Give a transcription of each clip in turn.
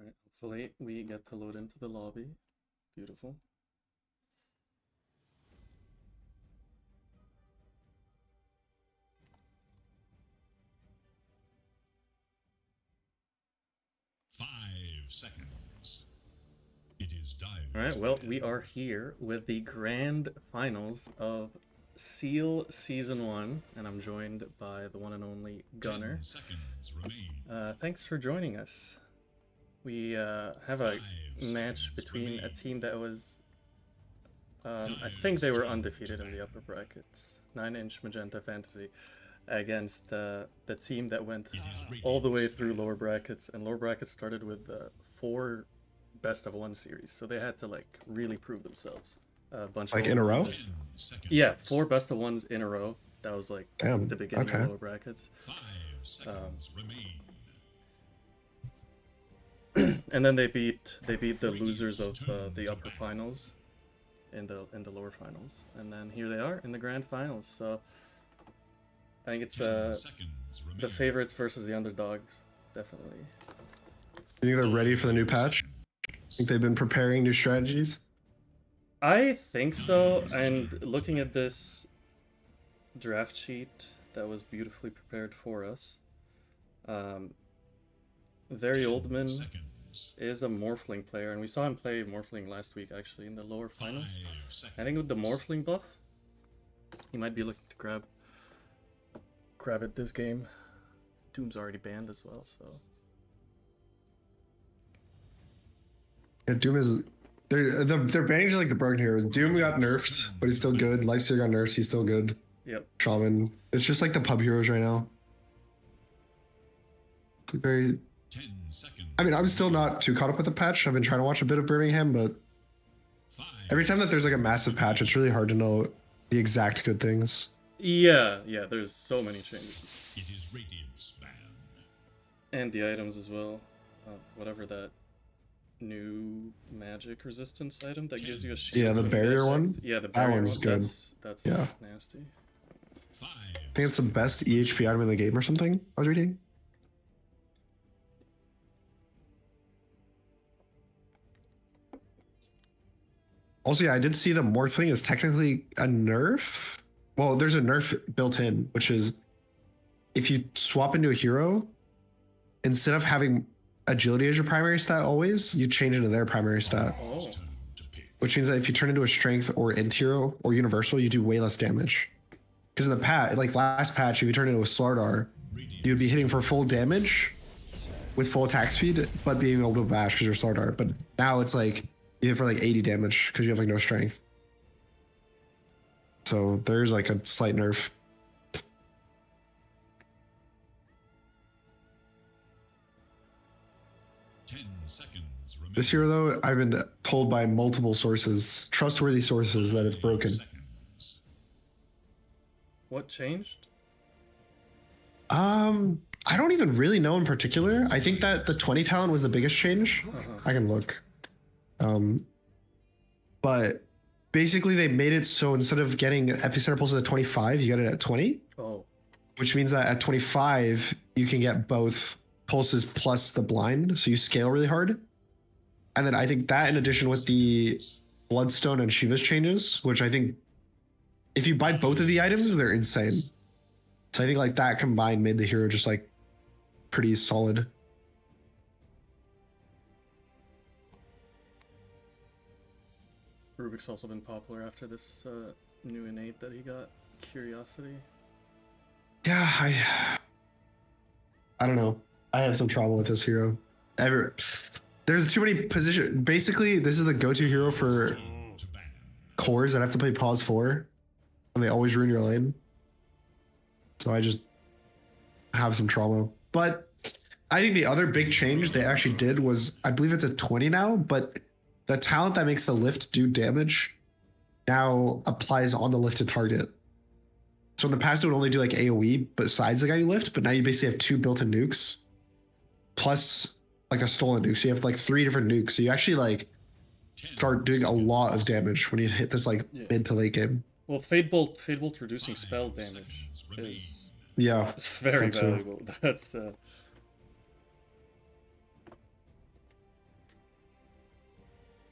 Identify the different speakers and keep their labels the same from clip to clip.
Speaker 1: Alright, hopefully we get to load into the lobby. Beautiful.
Speaker 2: It is dire.
Speaker 1: Alright, well, we are here with the grand finals of Seal Season 1, and I'm joined by the one and only Gunnar.
Speaker 2: 10 seconds remain.
Speaker 1: Thanks for joining us. We have a match between a team that was... I think they were undefeated in the upper brackets. 9-inch Magenta Fantasy against the team that went all the way through lower brackets, and lower brackets started with 4 best of 1 series, so they had to like really prove themselves. A bunch
Speaker 3: like
Speaker 1: of
Speaker 3: in a row?
Speaker 1: Yeah, 4 best of 1s in a row. That was like
Speaker 3: Damn,
Speaker 1: the beginning
Speaker 3: okay.
Speaker 1: of lower brackets.
Speaker 2: 5 seconds remain.
Speaker 1: And then they beat the losers of the upper finals in the lower finals, and then here they are in the grand finals. So I think it's
Speaker 2: 10 seconds remain.
Speaker 1: the favorites versus the underdogs, definitely.
Speaker 3: You think they're ready for the new patch? Think they've been preparing new strategies?
Speaker 1: I think so, and looking at this draft sheet that was beautifully prepared for us, Very
Speaker 2: 10
Speaker 1: Oldman
Speaker 2: seconds.
Speaker 1: is a Morphling player, and we saw him play Morphling last week actually in the lower finals.
Speaker 2: 5 seconds.
Speaker 1: I think with the Morphling buff, he might be looking to grab it this game. Doom's already banned as well, so...
Speaker 3: Yeah, Doom is they're banning just like the broken heroes. Doom got nerfed, but he's still good. Lifesteal got nerfed, he's still good.
Speaker 1: Yep.
Speaker 3: Shaman. It's just like the pub heroes right now. It's very
Speaker 2: 10 seconds.
Speaker 3: I mean, I'm still not too caught up with the patch. I've been trying to watch a bit of Birmingham, but
Speaker 2: 5
Speaker 3: every time that there's like a massive patch, it's really hard to know the exact good things.
Speaker 1: Yeah, there's so many changes.
Speaker 2: It is Radiant's ban.
Speaker 1: And the items as well. Whatever that new magic resistance item that gives you a shield.
Speaker 3: Yeah, the
Speaker 1: when you
Speaker 3: barrier
Speaker 1: get
Speaker 3: one?
Speaker 1: attacked. Yeah, the
Speaker 3: That
Speaker 1: barrier
Speaker 3: one's
Speaker 1: one.
Speaker 3: good.
Speaker 1: That's
Speaker 3: Yeah.
Speaker 1: nasty.
Speaker 2: 5
Speaker 3: I think it's the best EHP item in the game or something, I was reading. Also, yeah, I did see the Morphling is technically a nerf. Well, there's a nerf built in, which is if you swap into a hero, instead of having agility as your primary stat always, you change into their primary stat.
Speaker 1: Oh.
Speaker 2: turn to pick.
Speaker 3: Which means that if you turn into a strength or int hero or universal, you do way less damage. Because in the like last patch, if you turn into a Slardar, you would be hitting for full damage with full attack speed, but being able to bash because you're Slardar. But now it's like you hit for like 80 damage because you have like no strength. So there's like a slight nerf.
Speaker 2: Seconds remain.
Speaker 3: This hero though, I've been told by multiple sources, trustworthy sources, that it's broken.
Speaker 2: Seconds.
Speaker 1: What changed?
Speaker 3: I don't even really know in particular. I think that the 20 talent was the biggest change. I can look. But basically they made it so instead of getting epicenter pulses at 25, you get it at 20.
Speaker 1: Oh.
Speaker 3: Which means that at 25, you can get both pulses plus the blind. So you scale really hard. And then I think that in addition with the Bloodstone and Shiva's changes, which I think if you buy both of the items, they're insane. So I think like that combined made the hero just like pretty solid.
Speaker 1: Rubik's also been popular after this new innate that he got. Curiosity.
Speaker 3: Yeah, I don't know. I have some trouble with this hero. There's too many positions. Basically, this is the go-to hero for
Speaker 2: To ban.
Speaker 3: cores that have to play pause 4, and they always ruin your lane. So I just have some trauma. But I think the other big change they actually did was, I believe it's a 20 now, but the talent that makes the lift do damage now applies on the lifted target. So in the past, it would only do like AoE besides the guy you lift, but now you basically have 2 built-in nukes plus like a stolen nuke. So you have like 3 different nukes. So you actually like
Speaker 2: 10
Speaker 3: start doing a lot of damage when you hit this like mid to late game.
Speaker 1: Well, Fadebolt reducing spell damage is
Speaker 3: Yeah.
Speaker 1: very
Speaker 3: That too.
Speaker 1: valuable. That's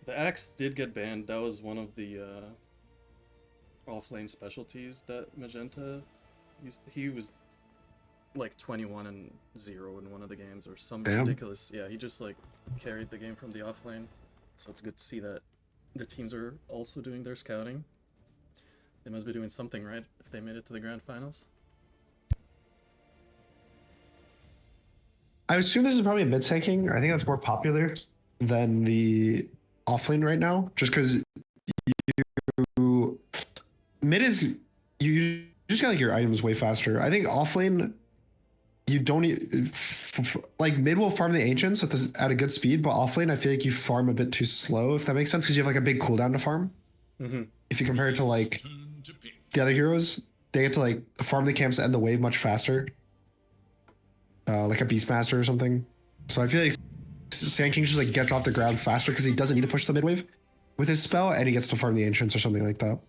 Speaker 1: The axe did get banned. That was one of the off-lane specialties that Magenta used. He was like 21 and 0 in one of the games or some
Speaker 3: Damn.
Speaker 1: ridiculous. Yeah, he just like carried the game from the off-lane. So it's good to see that the teams are also doing their scouting. They must be doing something right if they made it to the grand finals.
Speaker 3: I assume this is probably a mid tanking. I think that's more popular than the offlane right now, just because you mid is you just got like your items way faster. I think offlane you don't like mid will farm the ancients at a good speed, but offlane I feel like you farm a bit too slow, if that makes sense, because you have like a big cooldown to farm.
Speaker 1: Mm-hmm.
Speaker 3: If you compare it to like the other heroes, they get to like farm the camps and the wave much faster. Like a Beastmaster or something. So I feel like Sand King just like gets off the ground faster because he doesn't need to push the mid wave with his spell, and he gets to farm the ancients or something like that.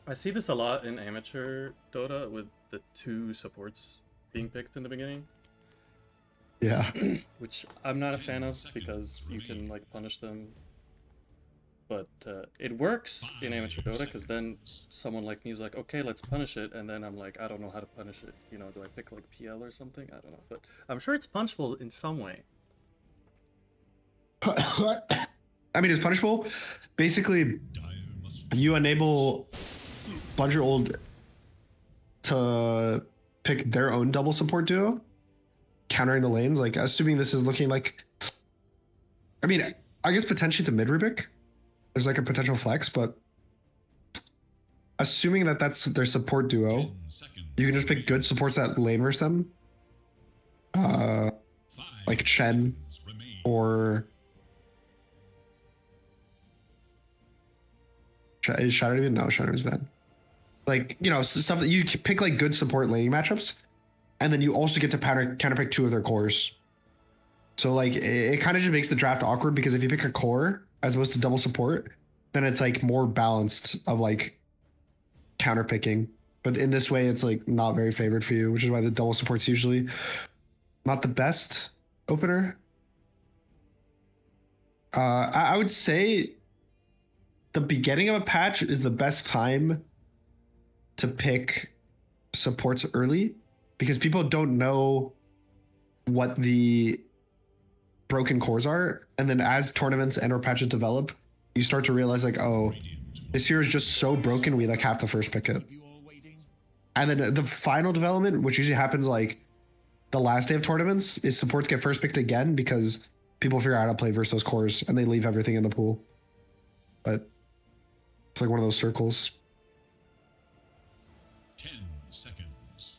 Speaker 1: I see this a lot in amateur Dota with the 2 supports being picked in the beginning.
Speaker 3: Yeah.
Speaker 1: Which I'm not a fan of because you can like punish them. But it works in amateur Dota because then someone like me is like, okay, let's punish it, and then I'm like, I don't know how to punish it. You know, do I pick like PL or something? I don't know, but I'm sure it's punishable in some way.
Speaker 3: I mean, it's punishable. Basically, you enable Buncha old to pick their own double support duo, countering the lanes. Like, assuming this is looking like, I mean, I guess potentially it's a mid Rubik. There's like a potential flex, but assuming that that's their support duo, you can just pick good supports that lane versus them. Like Chen or is Shadow even? No, Shadow is bad. Like, you know, stuff that you pick like good support laning matchups, and then you also get to counterpick 2 of their cores. So like it kind of just makes the draft awkward because if you pick a core as opposed to double support, then it's like more balanced of like counterpicking. But in this way, it's like not very favored for you, which is why the double support's usually not the best opener. I would say the beginning of a patch is the best time to pick supports early because people don't know what the broken cores are, and then as tournaments and or patches develop, you start to realize like, oh, this hero is just so broken we like have to first pick it. And then the final development, which usually happens like the last day of tournaments, is supports get first picked again because people figure out how to play versus those cores and they leave everything in the pool. But it's like one of those circles.
Speaker 2: 10 seconds.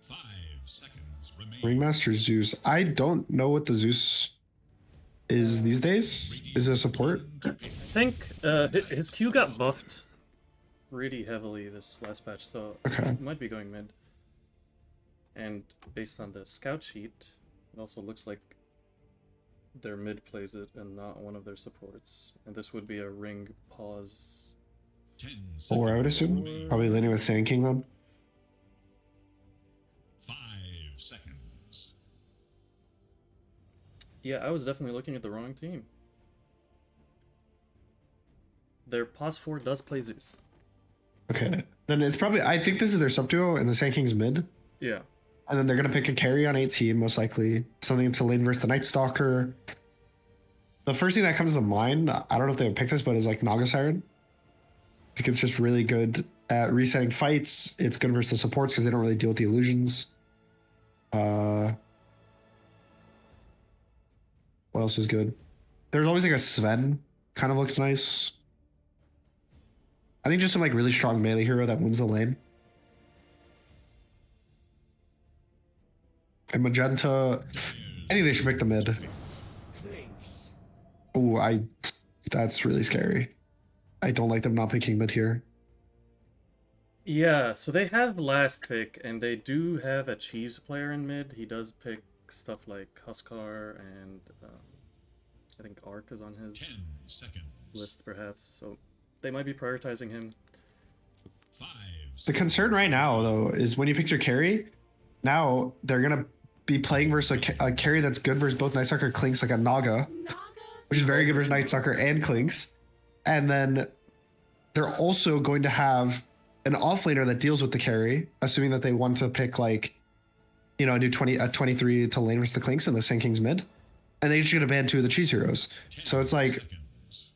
Speaker 2: 5 seconds remain.
Speaker 3: Ringmaster Zeus. I don't know what the Zeus is these days. Is it a support?
Speaker 1: I think his Q got buffed really heavily this last patch, so
Speaker 3: Okay.
Speaker 1: it might be going mid. And based on the scout sheet, it also looks like their mid plays it and not one of their supports. And this would be a ring pause.
Speaker 2: 10
Speaker 3: Or I would assume.
Speaker 2: remaining.
Speaker 3: Probably leaning with Sand King then.
Speaker 2: 5 seconds.
Speaker 1: Yeah, I was definitely looking at the wrong team. Their pause 4 does play Zeus.
Speaker 3: Okay. Then it's probably, I think this is their subduo and the Sand King's mid.
Speaker 1: Yeah.
Speaker 3: And then they're going to pick a carry on 18, most likely. Something to lane versus the Night Stalker. The first thing that comes to mind, I don't know if they would pick this, but is like Naga Siren. I think it's just really good at resetting fights. It's good versus the supports because they don't really deal with the illusions. What else is good? There's always like a Sven, kind of looks nice. I think just some like really strong melee hero that wins the lane. And Magenta, I think they should pick the mid. Oh, that's really scary. I don't like them not picking mid here.
Speaker 1: Yeah, so they have last pick, and they do have a cheese player in mid. He does pick stuff like Huskar, and I think Ark is on his
Speaker 2: 10 seconds.
Speaker 1: list, perhaps. So they might be prioritizing him.
Speaker 2: 5
Speaker 3: The concern right now, though, is when you pick your carry, now they're gonna be playing versus a carry that's good versus both Night Stalker Clinks, like a Naga, which is very good versus Night Stalker and Clinks. And then they're also going to have an offlaner that deals with the carry, assuming that they want to pick like, you know, a 23 to lane versus the Clinks and the Sand King's mid. And they just gonna ban 2 of the cheese heroes. So it's like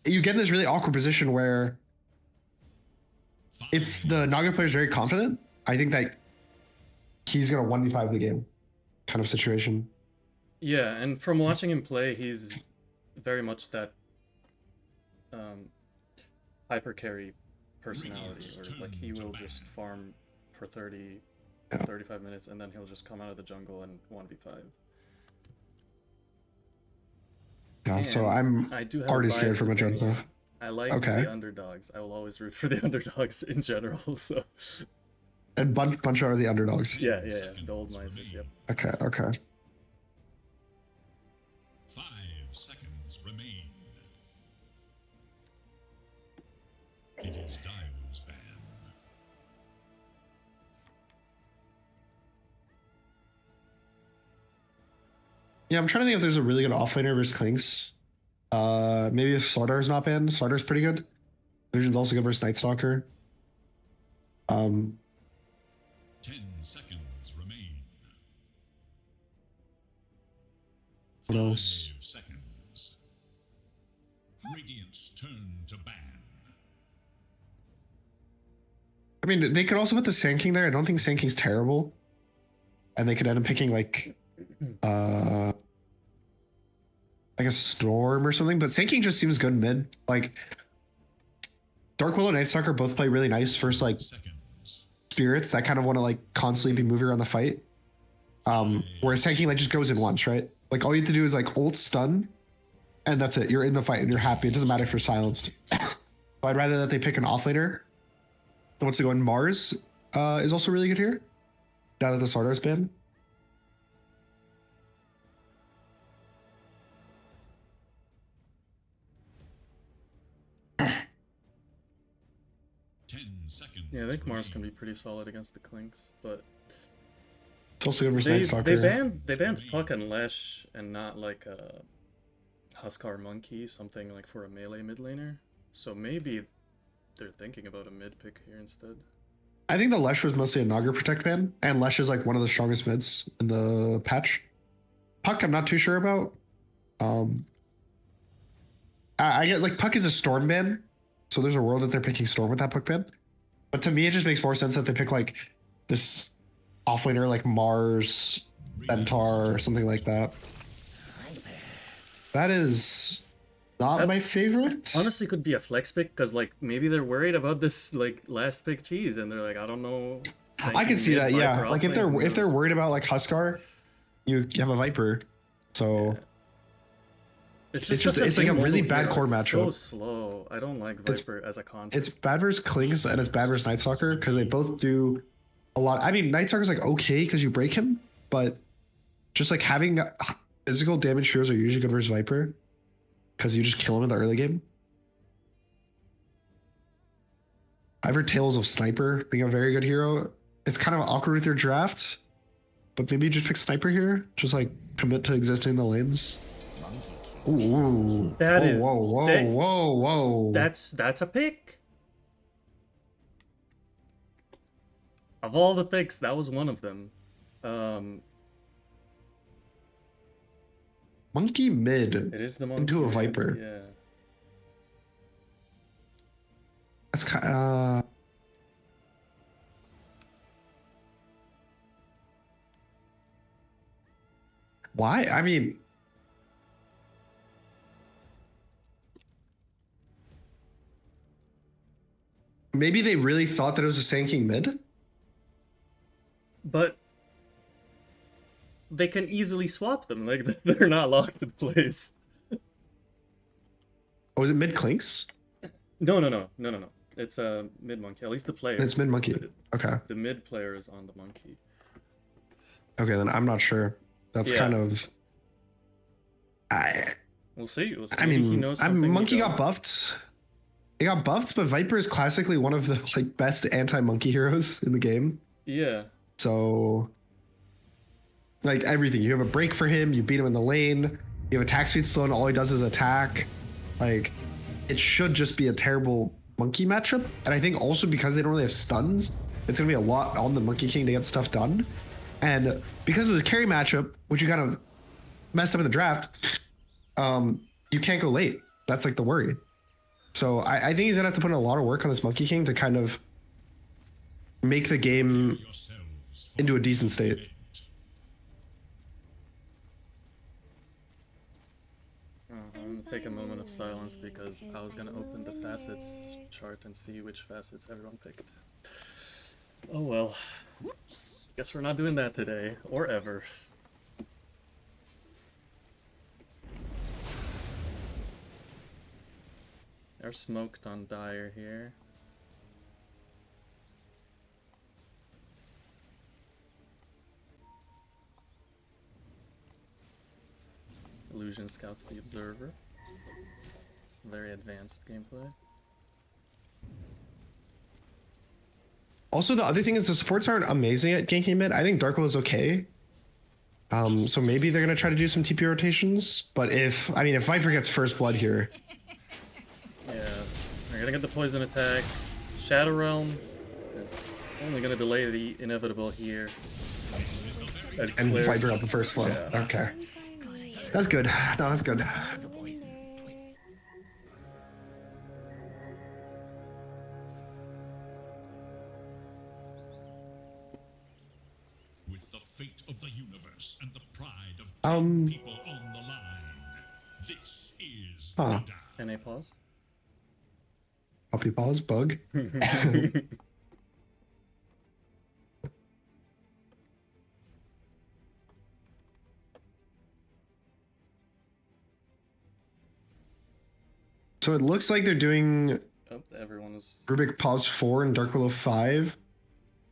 Speaker 3: you get in this really awkward position where if the Naga player is very confident, I think that he's gonna 1v5 the game kind of situation.
Speaker 1: Yeah, and from watching him play, he's very much that hyper carry personality, where like he will just farm for 35 minutes and then he'll just come out of the jungle and 1v5.
Speaker 3: Yeah,
Speaker 1: And
Speaker 3: so I'm
Speaker 1: I do have
Speaker 3: already
Speaker 1: a
Speaker 3: scared
Speaker 1: bias
Speaker 3: for Magenta.
Speaker 1: opinion. I like the underdogs. I will always root for the underdogs in general. So.
Speaker 3: And Buncha are the underdogs.
Speaker 1: Yeah. The old misers. Yep.
Speaker 3: Okay.
Speaker 2: 5 seconds remain. It is Dio's ban.
Speaker 3: Yeah, I'm trying to think if there's a really good offlaner versus Clinks. Maybe if Slardar's not banned. Slardar's pretty good. Vision's also good versus Night Stalker.
Speaker 2: 10 seconds remain.
Speaker 3: What else?
Speaker 2: 5 seconds. Radiant's turn to ban.
Speaker 3: I mean, they could also put the Sand King there. I don't think Sand King's terrible. And they could end up picking like a Storm or something. But Sand King just seems good mid. Like Dark Willow and Night Stalker both play really nice versus like spirits that kind of want to like constantly be moving around the fight. Whereas Sand King like just goes in once, right? Like all you have to do is like ult stun, and that's it. You're in the fight and you're happy. It doesn't matter if you're silenced. But I'd rather that they pick an offlaner that wants to go in. Mars is also really good here. Now that the Sardar's banned.
Speaker 1: Yeah, I think Mars can be pretty solid against the Clinks, but
Speaker 3: it's also good versus Night Stalker.
Speaker 1: They banned Puck and Lesh and not like a Huskar Monkey, something like for a melee mid laner. So maybe they're thinking about a mid pick here instead.
Speaker 3: I think the Lesh was mostly a Naga Protect ban, and Lesh is like one of the strongest mids in the patch. Puck, I'm not too sure about. I get like Puck is a Storm ban, so there's a world that they're picking Storm with that Puck ban. But to me, it just makes more sense that they pick like this offlaner like Mars, Centaur, or something like that. That is not my favorite.
Speaker 1: Honestly, could be a flex pick because like maybe they're worried about this like last pick cheese, and they're like, I don't know.
Speaker 3: I can see that, yeah. Like if they're worried about like Huskar, you have a Viper, so. Yeah. It's like a really bad core matchup.
Speaker 1: So slow. I don't like Viper as a concept.
Speaker 3: It's bad versus Clinks and it's bad versus Night Stalker because they both do a lot. I mean, Night Stalker's like okay because you break him, but just like having physical damage heroes are usually good versus Viper because you just kill him in the early game. I've heard tales of Sniper being a very good hero. It's kind of awkward with your draft, but maybe just pick Sniper here. Just like commit to existing in the lanes. Ooh, whoa.
Speaker 1: That's a pick. Of all the picks, that was one of them.
Speaker 3: Monkey mid.
Speaker 1: It is the monkey
Speaker 3: into a Viper.
Speaker 1: Yeah.
Speaker 3: That's kind of. Why? I mean. Maybe they really thought that it was a Sand King mid?
Speaker 1: But they can easily swap them. Like, they're not locked in place.
Speaker 3: Oh, is it mid Clinks?
Speaker 1: No. It's a mid monkey. At least the player.
Speaker 3: It's mid monkey. Okay.
Speaker 1: The mid player is on the monkey.
Speaker 3: Okay, then I'm not sure. That's kind of.
Speaker 1: We'll see.
Speaker 3: I mean, monkey got buffed. It got buffed, but Viper is classically one of the like best anti-monkey heroes in the game.
Speaker 1: Yeah.
Speaker 3: So Like everything. You have a break for him. You beat him in the lane. You have attack speed slow, and all he does is attack. Like, it should just be a terrible Monkey matchup. And I think also because they don't really have stuns, it's going to be a lot on the Monkey King to get stuff done. And because of this carry matchup, which you kind of messed up in the draft, you can't go late. That's like the worry. So I think he's going to have to put in a lot of work on this Monkey King to kind of make the game into a decent state.
Speaker 1: Take a moment of silence because I was gonna open the facets chart and see which facets everyone picked. Oh well. Guess we're not doing that today, or ever. They're smoked on Dire here. Illusion scouts the observer. It's very advanced gameplay.
Speaker 3: Also, the other thing is the supports aren't amazing at ganking mid. I think Dark Will is okay. So maybe they're gonna try to do some TP rotations. But if Viper gets first blood here,
Speaker 1: yeah, they're gonna get the poison attack. Shadow Realm is only gonna delay the inevitable here.
Speaker 3: and Viper up the first blood.
Speaker 1: Yeah.
Speaker 3: Okay, that's good. No, that's good.
Speaker 2: With the fate of the universe and the pride of
Speaker 3: Um,
Speaker 2: people on the line, this is
Speaker 3: Huh.
Speaker 2: Gunnar.
Speaker 1: NA pause.
Speaker 3: Puppy paws, bug. So it looks like they're doing
Speaker 1: Oh, everyone is.
Speaker 3: Rubik Pause 4 and Dark Willow 5,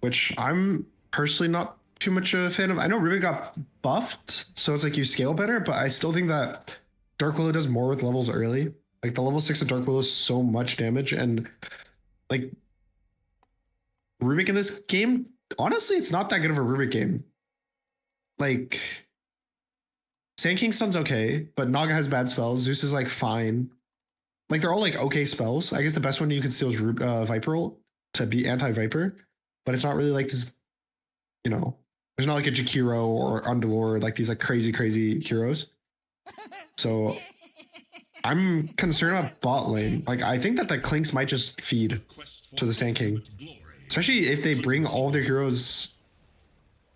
Speaker 3: which I'm personally not too much of a fan of. I know Rubik got buffed, so it's like you scale better, but I still think that Dark Willow does more with levels early. Like the level 6 of Dark Willow is so much damage, and like Rubik in this game, honestly, it's not that good of a Rubik game. Like Sand King Sun's okay, but Naga has bad spells. Zeus is like fine. Like they're all like okay spells. I guess the best one you could steal is Viper ult to be anti-Viper, but it's not really like this, you know, there's not like a Jakiro or Undalore, like these like crazy heroes. So I'm concerned about bot lane. Like I think that the Clinks might just feed to the Sand King, especially if they bring all their heroes,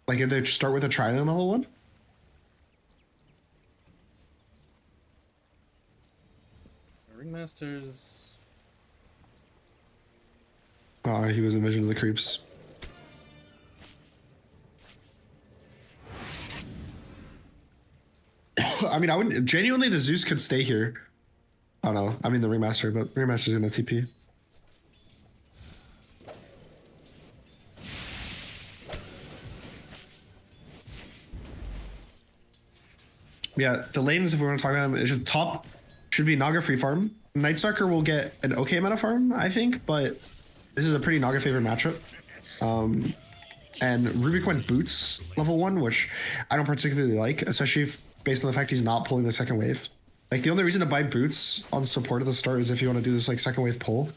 Speaker 3: like if they start with a Trilane level 1.
Speaker 1: Ringmasters.
Speaker 3: Oh, he was a vision of the creeps. I mean, I wouldn't genuinely. The Zeus could stay here. Oh no, I mean the Ringmaster, but Ringmaster's gonna TP. Yeah, the lanes, if we want to talk about them, is just top should be Naga free farm. Nightstalker will get an okay amount of farm, I think, but this is a pretty Naga favorite matchup. And Rubik went boots level 1, which I don't particularly like, especially if, based on the fact he's not pulling the second wave. Like the only reason to buy boots on support at the start is if you want to do this like second wave pull.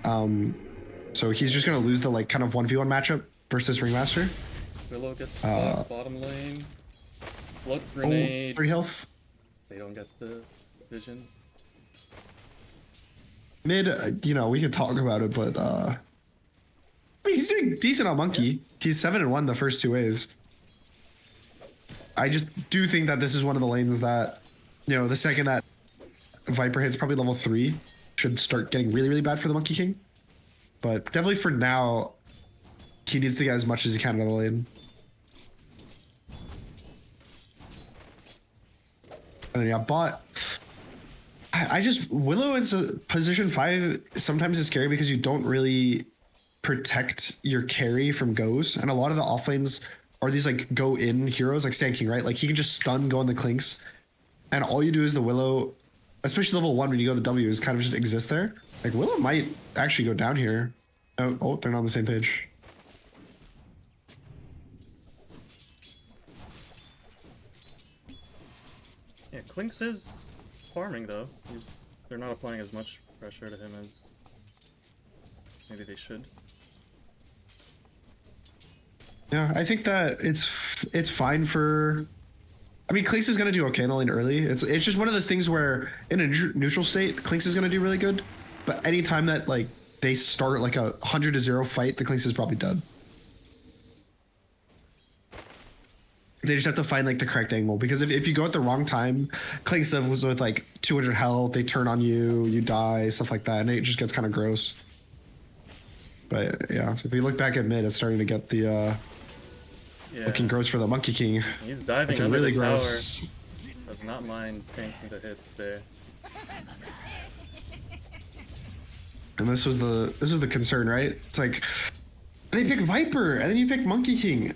Speaker 3: So he's just gonna lose the like kind of 1v1 matchup versus Ringmaster.
Speaker 1: Willow gets stuck, bottom lane. Blood grenade.
Speaker 3: 3 health.
Speaker 1: They don't get the vision.
Speaker 3: Mid, you know, we could talk about it, but I mean, he's doing decent on Monkey. Yeah. He's 7-1 the first 2 waves. I just do think that this is one of the lanes that, you know, the second that Viper hits probably level 3 should start getting really bad for the Monkey King. But definitely for now, he needs to get as much as he can out of the lane. And then yeah, bot. I just Willow is a position 5 sometimes is scary because you don't really protect your carry from goes, and a lot of the off lanes are these like go in heroes like Sand King, right? Like he can just stun, go on the Clinks, and all you do is the Willow, especially level 1 when you go the W, is kind of just exist there. Like Willow might actually go down here. Oh, they're not on the same page.
Speaker 1: Clinks is farming though. They're not applying as much pressure to him as maybe they should.
Speaker 3: Yeah, I think that it's fine for. I mean, Clinks is gonna do okay in the lane early. It's just one of those things where in a neutral state, Clinks is gonna do really good. But anytime that like they start like a 100-0 fight, the Clinks is probably dead. They just have to find like the correct angle, because if you go at the wrong time, Clinks was with like 200 health, they turn on you, you die, stuff like that, and it just gets kind of gross. But yeah, if you look back at mid, it's starting to get the looking gross for the Monkey King.
Speaker 1: He's diving
Speaker 3: looking
Speaker 1: under
Speaker 3: really
Speaker 1: the
Speaker 3: gross.
Speaker 1: tower. Does not mind tanking the hits there.
Speaker 3: And this was the concern, right? It's like they pick Viper and then you pick Monkey King.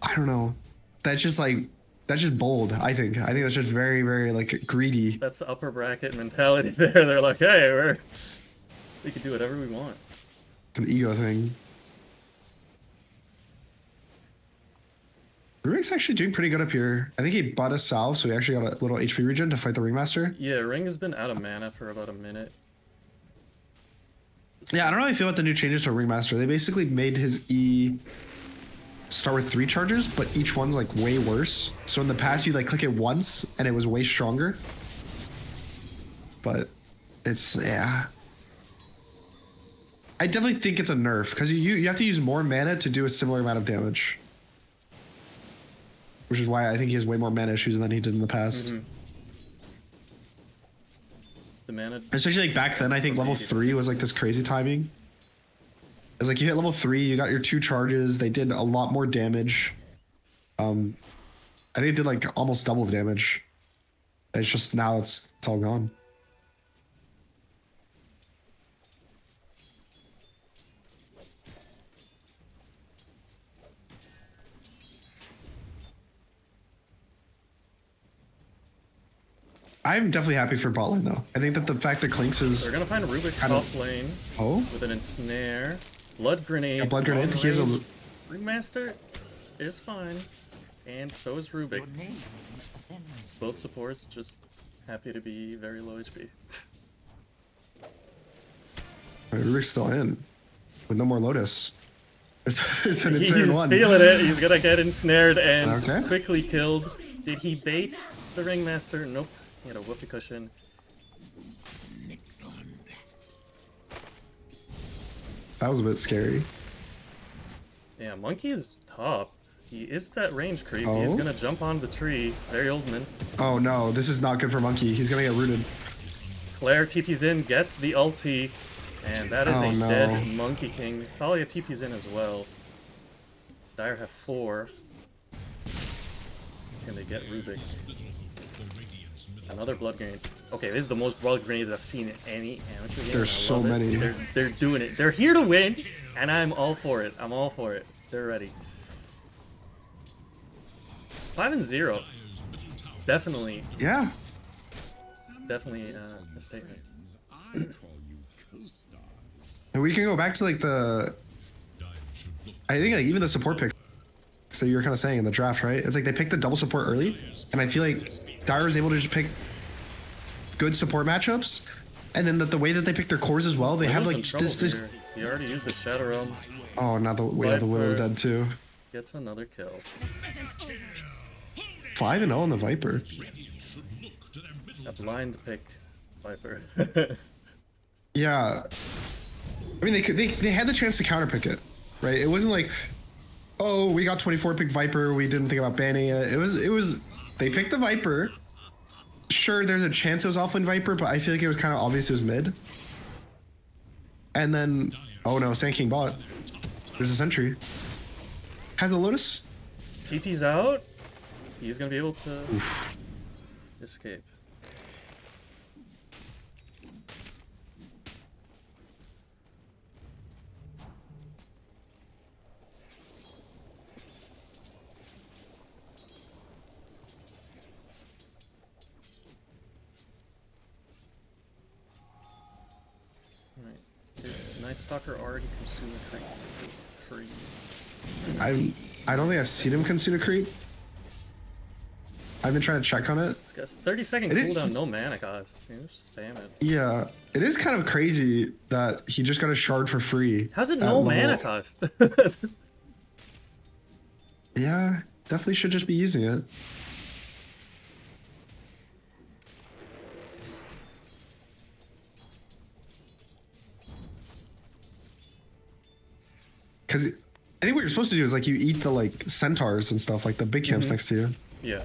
Speaker 3: I don't know. That's just bold. I think that's just very, very like greedy.
Speaker 1: That's upper bracket mentality there. They're like, hey, we can do whatever we want.
Speaker 3: It's an ego thing. Rubik's actually doing pretty good up here. I think he bought a salve, so he actually got a little HP regen to fight the Ringmaster.
Speaker 1: Yeah, Ring has been out of mana for about a minute.
Speaker 3: Yeah, I don't know how I feel about the new changes to Ringmaster. They basically made his E start with 3 charges, but each one's like way worse. So in the past, you like click it once and it was way stronger. But it's, yeah. I definitely think it's a nerf, because you have to use more mana to do a similar amount of damage. Which is why I think he has way more mana issues than he did in the past.
Speaker 1: Mm-hmm. The mana,
Speaker 3: especially like back then, I think level 3 was like this crazy timing. It's like you hit level 3, you got your 2 charges, they did a lot more damage. I think it did like almost double the damage. It's just now it's all gone. I'm definitely happy for bot lane though. I think that the fact that Clinks is...
Speaker 1: They're gonna find Rubik top lane.
Speaker 3: Oh?
Speaker 1: With an ensnare. Blood grenade.
Speaker 3: A blood grenade. He has a...
Speaker 1: Ringmaster is fine. And so is Rubik. Both supports just happy to be very low HP.
Speaker 3: Rubik's still in. With no more Lotus. There's an
Speaker 1: He's
Speaker 3: one.
Speaker 1: feeling it. He's gonna get ensnared and
Speaker 3: Okay.
Speaker 1: quickly killed. Did he bait the Ringmaster? Nope. He had a whoopee cushion.
Speaker 3: That was a bit scary.
Speaker 1: Yeah, Monkey is top. He is that range creep.
Speaker 3: Oh?
Speaker 1: He's gonna jump on the tree. Very Oldman.
Speaker 3: Oh no, this is not good for Monkey. He's gonna get rooted.
Speaker 1: Claire TP's in, gets the ulti, and that is
Speaker 3: Oh,
Speaker 1: a
Speaker 3: no.
Speaker 1: dead Monkey King. Thalia TP's in as well. Dire have 4. Can they get Rubik? Another blood grenade. Okay, this is the most blood grenades I've seen in any amateur game.
Speaker 3: There's so many.
Speaker 1: They're doing it. They're here to win, and I'm all for it. I'm all for it. They're ready. 5-0. Definitely.
Speaker 3: Yeah.
Speaker 1: Definitely a statement.
Speaker 3: And we can go back to like the... I think like even the support picks that you were kind of saying in the draft, right? It's like they picked the double support early, and I feel like Dire was able to just pick good support matchups, and then the way that they pick their cores as well, they have like this.
Speaker 1: Here. He already used his Shadow Realm.
Speaker 3: Oh, now the Widow's dead too.
Speaker 1: Gets another kill.
Speaker 3: 5-0 on the Viper.
Speaker 1: A blind pick Viper.
Speaker 3: Yeah. I mean, they had the chance to counterpick it, right? It wasn't like, oh, we got 24 pick Viper, we didn't think about banning it. It was they picked the Viper. Sure, there's a chance it was offlane Viper, but I feel like it was kind of obvious it was mid. And then, oh no, Sand King bot. There's a sentry. Has the Lotus?
Speaker 1: TP's out. He's gonna be able to escape. Night Stalker already consumed the creep is free.
Speaker 3: I don't think I've seen him consume a creep. I've been trying to check on it.
Speaker 1: This guy's 30-second
Speaker 3: It is-
Speaker 1: cooldown, no mana cost. You know, just spam it.
Speaker 3: Yeah, it is kind of crazy that he just got a shard for free.
Speaker 1: How's it
Speaker 3: at
Speaker 1: no
Speaker 3: level-
Speaker 1: mana cost?
Speaker 3: Yeah, definitely should just be using it. Because I think what you're supposed to do is like you eat the like centaurs and stuff, like the big camps next to you.
Speaker 1: Yeah.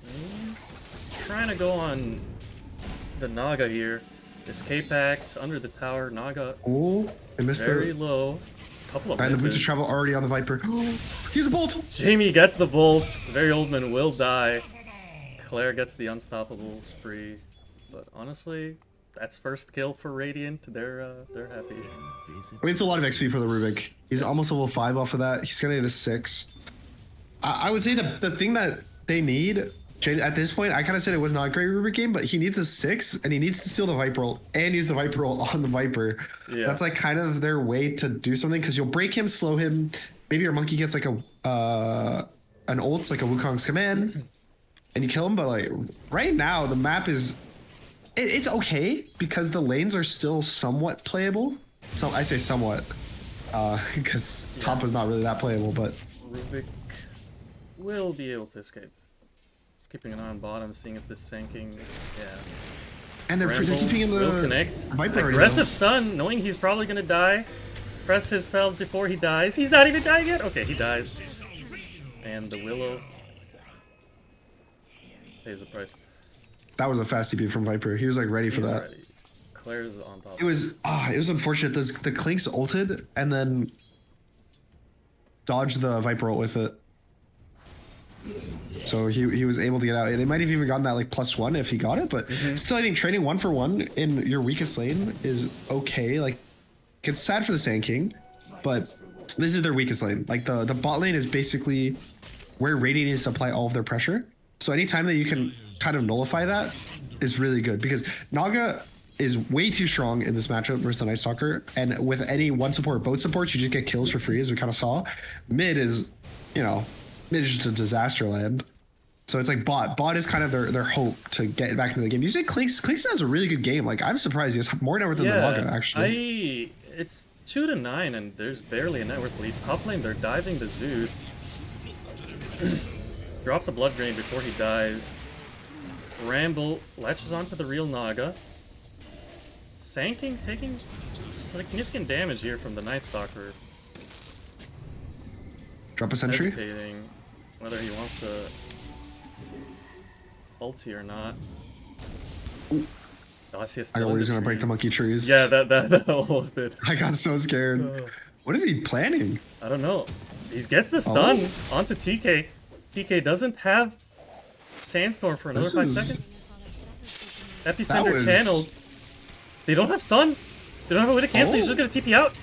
Speaker 1: He's trying to go on the Naga here. Escape Act under the tower. Naga
Speaker 3: Oh, I missed
Speaker 1: very
Speaker 3: it.
Speaker 1: low. Couple of
Speaker 3: And the
Speaker 1: misses.
Speaker 3: boots of travel already on the Viper. He's a bolt!
Speaker 1: Jamie gets the bolt. The very old man will die. Claire gets the unstoppable spree. But honestly, that's first kill for Radiant. They're happy.
Speaker 3: I mean, it's a lot of XP for the Rubik. He's almost level 5 off of that. He's gonna get a 6. I would say the thing that they need, at this point, I kind of said it was not a great Rubik game, but he needs a 6, and he needs to steal the Viper ult and use the Viper ult on the Viper.
Speaker 1: Yeah.
Speaker 3: That's like kind of their way to do something, because you'll break him, slow him. Maybe your monkey gets like an ult, like a Wukong's command, and you kill him. But like right now, the map is it's okay because the lanes are still somewhat playable. So I say somewhat, because top is not really that playable, but.
Speaker 1: Rubik will be able to escape. Just keeping an eye on bottom, seeing if this sinking. Yeah.
Speaker 3: And they're
Speaker 1: Bramble
Speaker 3: keeping in the
Speaker 1: will connect.
Speaker 3: Viper already,
Speaker 1: Aggressive stun, knowing he's probably gonna die. Press his spells before he dies. He's not even dying yet. Okay, he dies. And the Willow pays the price.
Speaker 3: That was a fast TP from Viper. He was like ready for
Speaker 1: He's
Speaker 3: that.
Speaker 1: ready. Claire's on top.
Speaker 3: It was unfortunate. The Clinks ulted and then dodged the Viper ult with it. So he was able to get out. They might have even gotten that like +1 if he got it, but still I think trading 1 for 1 in your weakest lane is okay. Like it's sad for the Sand King, but this is their weakest lane. Like the bot lane is basically where Radiant needs to apply all of their pressure. So anytime that you can kind of nullify that is really good, because Naga is way too strong in this matchup versus the Night Stalker, and with any one support or both supports, you just get kills for free, as we kind of saw. Mid is, mid is just a disaster land. So it's like bot is kind of their hope to get back into the game. You say Clinks has a really good game. Like I'm surprised he has more net worth than the Naga actually.
Speaker 1: It's 2-9 and there's barely a net worth lead. Top lane, they're diving the Zeus. Drops a blood drain before he dies. Ramble latches onto the real Naga. Sanking taking significant damage here from the Night Stalker.
Speaker 3: Drop a sentry.
Speaker 1: Hesitating whether he wants to ulti or not. Oh, I see a
Speaker 3: I
Speaker 1: still
Speaker 3: know he's gonna break the monkey trees.
Speaker 1: Yeah, that almost did.
Speaker 3: I got so scared. What is he planning?
Speaker 1: I don't know. He gets the stun onto TK. TK doesn't have Sandstorm for another 5 seconds. Epicenter channeled. They don't have stun. They don't have a way to cancel. He's just gonna TP out.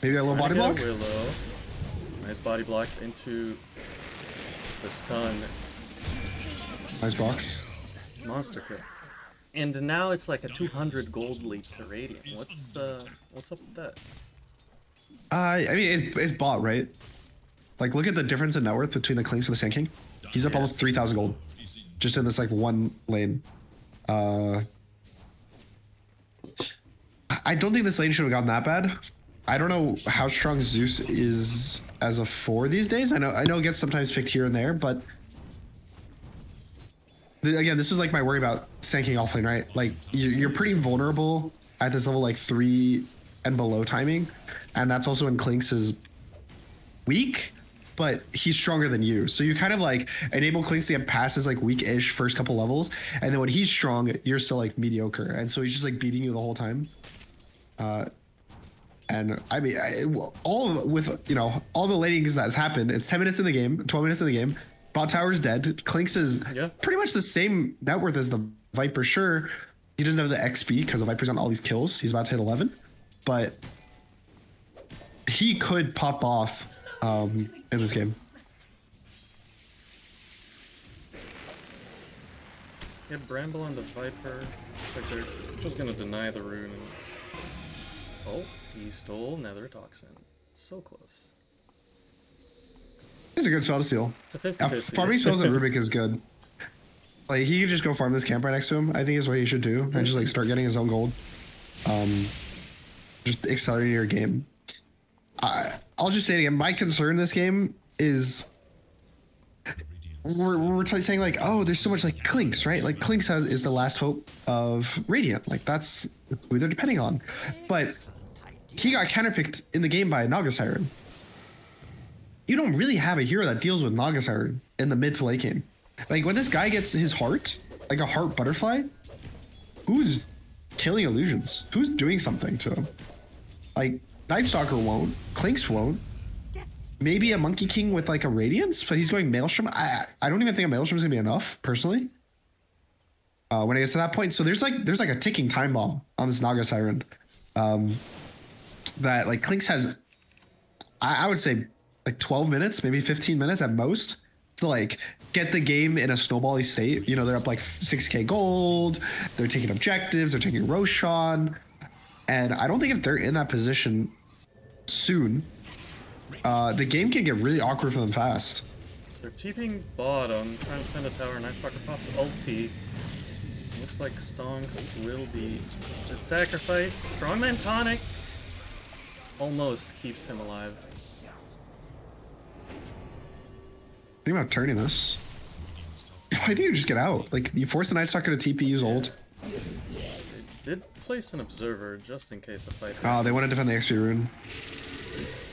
Speaker 3: Maybe a little body block?
Speaker 1: Willow. Nice body blocks into the stun.
Speaker 3: Nice box.
Speaker 1: Monster kill. And now it's like a 200 gold lead to Radiant. What's up with that?
Speaker 3: I mean, it's bot, right? Like, look at the difference in net worth between the Clinks and the Sand King. He's up almost 3,000 gold. Just in this, like, one lane. I don't think this lane should have gotten that bad. I don't know how strong Zeus is as a 4 these days. I know it gets sometimes picked here and there, but... Again, this is like my worry about Sand King offlane, right? Like, you're pretty vulnerable at this level, like 3 and below timing. And that's also when Clinks is weak, but he's stronger than you. So you kind of like enable Clinks to get past his like weak-ish first couple levels. And then when he's strong, you're still like mediocre. And so he's just like beating you the whole time. And I mean, all the lanings that's happened, it's 10 minutes in the game, 12 minutes in the game. Bot tower's dead. Clinks is pretty much the same net worth as the Viper. Sure, he doesn't have the XP because the Viper's on all these kills. He's about to hit 11. But he could pop off in this game.
Speaker 1: Yeah, Bramble and the Viper. Looks like they're just gonna deny the rune and Oh, he stole Nether Toxin. So close.
Speaker 3: It's a good spell to steal.
Speaker 1: It's a 50-50.
Speaker 3: Farming spells at Rubik is good. Like, he can just go farm this camp right next to him, I think is what he should do. And just, like, start getting his own gold. Just accelerating your game. I'll just say it again. My concern in this game is we're saying, like, oh, there's so much, like, Clinks, right? Like, Clinks is the last hope of Radiant. Like, that's who they're depending on. But he got counterpicked in the game by Naga Siren. You don't really have a hero that deals with Naga Siren in the mid to late game. Like, when this guy gets his heart, like a heart butterfly, who's killing illusions? Who's doing something to him? Like, Nightstalker won't. Clinks won't. Maybe a Monkey King with, like, a Radiance, but he's going Maelstrom. I don't even think a Maelstrom is going to be enough, personally. When it gets to that point. So there's a ticking time bomb on this Naga Siren. That, like, Clinks has, I would say, like 12 minutes, maybe 15 minutes at most to, like, get the game in a snowbally state. You know, they're up like 6k gold, they're taking objectives, they're taking Roshan, and I don't think if they're in that position soon, the game can get really awkward for them fast.
Speaker 1: They're TPing bottom, trying to defend the tower. Nightstalker pops ulti. Looks like Stonks will be just sacrificed. Strongman tonic almost keeps him alive.
Speaker 3: Think about turning this. I think you just get out. Like, you force the Nightstalker to TP, use ult.
Speaker 1: They did place an observer just in case a fight.
Speaker 3: Oh, they want to defend the XP rune.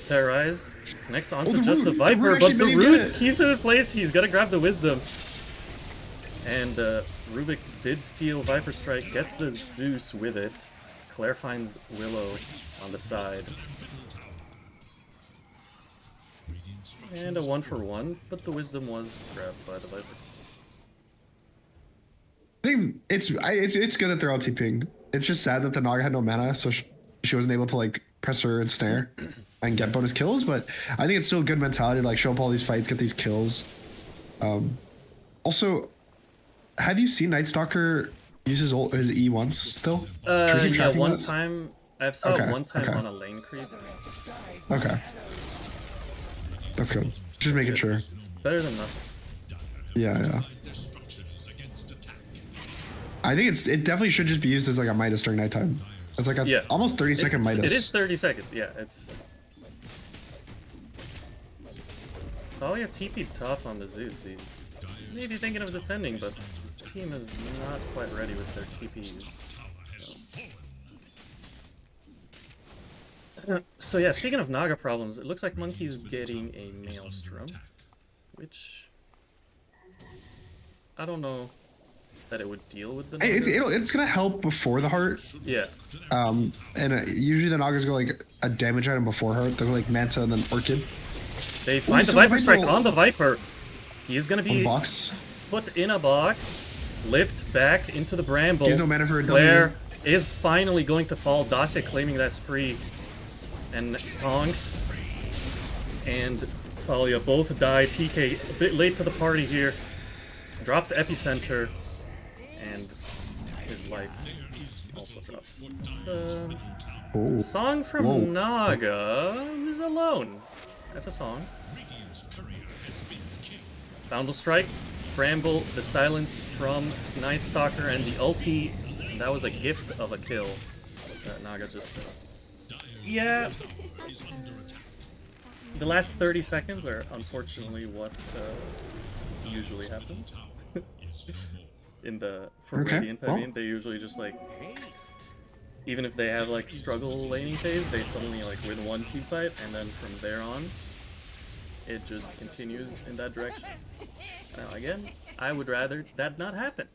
Speaker 1: Terrorize connects onto
Speaker 3: the
Speaker 1: just
Speaker 3: root.
Speaker 1: the Viper,
Speaker 3: The root
Speaker 1: but
Speaker 3: actually
Speaker 1: the
Speaker 3: made him
Speaker 1: root
Speaker 3: get it.
Speaker 1: keeps him in place. He's gonna grab the wisdom. And Rubik did steal Viper Strike, gets the Zeus with it. Claire finds Willow on the side. And a 1-for-1, but the wisdom was grabbed by the Viper.
Speaker 3: I think it's good that they're all TPing. It's just sad that the Naga had no mana, so she wasn't able to, like, press her and snare and get bonus kills. But I think it's still a good mentality to, like, show up all these fights, get these kills. Also, have you seen Nightstalker use his E once still?
Speaker 1: Yeah, one time. I've saw it one time on a lane creep.
Speaker 3: Okay. That's good. Just making sure.
Speaker 1: It's better than nothing.
Speaker 3: Yeah. I think it definitely should just be used as, like, a Midas during nighttime. It's like a almost 30-second Midas.
Speaker 1: It is 30 seconds, yeah. It's Thalia TP'd top on the Zeus. He may be thinking of defending, but his team is not quite ready with their TPs. So yeah, speaking of Naga problems, it looks like Monkey's getting a Maelstrom, which I don't know that it would deal with the Naga.
Speaker 3: It's gonna help before the heart.
Speaker 1: Yeah.
Speaker 3: And usually the Nagas go, like, a damage item before heart. They're like Manta and then Orchid.
Speaker 1: They find the Viper Strike on the Viper. He is gonna be put in a box, lift back into the Bramble.
Speaker 3: He has no mana for a
Speaker 1: Claire is finally going to fall. Dacia claiming that spree. And Stonks and Thalia both die. TK a bit late to the party here. Drops Epicenter. And his life also drops. It's a song from Naga, who's alone. That's a song. Boundle Strike, Bramble, the silence from Nightstalker, and the ulti. And that was a gift of a kill that Naga just did. Yeah. The last 30 seconds are unfortunately what usually happens. For Radiant, I mean, they usually just, like, even if they have, like, struggle laning phase, they suddenly, like, win one team fight, and then from there on, it just continues in that direction. Now, again, I would rather that not happen.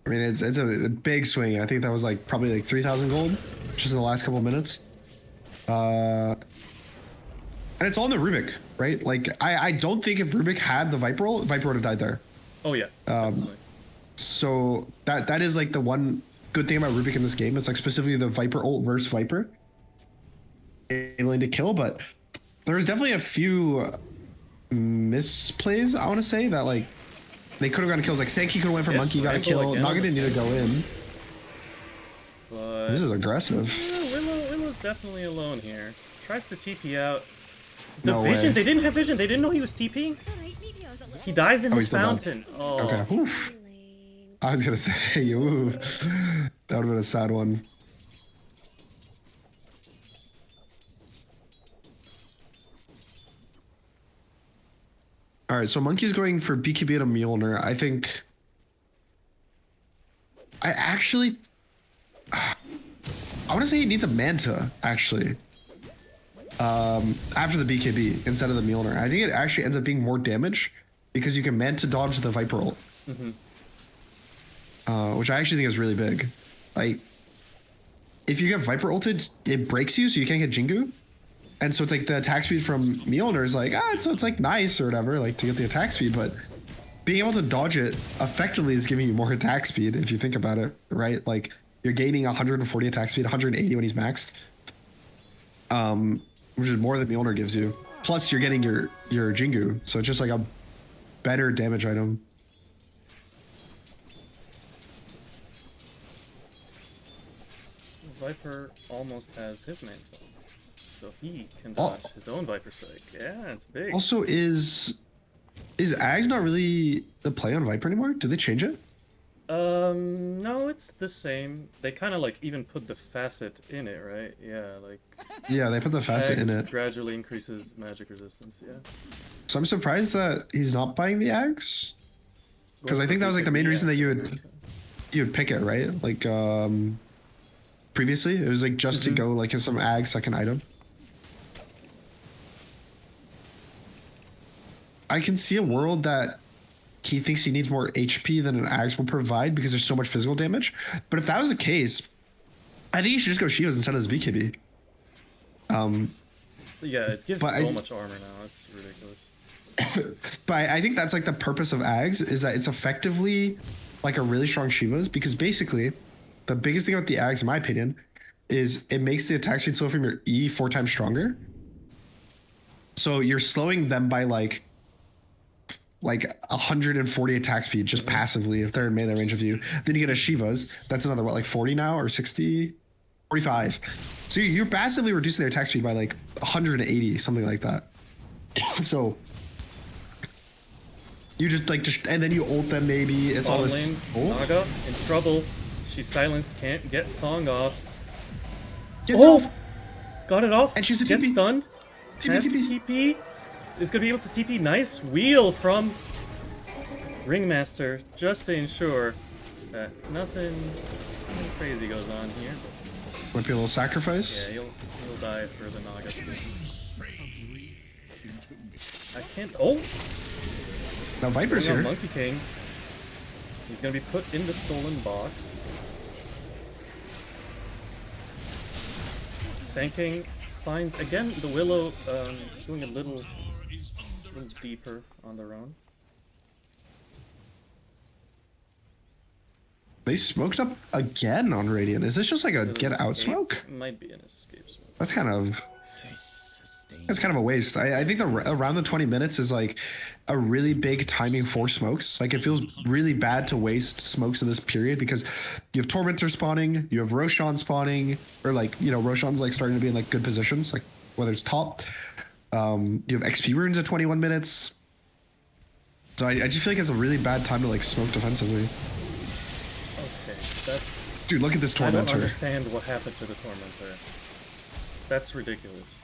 Speaker 3: I mean, it's a big swing. I think that was, like, probably, like, 3,000 gold just in the last couple of minutes. And it's all in the Rubik, right? Like, I don't think if Rubik had the Viper ult, Viper would have died there.
Speaker 1: Oh, yeah. Definitely.
Speaker 3: So that is, like, the one good thing about Rubik in this game. It's, like, specifically the Viper ult versus Viper. Able to kill, but there's definitely a few misplays, I want to say, that, like, they could have gotten kills. Like, Sankey could have went for Monkey, got a kill. Naga didn't need to go in.
Speaker 1: But
Speaker 3: This is aggressive.
Speaker 1: yeah, Willow's definitely alone here. Tries to TP out. The
Speaker 3: No
Speaker 1: vision,
Speaker 3: way.
Speaker 1: they didn't have vision. They didn't know he was TPing. He dies in
Speaker 3: Oh,
Speaker 1: his
Speaker 3: he's still dead.
Speaker 1: fountain. Oh.
Speaker 3: Okay. Oof. I was gonna say, oof. That would have been a sad one. All right, so Monkey's going for BKB and a Mjolnir. I think. I actually. I want to say he needs a Manta, actually. After the BKB instead of the Mjolnir. I think it actually ends up being more damage because you can Manta dodge the Viper ult. Which I actually think is really big. Like, if you get Viper ulted, it breaks you, so you can't get Jingu. And so it's like the attack speed from Mjolnir is like, so it's like nice or whatever, like to get the attack speed, but being able to dodge it effectively is giving you more attack speed if you think about it, right? Like you're gaining 140 attack speed, 180 when he's maxed. Which is more than Mjolnir gives you. Plus you're getting your Jingu, so it's just like a better damage item.
Speaker 1: Viper almost has his mantle, so he can dodge his own Viper Strike. Yeah, it's big.
Speaker 3: Also, is Ags not really the play on Viper anymore? Did they change it?
Speaker 1: No, it's the same. They kind of like even put the facet in it, right? Yeah, like.
Speaker 3: Yeah, they put the facet in it.
Speaker 1: Gradually increases magic resistance. Yeah.
Speaker 3: So I'm surprised that he's not buying the Ags, because I think that was like the main reason that you would pick it, right? Like previously, it was like just to go like some Ag second item. I can see a world that he thinks he needs more HP than an Ags will provide because there's so much physical damage. But if that was the case, I think he should just go Shivas instead of his BKB.
Speaker 1: Yeah, it gives so much armor now. It's ridiculous.
Speaker 3: But I think that's like the purpose of Ags, is that it's effectively like a really strong Shivas, because basically the biggest thing about the Ags, in my opinion, is it makes the attack speed slow from your E 4 times stronger. So you're slowing them by like 140 attack speed just passively if they're in melee range of you. Then you get a Shivas, that's another what, like 40 now or 60? 45. So you're passively reducing their attack speed by like 180, something like that. So you just and then you ult them maybe. It's all this.
Speaker 1: Naga in trouble. She's silenced, can't get Song off.
Speaker 3: Gets it off.
Speaker 1: Got it off.
Speaker 3: And she's a
Speaker 1: Gets
Speaker 3: TP.
Speaker 1: stunned. Has TP. Is gonna be able to TP. Nice wheel from Ringmaster just to ensure that nothing crazy goes on here.
Speaker 3: Might be a little sacrifice.
Speaker 1: Yeah, he'll die for the Naga. I can't. Oh!
Speaker 3: Now Viper's here.
Speaker 1: Monkey King. He's gonna be put in the stolen box. Sand King finds again the Willow doing a little deeper on their own.
Speaker 3: They smoked up again on Radiant. Is this just like a get out smoke?
Speaker 1: It might be an escape smoke.
Speaker 3: That's kind of a waste. I think around the 20 minutes is like a really big timing for smokes. Like it feels really bad to waste smokes in this period because you have Tormentor spawning, you have Roshan spawning, or like, you know, Roshan's like starting to be in like good positions, like whether it's top. You have XP runes at 21 minutes. So I just feel like it's a really bad time to like smoke defensively.
Speaker 1: Okay, that's...
Speaker 3: Dude, look at this Tormentor.
Speaker 1: I don't understand what happened to the Tormentor. That's ridiculous.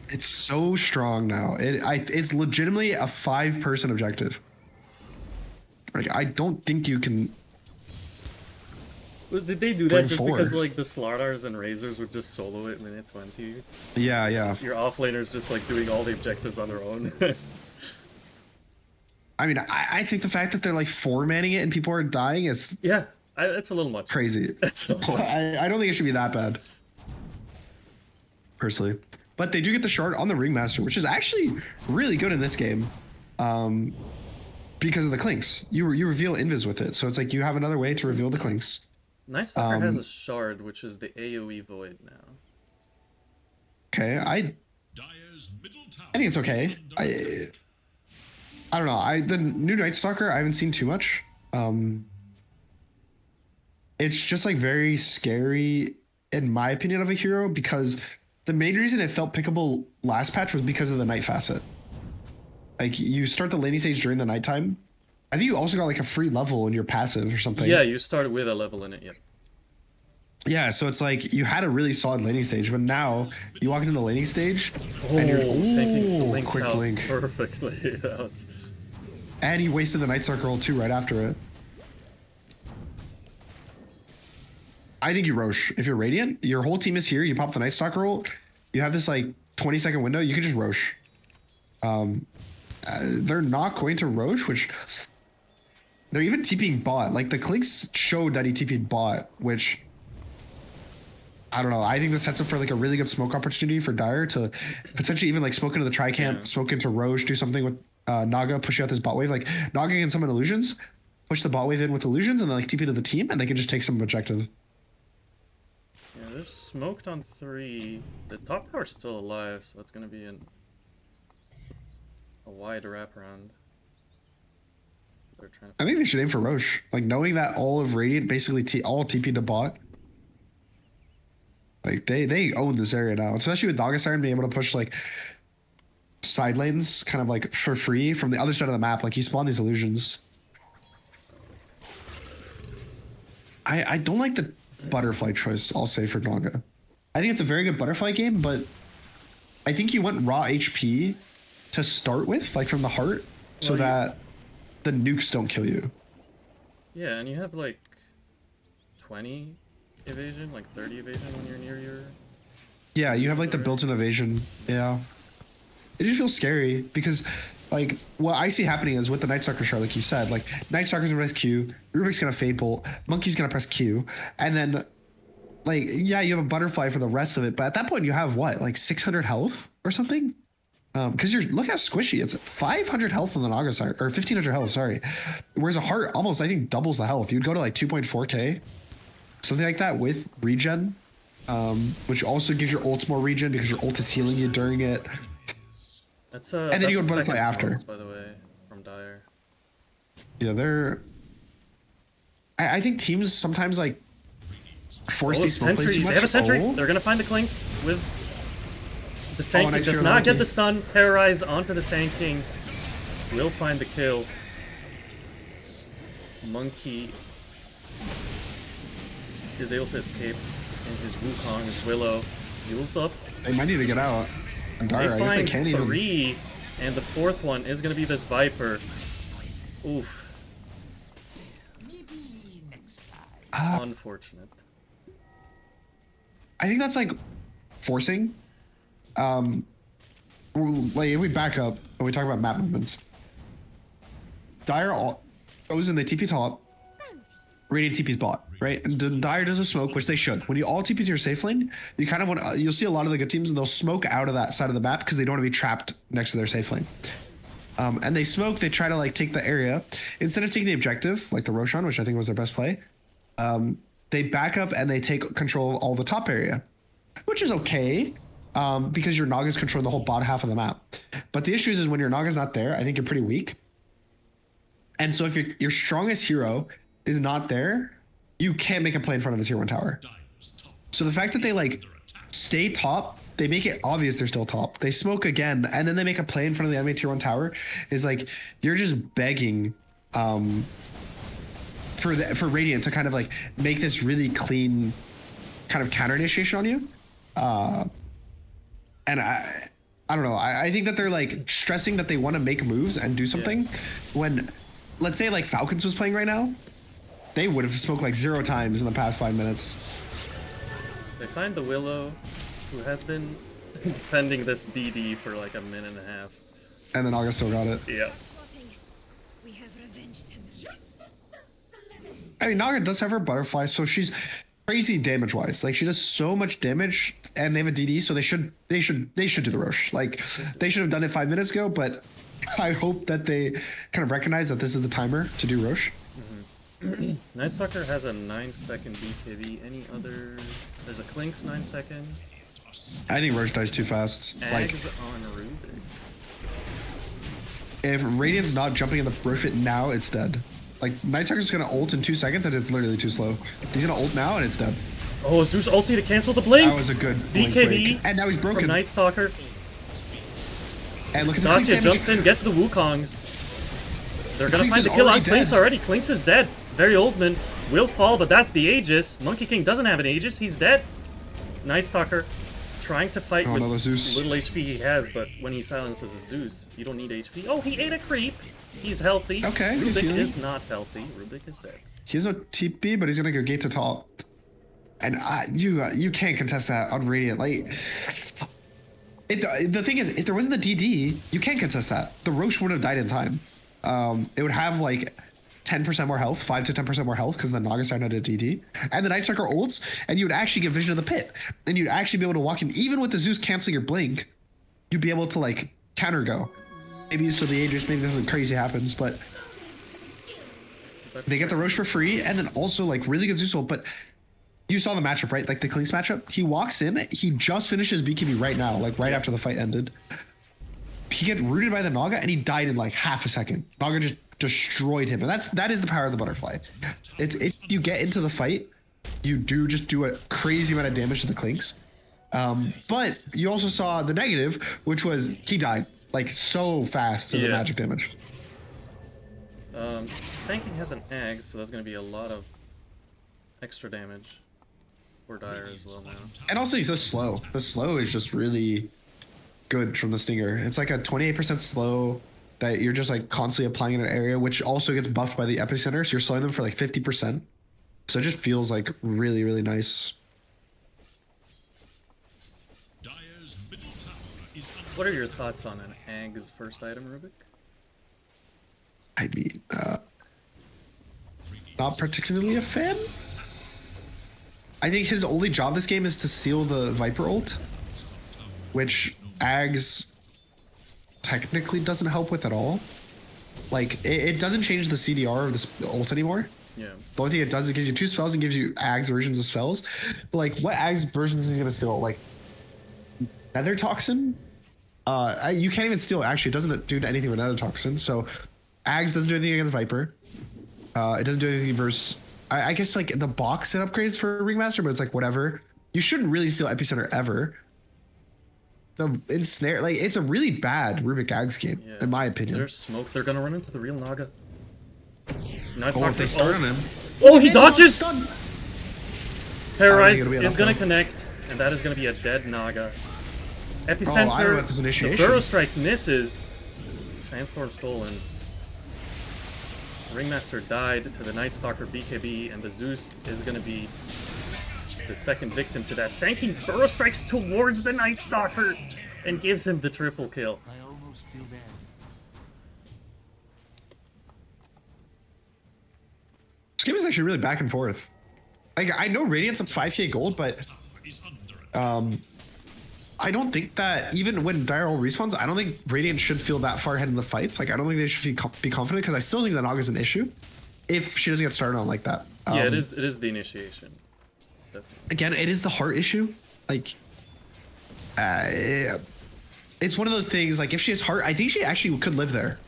Speaker 3: It's so strong now. It's legitimately a 5-person objective. Like I don't think you can.
Speaker 1: Well, did they do that just because like the Slardars and Razors would just solo it minute 20?
Speaker 3: Yeah.
Speaker 1: Your offlaners just like doing all the objectives on their own.
Speaker 3: I mean, I think the fact that they're like 4-manning it and people are dying is
Speaker 1: it's a little much.
Speaker 3: Crazy.
Speaker 1: It's a little much.
Speaker 3: I don't think it should be that bad, personally. But they do get the shard on the Ringmaster, which is actually really good in this game, because of the Clinks. You reveal Invis with it, so it's like you have another way to reveal the Clinks.
Speaker 1: Nice Sucker has a shard, which is the AoE Void now.
Speaker 3: Okay, I think it's okay. I don't know. The new Night Stalker I haven't seen too much. it's just like very scary in my opinion of a hero, because the main reason it felt pickable last patch was because of the night facet. Like you start the laning stage during the nighttime. I think you also got like a free level in your passive or something.
Speaker 1: Yeah, you started with a level in it. Yep.
Speaker 3: Yeah, so it's like you had a really solid laning stage, but now you walk into the laning stage
Speaker 1: Oh,
Speaker 3: and you're
Speaker 1: syncing the links
Speaker 3: quick
Speaker 1: out
Speaker 3: blink.
Speaker 1: perfectly. That was...
Speaker 3: And he wasted the Night Stalker ult too right after it. I think you Roche. If you're Radiant, your whole team is here. You pop the Night Stalker ult. You have this like 20-second window. You can just Roche. They're not going to Roche, which they're even TPing bot. Like the clicks showed that he TP'd bot, which I don't know. I think this sets up for like a really good smoke opportunity for Dire to potentially even like smoke into the Tri-Camp, smoke into Roche, do something with Naga, push out this bot wave. Like Naga can summon illusions, push the bot wave in with illusions, and then like TP to the team, and they can just take some objective.
Speaker 1: Yeah, they're smoked on 3. The top tower's still alive, so that's gonna be a wide wraparound. They're trying to...
Speaker 3: I think they should aim for Roche. Like knowing that all of Radiant basically all TP to bot. Like they own this area now, especially with Naga Siren being able to push like side lanes kind of like for free from the other side of the map. Like you spawn these illusions. I don't like the butterfly choice, I'll say, for Naga. I think it's a very good butterfly game, but I think you want raw HP to start with, like from the heart, so that the nukes don't kill you.
Speaker 1: Yeah, and you have like 20 evasion, like 30 evasion when you're near your...
Speaker 3: Yeah, you have like the built-in evasion. Yeah. It just feels scary because like what I see happening is with the Night Stalker shard, like you said, like Night Stalker's gonna press Q, Rubik's gonna Fade Bolt, Monkey's gonna press Q, and then like, yeah, you have a butterfly for the rest of it, but at that point you have what, like 600 health or something? Because look how squishy. It's 500 health on the Naga Siren, or 1500 health, sorry. Whereas a heart almost, I think, doubles the health. You'd go to like 2.4k, something like that with regen, which also gives your ult more regen because your ult is healing you during it.
Speaker 1: That's
Speaker 3: and then you go to butterfly after.
Speaker 1: By the way, from Dire.
Speaker 3: Yeah, they're... I think teams sometimes like force these smoke plays too much.
Speaker 1: They have a sentry. They're gonna find the Clinks with the Sand King.
Speaker 3: Nice,
Speaker 1: does not get the stun. Terrorize onto the Sand King. Will find the kill. Monkey is able to escape in his Wukong, his Willow. Heals up.
Speaker 3: They might need to get out. Dire, I guess they can't even.
Speaker 1: 3, and the 4th one is gonna be this Viper. Oof. Unfortunate.
Speaker 3: I think that's like forcing. Like if we back up and we talk about map movements, Dire goes in the TP top, Radiant TP's bot, right? And Dire does a smoke, which they should. When you all TP to your safe lane, you kind of want you'll see a lot of the good teams and they'll smoke out of that side of the map because they don't want to be trapped next to their safe lane. And they smoke, they try to like take the area. Instead of taking the objective, like the Roshan, which I think was their best play, they back up and they take control of all the top area, which is okay, because your Naga's controlling the whole bottom half of the map. But the issue is when your Naga's not there, I think you're pretty weak. And so if your strongest hero is not there, you can't make a play in front of a tier 1 tower. So the fact that they like stay top, they make it obvious they're still top. They smoke again, and then they make a play in front of the enemy tier 1 tower, is like, you're just begging for Radiant to kind of like make this really clean kind of counter initiation on you. And I don't know. I think that they're like stressing that they want to make moves and do something when, let's say like Falcons was playing right now, they would have smoked like 0 times in the past 5 minutes.
Speaker 1: They find the Willow, who has been defending this DD for like a minute and a half.
Speaker 3: And then August still got it.
Speaker 1: Yeah.
Speaker 3: I mean, Naga does have her butterfly, so she's crazy damage-wise. Like, she does so much damage, and they have a DD, so they should do the Roche. Like, they should have done it 5 minutes ago, but I hope that they kind of recognize that this is the timer to do Roche.
Speaker 1: Night Stalker has a 9-second BKB. Any other? There's a Clink's 9-second.
Speaker 3: I think Roche dies too fast.
Speaker 1: Eggs on Rubik.
Speaker 3: If Radiant's not jumping in the Roche pit now, it's dead. Like Night Stalker's gonna ult in 2 seconds and it's literally too slow. He's gonna ult now and it's dead.
Speaker 1: Oh, Zeus ulti to cancel the blink.
Speaker 3: That was a good blink
Speaker 1: BKB.
Speaker 3: break. And now he's broken.
Speaker 1: From Night Stalker.
Speaker 3: And look at the
Speaker 1: Dacia
Speaker 3: Cleanse
Speaker 1: jumps
Speaker 3: damage.
Speaker 1: in, gets the Wukongs. They're gonna
Speaker 3: Clinks
Speaker 1: find
Speaker 3: is
Speaker 1: the kill on
Speaker 3: already
Speaker 1: Clinks
Speaker 3: dead.
Speaker 1: already. Clinks is dead. Very Oldman will fall, but that's the Aegis. Monkey King doesn't have an Aegis. He's dead. Night Stalker trying to fight with
Speaker 3: no, Zeus.
Speaker 1: little HP he has, but when he silences a Zeus, you don't need HP. Oh, he ate a creep. He's healthy.
Speaker 3: Okay, he's
Speaker 1: Rubik
Speaker 3: healing.
Speaker 1: is not healthy. Rubik is dead.
Speaker 3: He has no TP, but he's gonna go gate to top. And you can't contest that on Radiant. Like, the thing is, if there wasn't the DD, you can't contest that. The Roche would have died in time. It would have like 10% more health, 5 to 10% more health, because the Naga started at a DD. And the Night Stalker ults, and you would actually get vision of the pit. And you'd actually be able to walk in, even with the Zeus canceling your blink, you'd be able to like counter go. Maybe you still the Aegis, maybe something crazy happens, but they get the Roche for free, and then also like really good Zeus ult. But you saw the matchup, right? Like the Clinks matchup. He walks in, he just finishes BKB right now, like right after the fight ended. He get rooted by the Naga, and he died in like half a second. Naga just destroyed him, and that is the power of the butterfly. It's if you get into the fight, you just do a crazy amount of damage to the Clinks. But you also saw the negative, which was he died like so fast to the magic damage.
Speaker 1: Sanking has an egg, so that's going to be a lot of extra damage for Dire as well now.
Speaker 3: And also he's so slow. The slow is just really good from the Stinger. It's like a 28% slow that you're just like constantly applying in an area, which also gets buffed by the epicenter. So you're slowing them for like 50%. So it just feels like really, really nice.
Speaker 2: Dire's middle tower is under
Speaker 1: What are your thoughts on an Ag's first item, Rubik?
Speaker 3: I mean, not particularly a fan. I think his only job this game is to steal the Viper ult, which Ags technically doesn't help with at all. Like, it doesn't change the CDR of this ult anymore.
Speaker 1: Yeah.
Speaker 3: The only thing it does is it gives you 2 spells and gives you Ags versions of spells. But like, what Ags versions is he gonna steal? Like, Nether Toxin? You can't even steal. Actually, it doesn't do anything with Nether Toxin. So, Ags doesn't do anything against Viper. It doesn't do anything versus. I guess like the box it upgrades for Ringmaster, but it's like whatever. You shouldn't really steal Epicenter ever. The ensnare, like it's a really bad Rubik Ags game, in my opinion.
Speaker 1: There's smoke. They're gonna run into the real Naga. Nice
Speaker 3: Oh, if they start on him.
Speaker 1: Oh, he dodges!
Speaker 3: Stun.
Speaker 1: Terrorize
Speaker 3: it'll be
Speaker 1: is
Speaker 3: enough,
Speaker 1: gonna
Speaker 3: though.
Speaker 1: connect, and that is gonna be a dead Naga.
Speaker 3: I don't know
Speaker 1: Epicenter,
Speaker 3: if this is
Speaker 1: the
Speaker 3: initiation.
Speaker 1: Burrow Strike misses. Sandstorm stolen. Ringmaster died to the Night Stalker BKB, and the Zeus is gonna be the second victim to that. Sanking Burrow Strikes towards the Night Stalker and gives him the triple kill.
Speaker 4: I almost feel bad.
Speaker 3: This game is actually really back and forth. Like I know Radiant's up 5k gold, but
Speaker 2: is under attack.
Speaker 3: I don't think that even when Dire ult respawns, I don't think Radiant should feel that far ahead in the fights. Like I don't think they should be confident because I still think that Naga's an issue if she doesn't get started on like that.
Speaker 1: Yeah, it is the initiation. Definitely.
Speaker 3: Again, it is the heart issue. Like, it's one of those things. Like if she has heart, I think she actually could live there.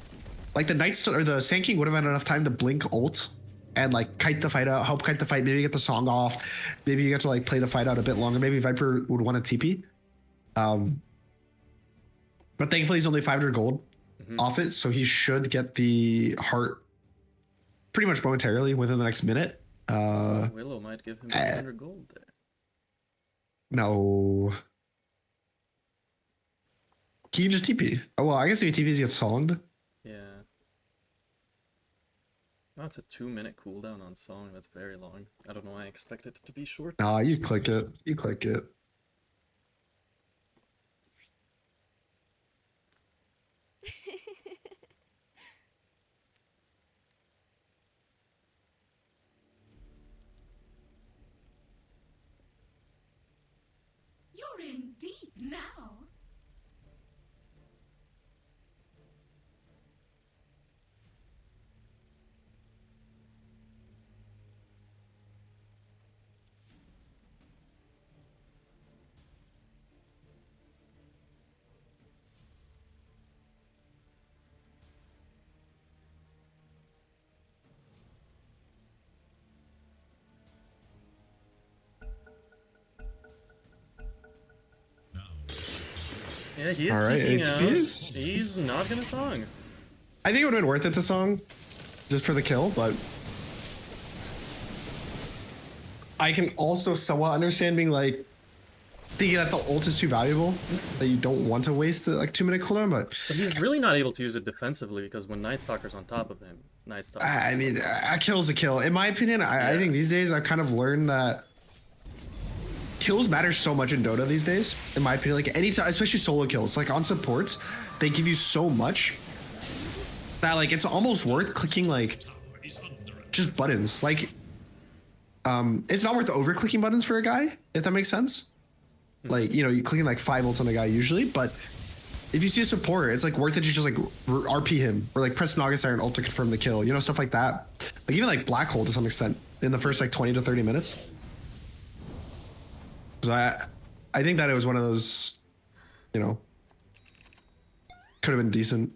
Speaker 3: Like the or the Sand King would have had enough time to blink ult and like kite the fight out, help kite the fight. Maybe get the song off. Maybe you get to like play the fight out a bit longer. Maybe Viper would want a TP. But thankfully he's only 500 gold off it, so he should get the heart pretty much momentarily within the next minute.
Speaker 1: Willow might give him 100 gold there.
Speaker 3: No. He can just TP. Oh, well, I guess if he TPs, he gets songed.
Speaker 1: Yeah. No, it's a 2-minute cooldown on song. That's very long. I don't know why I expected it to be short.
Speaker 3: Nah, you click it. You click it.
Speaker 5: You're in deep now.
Speaker 1: Yeah, he is
Speaker 3: All right,
Speaker 1: taking out.
Speaker 3: ATPs.
Speaker 1: He's not gonna song.
Speaker 3: I think it would have been worth it to song, just for the kill, but I can also somewhat understand being like thinking that the ult is too valuable, that you don't want to waste the like 2-minute cooldown, but
Speaker 1: he's really not able to use it defensively because when Night Stalker's on top of him, Night Stalker.
Speaker 3: I mean, a kill's a kill. In my opinion, I think these days I've kind of learned that kills matter so much in Dota these days. In my opinion, like anytime, especially solo kills, like on supports, they give you so much that like it's almost worth clicking like just buttons. Like, it's not worth over clicking buttons for a guy, if that makes sense. Like, you know, you're clicking like 5 ults on a guy usually, but if you see a support, it's like worth it to just like RP him or like press Naga Siren ult to confirm the kill, you know, stuff like that. Like even like Black Hole to some extent in the first like 20 to 30 minutes. So I think that it was one of those, you know, could have been decent.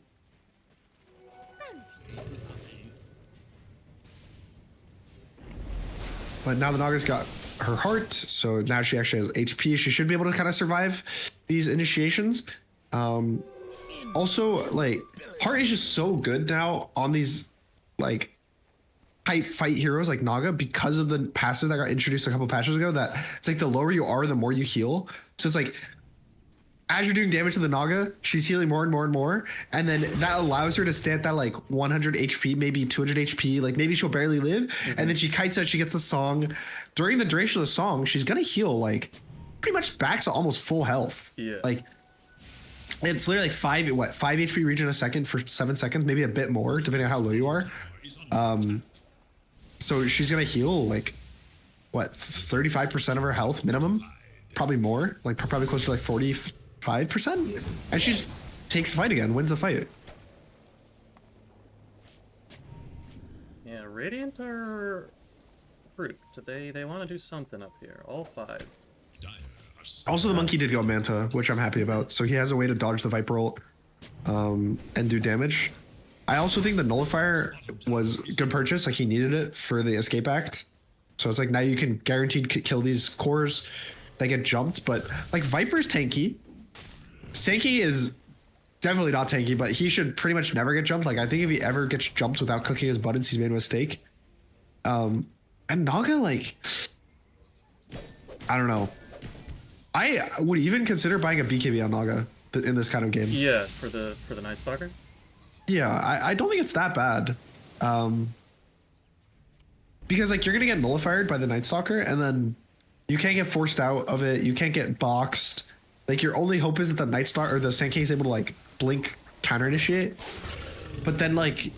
Speaker 3: But now the Naga's got her heart, so now she actually has HP. She should be able to kind of survive these initiations. Also, like, heart is just so good now on these, like, tight fight heroes like Naga because of the passive that got introduced a couple patches ago, that it's like the lower you are, the more you heal. So it's like, as you're doing damage to the Naga, she's healing more and more and more. And then that allows her to stay at that like 100 HP, maybe 200 HP. Like maybe she'll barely live. And then she kites out, she gets the song. During the duration of the song, she's going to heal like pretty much back to almost full health.
Speaker 1: Yeah.
Speaker 3: Like it's literally like 5 HP regen a second for 7 seconds, maybe a bit more, depending on how low you are. So she's going to heal like, what, 35% of her health minimum? Probably more, like probably close to like 45%, and she takes the fight again, wins the fight.
Speaker 1: Yeah, Radiant are fruit. They want to do something up here. All 5.
Speaker 3: Also, the monkey did go Manta, which I'm happy about. So he has a way to dodge the Viper ult and do damage. I also think the Nullifier was a good purchase. Like he needed it for the Escape Act. So it's like now you can guaranteed kill these cores that get jumped. But like Viper's tanky. Sankey is definitely not tanky, but he should pretty much never get jumped. Like I think if he ever gets jumped without clicking his buttons, he's made a mistake. And Naga, like, I don't know. I would even consider buying a BKB on Naga in this kind of game.
Speaker 1: Yeah, for the Night Stalker.
Speaker 3: Yeah, I don't think it's that bad. Because like you're gonna get nullified by the Night Stalker, and then you can't get forced out of it. You can't get boxed. Like your only hope is that the Night Stalker or the Sankey is able to like blink counter initiate. But then like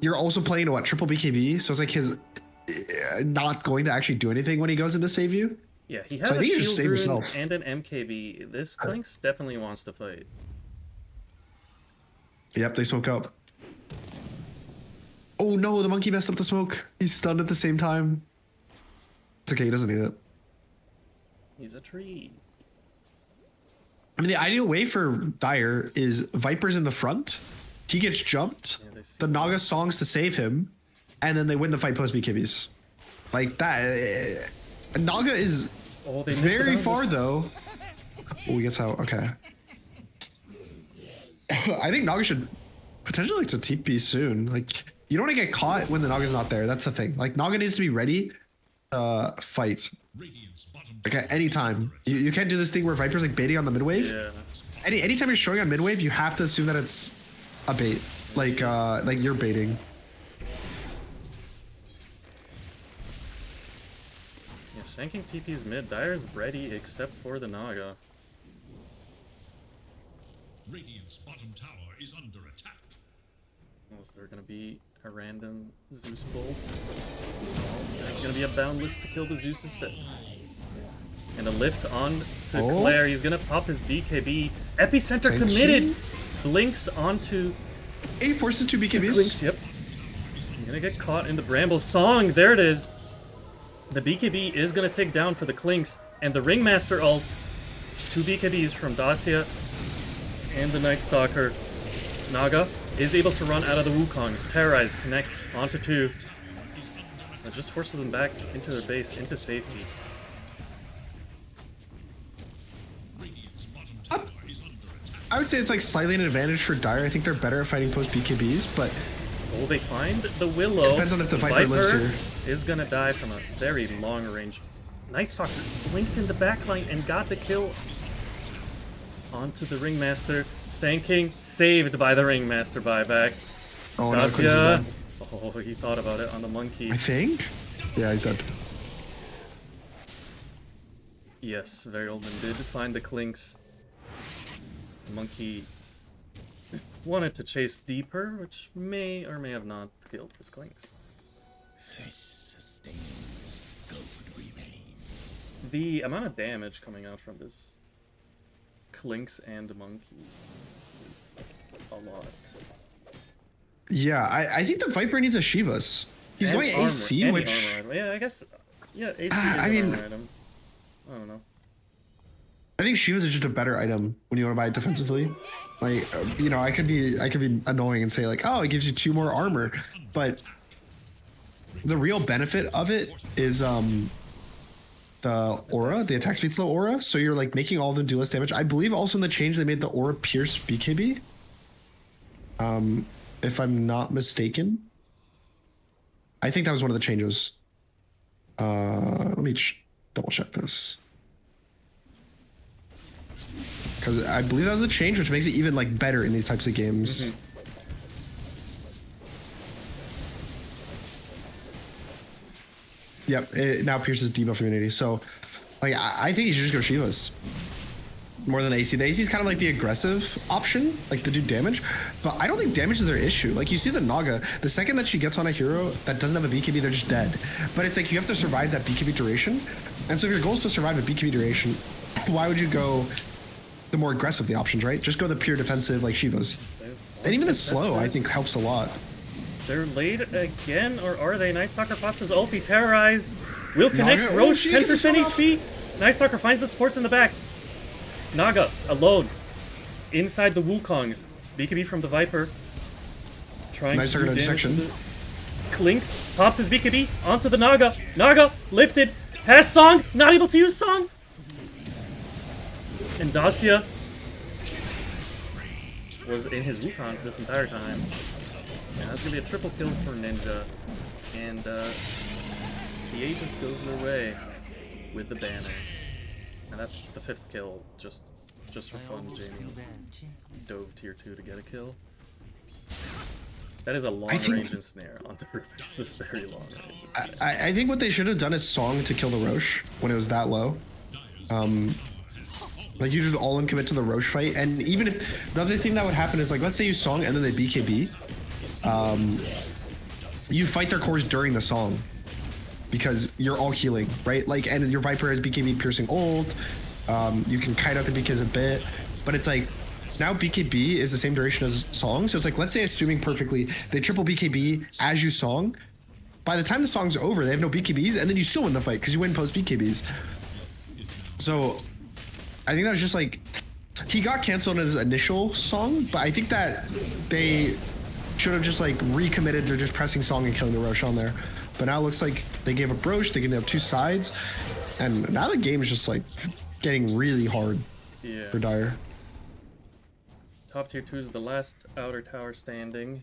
Speaker 3: you're also playing what, triple BKB, so it's like his not going to actually do anything when he goes in to save you.
Speaker 1: Yeah, he has
Speaker 3: So I
Speaker 1: a
Speaker 3: think you just
Speaker 1: shield
Speaker 3: save
Speaker 1: rune
Speaker 3: yourself.
Speaker 1: and an MKB. This Clinks definitely wants to fight.
Speaker 3: Yep, they smoke up. Oh no, the monkey messed up the smoke. He's stunned at the same time. It's okay, he doesn't need it.
Speaker 1: He's a tree.
Speaker 3: I mean, the ideal way for Dire is Viper's in the front. He gets jumped.
Speaker 1: Yeah,
Speaker 3: The Naga songs to save him, and then they win the fight post BKBs. Like that. Naga is very far though. Oh, he gets out. Okay. I think Naga should potentially like to TP soon. Like you don't want to get caught when the Naga's not there. That's the thing. Like Naga needs to be ready to fight. Like at any time. You can't do this thing where Viper's like baiting on the mid wave.
Speaker 1: Yeah.
Speaker 3: Anytime you're showing on mid wave, you have to assume that it's a bait. Like you're baiting.
Speaker 1: Yeah, Sanking TP's mid. Dire's ready except for the Naga.
Speaker 2: Radiant's bottom tower is under attack.
Speaker 1: Is there gonna be a random Zeus bolt? No, there's gonna be a boundless to kill the Zeus instead. And a lift on to Claire. He's gonna pop his BKB. Epicenter committed. Blinks onto.
Speaker 3: He forces 2 BKBs.
Speaker 1: Blinks, yep. You're gonna get caught in the Bramble song. There it is. The BKB is gonna take down for the Clinks, and the Ringmaster ult. 2 BKBs from Dacia and the Night Stalker. Naga is able to run out of the Wukongs. Terrorize connects onto 2. That just forces them back into their base, into safety.
Speaker 3: I would say it's like slightly an advantage for Dire. I think they're better at fighting post BKBs, but
Speaker 1: Will they find the Willow?
Speaker 3: depends on if the Viper lives here.
Speaker 1: Is gonna die from a very long range. Night Stalker blinked in the backline and got the kill onto the Ringmaster. Sand King saved by the Ringmaster buyback.
Speaker 3: Oh, no,
Speaker 1: Dacia. Oh, he thought about it on the monkey.
Speaker 3: I think. Yeah, he's dead.
Speaker 1: Yes, Very Old Man did find the Clinks. The monkey wanted to chase deeper, which may or may have not killed his Clinks.
Speaker 2: Sustains, gold remains.
Speaker 1: The amount of damage coming out from this Clinks and monkey is a lot.
Speaker 3: Yeah, I think the Viper needs a Shivas. He's
Speaker 1: And
Speaker 3: going
Speaker 1: armor,
Speaker 3: AC,
Speaker 1: any
Speaker 3: which
Speaker 1: armor item. Yeah, I guess. Yeah, AC is
Speaker 3: I
Speaker 1: an
Speaker 3: mean-
Speaker 1: armor item. I don't know.
Speaker 3: I think Shivas is just a better item when you want to buy it defensively. Like, you know, I could be annoying and say like, oh, it gives you 2 more armor, but the real benefit of it is the aura, the attack speed slow aura. So you're like making all of them do less damage. I believe also in the change they made the aura pierce BKB. If I'm not mistaken, I think that was one of the changes. Let me double check this. Because I believe that was a change, which makes it even like better in these types of games.
Speaker 1: Mm-hmm.
Speaker 3: Yep, it now pierces debuff immunity. So, like, I think you should just go Shivas more than AC. The AC is kind of like the aggressive option, like to do damage, but I don't think damage is their issue. Like, you see the Naga, the second that she gets on a hero that doesn't have a BKB, they're just dead. But it's like you have to survive that BKB duration. And so if your goal is to survive a BKB duration, why would you go the more aggressive the options, right? Just go the pure defensive like Shivas. And even the slow, I think, helps a lot.
Speaker 1: They're late again, or are they? Night Stalker pops his ulti, terrorize. Will connect,
Speaker 3: Naga,
Speaker 1: Roche,
Speaker 3: she gets
Speaker 1: 10%
Speaker 3: the stun
Speaker 1: HP. Night Stalker finds the supports in the back. Naga, alone. Inside the Wukongs. BKB from the Viper. Trying
Speaker 3: Night
Speaker 1: to
Speaker 3: Stalker
Speaker 1: do
Speaker 3: no
Speaker 1: damage to
Speaker 3: dissection.
Speaker 1: the Clinks, pops his BKB onto the Naga. Naga, lifted. Has Song, not able to use Song. And Dacia was in his Wukong this entire time. Yeah, that's gonna be a triple kill for Ninja. And the Aegis goes their way with the banner. And that's the 5th kill, just for fun. Jamie dove tier 2 to get a kill. That is a long range ensnare on the roof. It's just very long range ensnare.
Speaker 3: I think what they should have done is Song to kill the Roche when it was that low. Like you just all in commit to the Roche fight, and even if the other thing that would happen is like, let's say you Song and then they BKB, you fight their cores during the Song because you're all healing, right? Like, and your Viper has BKB piercing ult. You can kite out the BKs a bit, but it's like now BKB is the same duration as Song. So it's like, let's say assuming perfectly they triple BKB as you Song. By the time the Song's over, they have no BKBs, and then you still win the fight because you win post BKBs. So I think that was just like, he got canceled in his initial Song, but I think that they should have just like recommitted to just pressing Song and killing the Roche on there. But now it looks like they gave up Roche, they gave up 2 sides, and now the game is just like getting really hard for Dire.
Speaker 1: Top tier 2 is the last outer tower standing.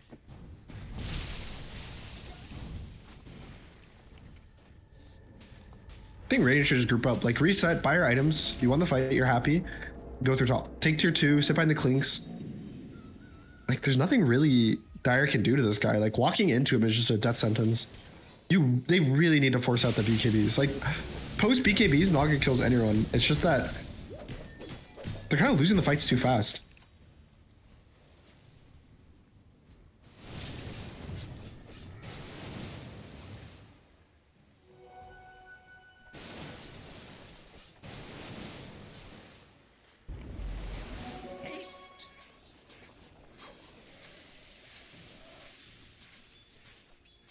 Speaker 3: I think Radiant should just group up. Like, reset, buy your items. You won the fight, you're happy. Go through top. Take tier 2, sit behind the Clinks. Like, there's nothing really Dire can do to this guy. Like, walking into him is just a death sentence. They really need to force out the BKBs. Like, post BKBs, Naga kills anyone. It's just that they're kind of losing the fights too fast.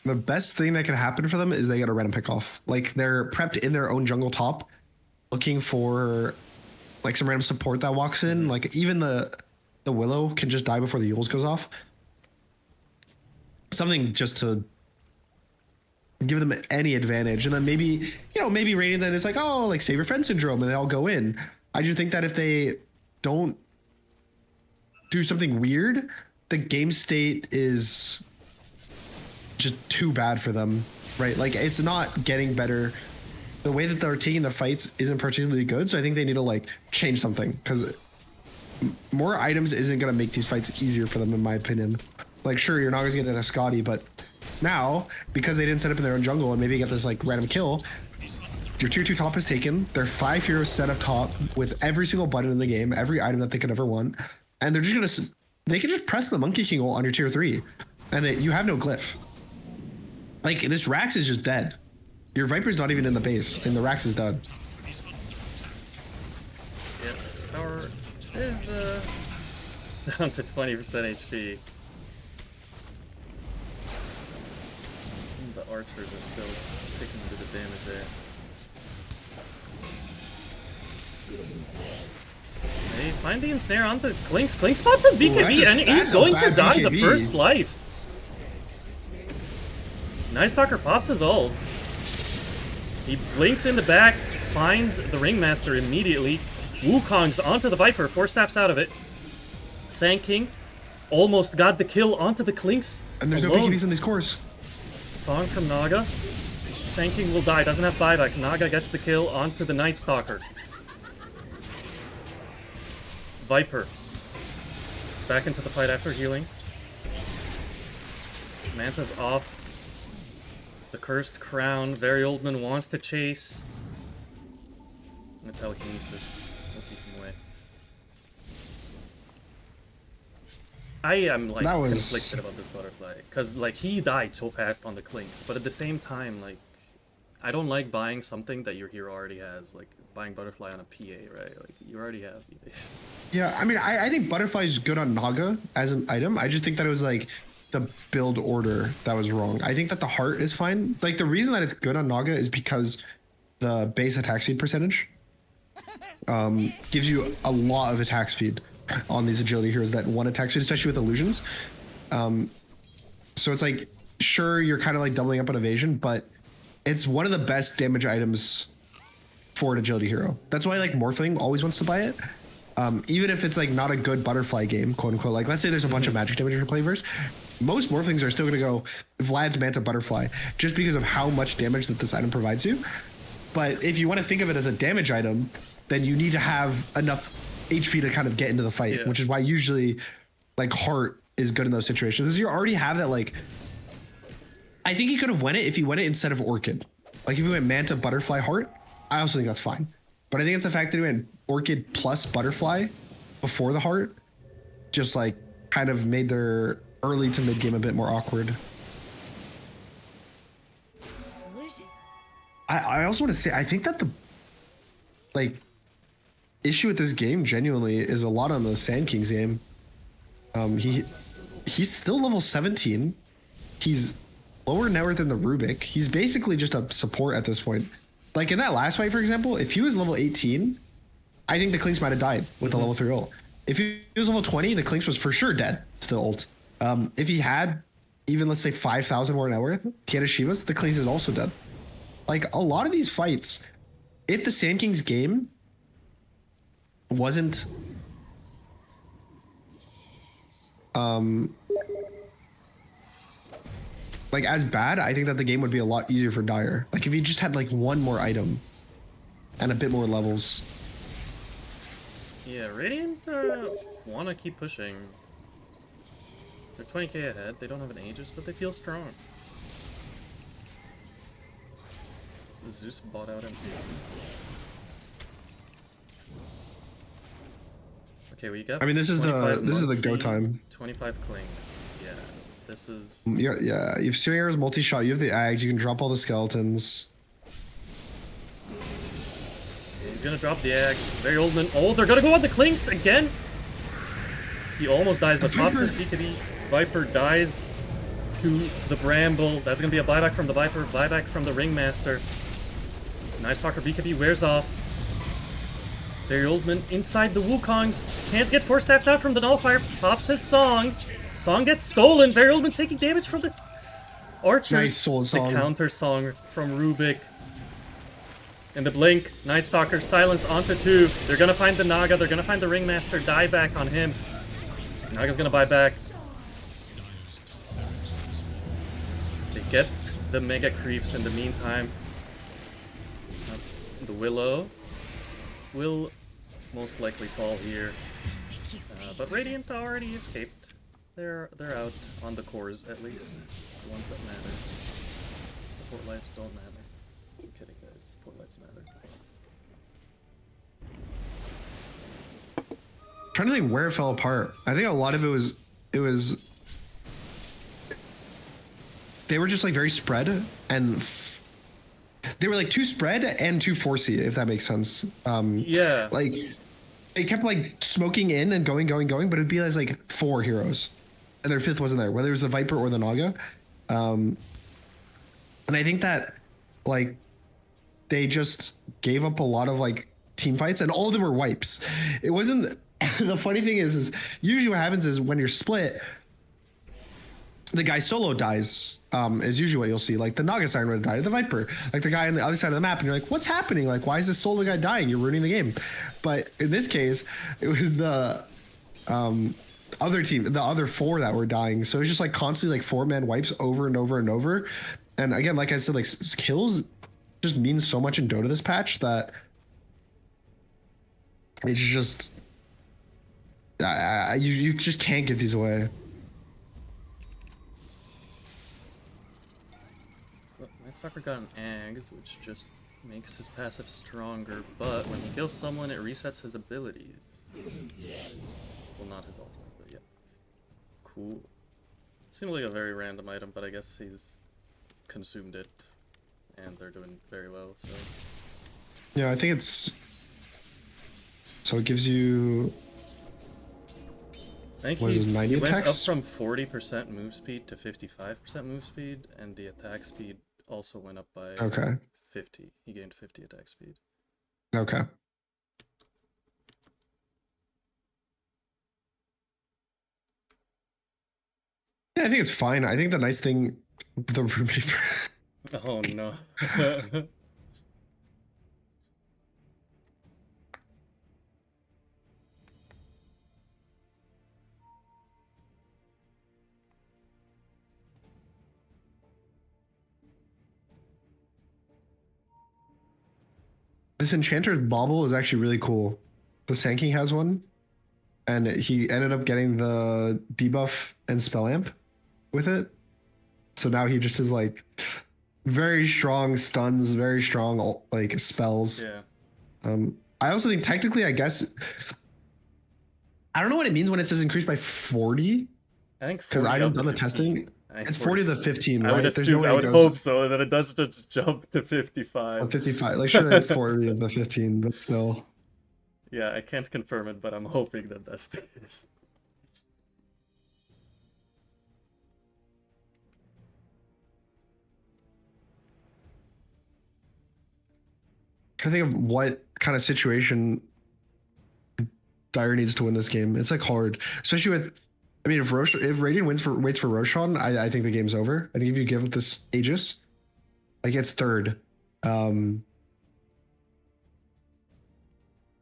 Speaker 3: The best thing that can happen for them is they get a random pick off. Like, they're prepped in their own jungle top, looking for like some random support that walks in. Like, even the Willow can just die before the Yules goes off. Something just to give them any advantage. And then maybe, maybe Radiant then is like, oh, like save your friend syndrome, and they all go in. I do think that if they don't do something weird, the game state is just too bad for them, right? Like it's not getting better. The way that they're taking the fights isn't particularly good, so I think they need to like change something, because more items isn't gonna make these fights easier for them, in my opinion. Like sure, you're not gonna get a Scotty, but now because they didn't set up in their own jungle and maybe get this like random kill, your 2/2 top is taken. Their 5 heroes set up top with every single button in the game, every item that they could ever want, and they're just gonna they can just press the Monkey King ult on your tier 3, and you have no glyph. Like this Rax is just dead. Your Viper's not even in the base, and the Rax is dead.
Speaker 1: Yeah, power is down to 20% HP. The archers are still taking a bit of damage there. They find the ensnare on the Clinks. Clink spots a BKB, and he's going to die the first life. Nice Stalker pops his ult. He blinks in the back, finds the Ringmaster immediately. Wukong's onto the Viper, 4 steps out of it. Sand King almost got the kill onto the Clinks.
Speaker 3: And there's
Speaker 1: alone.
Speaker 3: no BKBs in these cores.
Speaker 1: Song from Naga. Sand King will die, doesn't have buyback. Naga gets the kill onto the Night Stalker. Viper. Back into the fight after healing. Manta's off. The Cursed Crown. Very Old Man wants to chase. And the telekinesis will keep him away. I am like conflicted about this butterfly, because like he died so fast on the Clinks, but at the same time, like I don't like buying something that your hero already has, like buying butterfly on a PA, right? Like you already have these.
Speaker 3: Yeah, I mean, I think butterfly is good on Naga as an item. I just think that it was like the build order that was wrong. I think that the heart is fine. Like the reason that it's good on Naga is because the base attack speed percentage gives you a lot of attack speed on these agility heroes that want attack speed, especially with illusions. So it's like, sure, you're kind of like doubling up on evasion, but it's one of the best damage items for an agility hero. That's why like Morphling always wants to buy it. Even if it's like not a good butterfly game, quote unquote. Like let's say there's a bunch of magic damage in your playverse, most Morphlings are still going to go Vlad's Manta Butterfly just because of how much damage that this item provides you. But if you want to think of it as a damage item, then you need to have enough HP to kind of get into the fight, which is why usually like heart is good in those situations, because you already have that. Like I think he could have won it if he went it instead of Orchid. Like if he went Manta Butterfly Heart, I also think that's fine. But I think it's the fact that he went Orchid plus Butterfly before the Heart just like kind of made their early to mid game a bit more awkward. I also want to say, I think that the like issue with this game genuinely is a lot on the Sand King's game. He's still level 17. He's lower net worth than the Rubik. He's basically just a support at this point. Like in that last fight, for example, if he was level 18, I think the Clinks might have died with the level 3 ult. If he was level 20, the Clinks was for sure dead to the ult. If he had even, let's say, 5,000 more net worth, he had a Shivas, the Clinks is also dead. Like a lot of these fights, if the Sand King's game wasn't like as bad, I think that the game would be a lot easier for Dire. Like if he just had like one more item and a bit more levels.
Speaker 1: Yeah, Radiant want to keep pushing. They're 20k ahead. They don't have an Aegis, but they feel strong. Zeus bought out MPs. Okay, we got.
Speaker 3: I mean, this is the go time.
Speaker 1: 25 Clinks. Yeah, this is.
Speaker 3: Yeah. You have Swingers, multi-shot. You have the Ags. You can drop all the skeletons.
Speaker 1: He's gonna drop the Ags. Very Old Man. Oh, they're gonna go on the Clinks again. He almost dies, but pops his BKB. Viper dies to the Bramble. That's gonna be a buyback from the Viper. Buyback from the Ringmaster. Nice Stalker BKB wears off. Very Old Man inside the Wukongs. Can't get 4-staffed out from the Nullifier. Pops his Song. Song gets stolen. Very Old Man taking damage from the Archers.
Speaker 3: Nice Soul Song.
Speaker 1: The counter Song from Rubik. And the Blink. Night Stalker silence onto 2. They're gonna find the Naga. They're gonna find the Ringmaster. Die back on him. Naga's gonna buy back. They get the mega creeps in the meantime. The Willow will most likely fall here. But Radiant already escaped. They're out on the cores at least. The ones that matter. Support lives don't matter. I'm kidding guys, support lives matter.
Speaker 3: Trying to think where it fell apart. I think a lot of it was they were just like very spread, and they were like too spread and too forcey, if that makes sense.
Speaker 1: Yeah.
Speaker 3: Like they kept like smoking in and going, but it'd be as like 4 heroes, and their 5th wasn't there, whether it was the Viper or the Naga. And I think that like they just gave up a lot of like team fights, and all of them were wipes. It wasn't. The funny thing is usually what happens is when you're split, the guy solo dies. Is usually what you'll see. Like the Naga Siren would have died, the Viper, like the guy on the other side of the map, and you're like, what's happening? Like, why is this solo guy dying? You're ruining the game. But in this case, it was the other team, the other 4 that were dying. So it's just like constantly like 4-man wipes over and over and over. And again, like I said, like kills just means so much in Dota this patch that it's just you just can't get these away.
Speaker 1: Sucker got an Ags, which just makes his passive stronger, but when he kills someone, it resets his abilities. Well, not his ultimate, but yeah. Cool. Seemed like a very random item, but I guess he's consumed it, and they're doing very well, so...
Speaker 3: Yeah, I think it's... So it gives you...
Speaker 1: I think
Speaker 3: what is this, 90
Speaker 1: he went up
Speaker 3: attacks?
Speaker 1: from 40% move speed to 55% move speed, and the attack speed also went up by 50. He gained 50 attack speed.
Speaker 3: Okay. Yeah, I think it's fine. I think the nice thing, the roommate.
Speaker 1: Oh no.
Speaker 3: This Enchanter's Bauble is actually really cool. The Sankey has one, and he ended up getting the debuff and spell amp with it. So now he just is like very strong stuns, very strong like spells.
Speaker 1: Yeah.
Speaker 3: I also think technically, I guess, I don't know what it means when it says increased by 40.
Speaker 1: I think
Speaker 3: because I haven't done the
Speaker 1: 15.
Speaker 3: testing. It's 40 to 15, right?
Speaker 1: I would assume, I would hope so, that it does just jump to 55.
Speaker 3: 55. Like, sure, it's 40 of the 15, but still.
Speaker 1: Yeah, I can't confirm it, but I'm hoping that that's the case.
Speaker 3: I think of what kind of situation Dire needs to win this game. It's like hard, especially with. I mean, if Radiant waits for Roshan, I think the game's over. I think if you give up this Aegis, like it's 3rd.
Speaker 1: Yeah,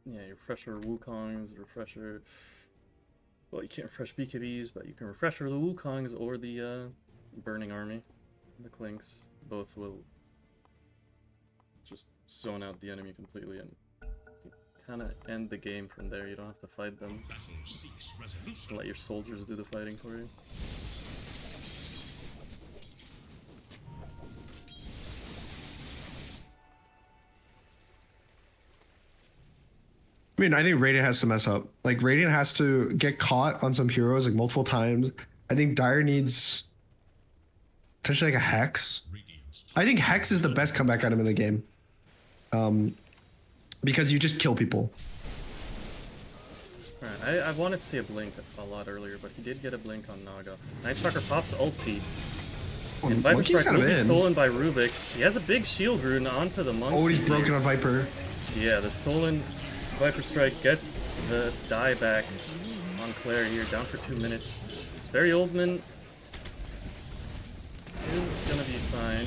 Speaker 1: you refresh your Wukongs, refresher. Well, you can't refresh BKBs, but you can refresh the Wukongs or the Burning Army. The Clinks both will just zone out the enemy completely and kind of end the game from there. You don't have to fight them. Let your soldiers do the fighting for you.
Speaker 3: I mean, I think Radiant has to mess up. Like, Radiant has to get caught on some heroes like multiple times. I think Dire needs potentially like a Hex. I think Hex is the best comeback item in the game. Because you just kill people.
Speaker 1: Alright, I wanted to see a blink a lot earlier, but he did get a blink on Naga. Nightstalker pops ulti. And Viper Strike will be stolen by Rubik. He has a big shield rune onto the monkey.
Speaker 3: Oh, he's broken on Viper.
Speaker 1: Yeah, the stolen Viper Strike gets the die back on Claire here, down for 2 minutes. Barry Oldman is gonna be fine.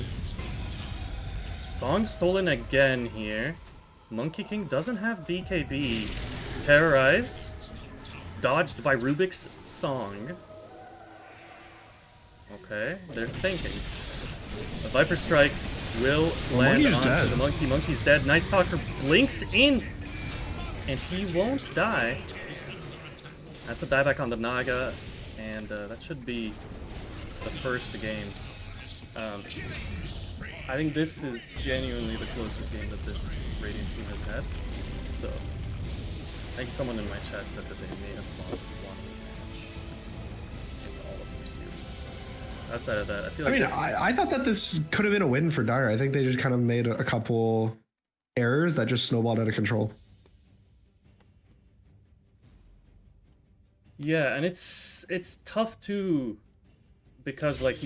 Speaker 1: Song stolen again here. Monkey King doesn't have BKB. Terrorize. dodged by Rubik's Song. Okay, they're thinking. The Viper Strike will land onto the Monkey. Monkey's dead. Nice Talker blinks in, and he won't die. That's a dieback on the Naga, and that should be the first game. I think this is genuinely the closest game that this Radiant team has had. So, I think someone in my chat said that they may have lost one match in all of their series. Outside of that, I feel like
Speaker 3: I thought that this could have been a win for Dire. I think they just kind of made a couple errors that just snowballed out of control.
Speaker 1: Yeah, and it's tough too, because like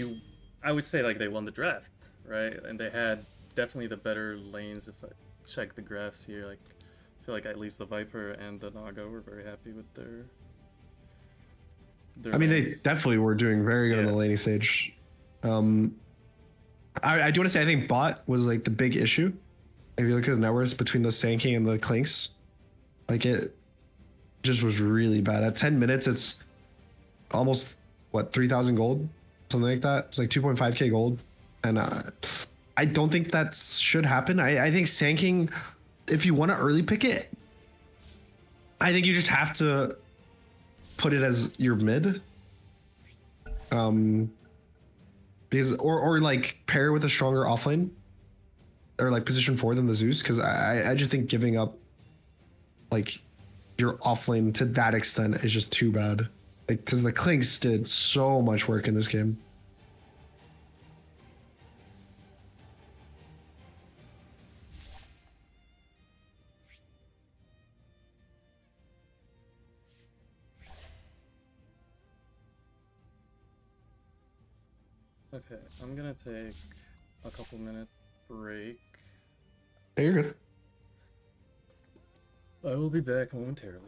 Speaker 1: I would say like they won the draft, right? And they had definitely the better lanes. If I check the graphs here, like I feel like at least the Viper and the Naga were very happy with their
Speaker 3: I mean,
Speaker 1: lanes.
Speaker 3: they definitely were doing very good on the laning stage. I do want to say I think bot was like the big issue. If you look at the networks between the Sand King and the Clinks, like it just was really bad. At 10 minutes, it's almost what 3,000 gold, something like that. It's like 2.5k gold, and I don't think that should happen. I think Sand King, if you want to early pick it, I think you just have to put it as your mid, because or like pair with a stronger offlane or like position 4 than the Zeus, because I just think giving up like your offlane to that extent is just too bad. Like, because the Clinks did so much work in this game.
Speaker 1: Okay, I'm gonna take a couple minute break.
Speaker 3: Hey, you're good.
Speaker 1: I will be back momentarily.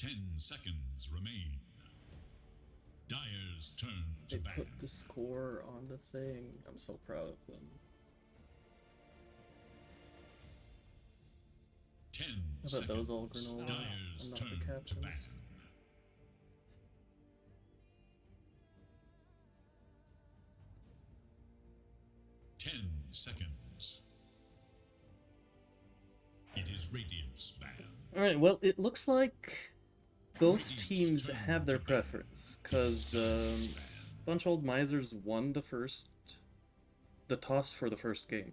Speaker 2: 10 seconds remain. Dyer's turn to
Speaker 1: They
Speaker 2: ban.
Speaker 1: put the score on the thing. I'm so proud of them.
Speaker 2: 10
Speaker 1: How
Speaker 2: seconds.
Speaker 1: about those all granola
Speaker 2: Dyer's
Speaker 1: and not
Speaker 2: turn
Speaker 1: the
Speaker 2: to ban.
Speaker 1: captains?
Speaker 2: Ten seconds. It is Radiant's ban.
Speaker 1: Alright, well, it looks like both teams have their preference, because Bunch Old Misers won the toss for the first game.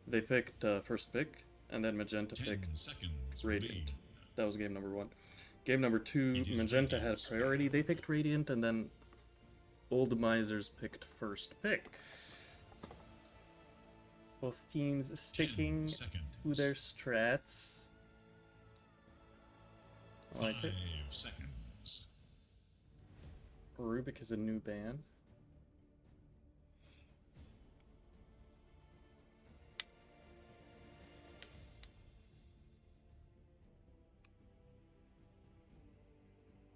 Speaker 1: They picked first pick, and then Magenta
Speaker 2: 10
Speaker 1: picked
Speaker 2: seconds
Speaker 1: Radiant.
Speaker 2: remain.
Speaker 1: That was game number 1. Game number 2, Magenta had priority, they picked Radiant, and then Old Misers picked first pick. Both teams sticking
Speaker 2: 10 seconds.
Speaker 1: to their strats. I like it.
Speaker 2: 5 seconds.
Speaker 1: Rubik is a new ban.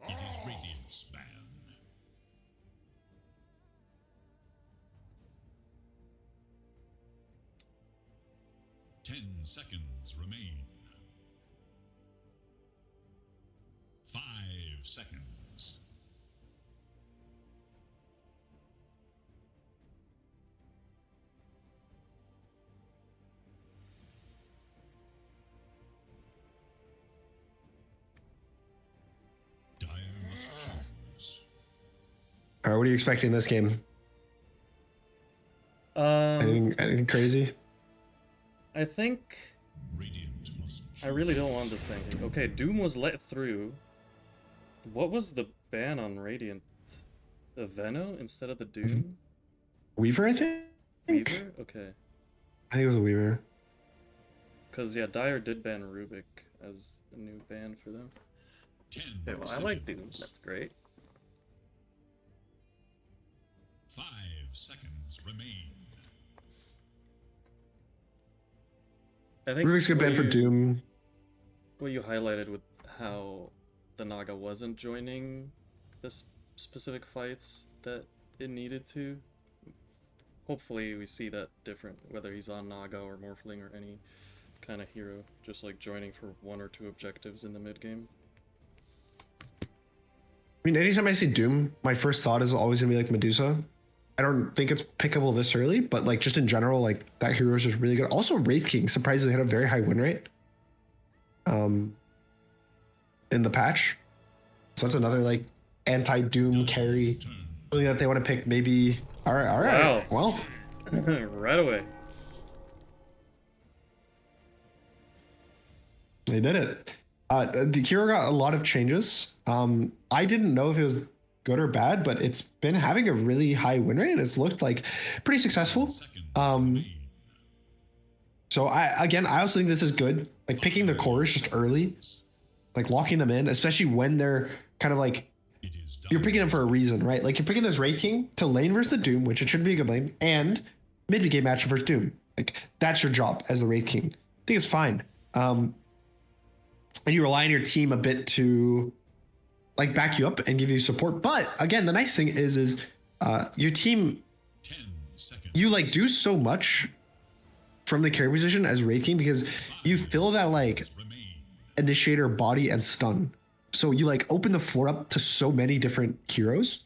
Speaker 2: It is Radiant's ban. 10 seconds remain. 5 seconds. Dyer must choose.
Speaker 3: All right, what are you expecting this game? Anything crazy?
Speaker 1: I think
Speaker 2: Radiant must choose.
Speaker 1: I really don't want this thing. Okay, Doom was let through. What was the ban on Radiant? The Veno instead of the Doom?
Speaker 3: Weaver, I think?
Speaker 1: Weaver? Okay.
Speaker 3: I think it was a Weaver.
Speaker 1: Because, yeah, Dyer did ban Rubik as a new ban for them.
Speaker 2: 10
Speaker 1: Okay, well, I like Doom.
Speaker 2: seconds.
Speaker 1: That's great.
Speaker 2: 5 seconds remain.
Speaker 1: I think
Speaker 3: Rubik's good ban for Doom.
Speaker 1: what you highlighted with how the Naga wasn't joining the specific fights that it needed to. Hopefully we see that different, whether he's on Naga or Morphling or any kind of hero, just like joining for 1 or 2 objectives in the mid game.
Speaker 3: I mean, anytime I see Doom, my first thought is always gonna be like Medusa. I don't think it's pickable this early, but like just in general, like that hero is just really good. Also, Wraith King surprisingly had a very high win rate. In the patch, so that's another like anti-Doom carry. Something that they want to pick. Maybe. All right.
Speaker 1: Wow.
Speaker 3: Well,
Speaker 1: Right away.
Speaker 3: they did it. The hero got a lot of changes. I didn't know if it was good or bad, but it's been having a really high win rate. It's looked like pretty successful. So I also think this is good. Like picking the cores just early, like locking them in, especially when they're kind of like, you're picking them for a reason, right? Like you're picking this Wraith King to lane versus the Doom, which it should be a good lane, and mid-game matchup versus Doom. Like that's your job as the Wraith King. I think it's fine. And you rely on your team a bit to like back you up and give you support. But again, the nice thing is your team,
Speaker 2: 10 seconds.
Speaker 3: you like do so much from the carry position as Wraith King because you fill that like
Speaker 2: Remain.
Speaker 3: initiator, body, and stun. So you like open the floor up to so many different heroes.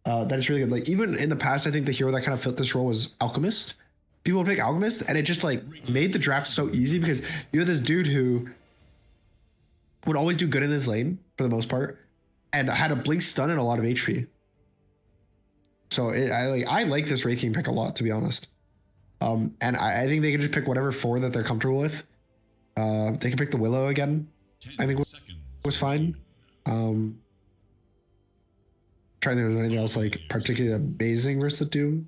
Speaker 3: That is really good. Like even in the past, I think the hero that kind of fit this role was Alchemist. People would pick Alchemist, and it just like made the draft so easy because you have this dude who would always do good in his lane for the most part, and had a blink stun and a lot of HP. So I like this Wraith King pick a lot, to be honest. And I think they can just pick whatever 4 that they're comfortable with. They can pick the Willow again.
Speaker 2: 10
Speaker 3: I think
Speaker 2: seconds
Speaker 3: was fine. Trying to think if there's anything else like particularly amazing versus the Doom.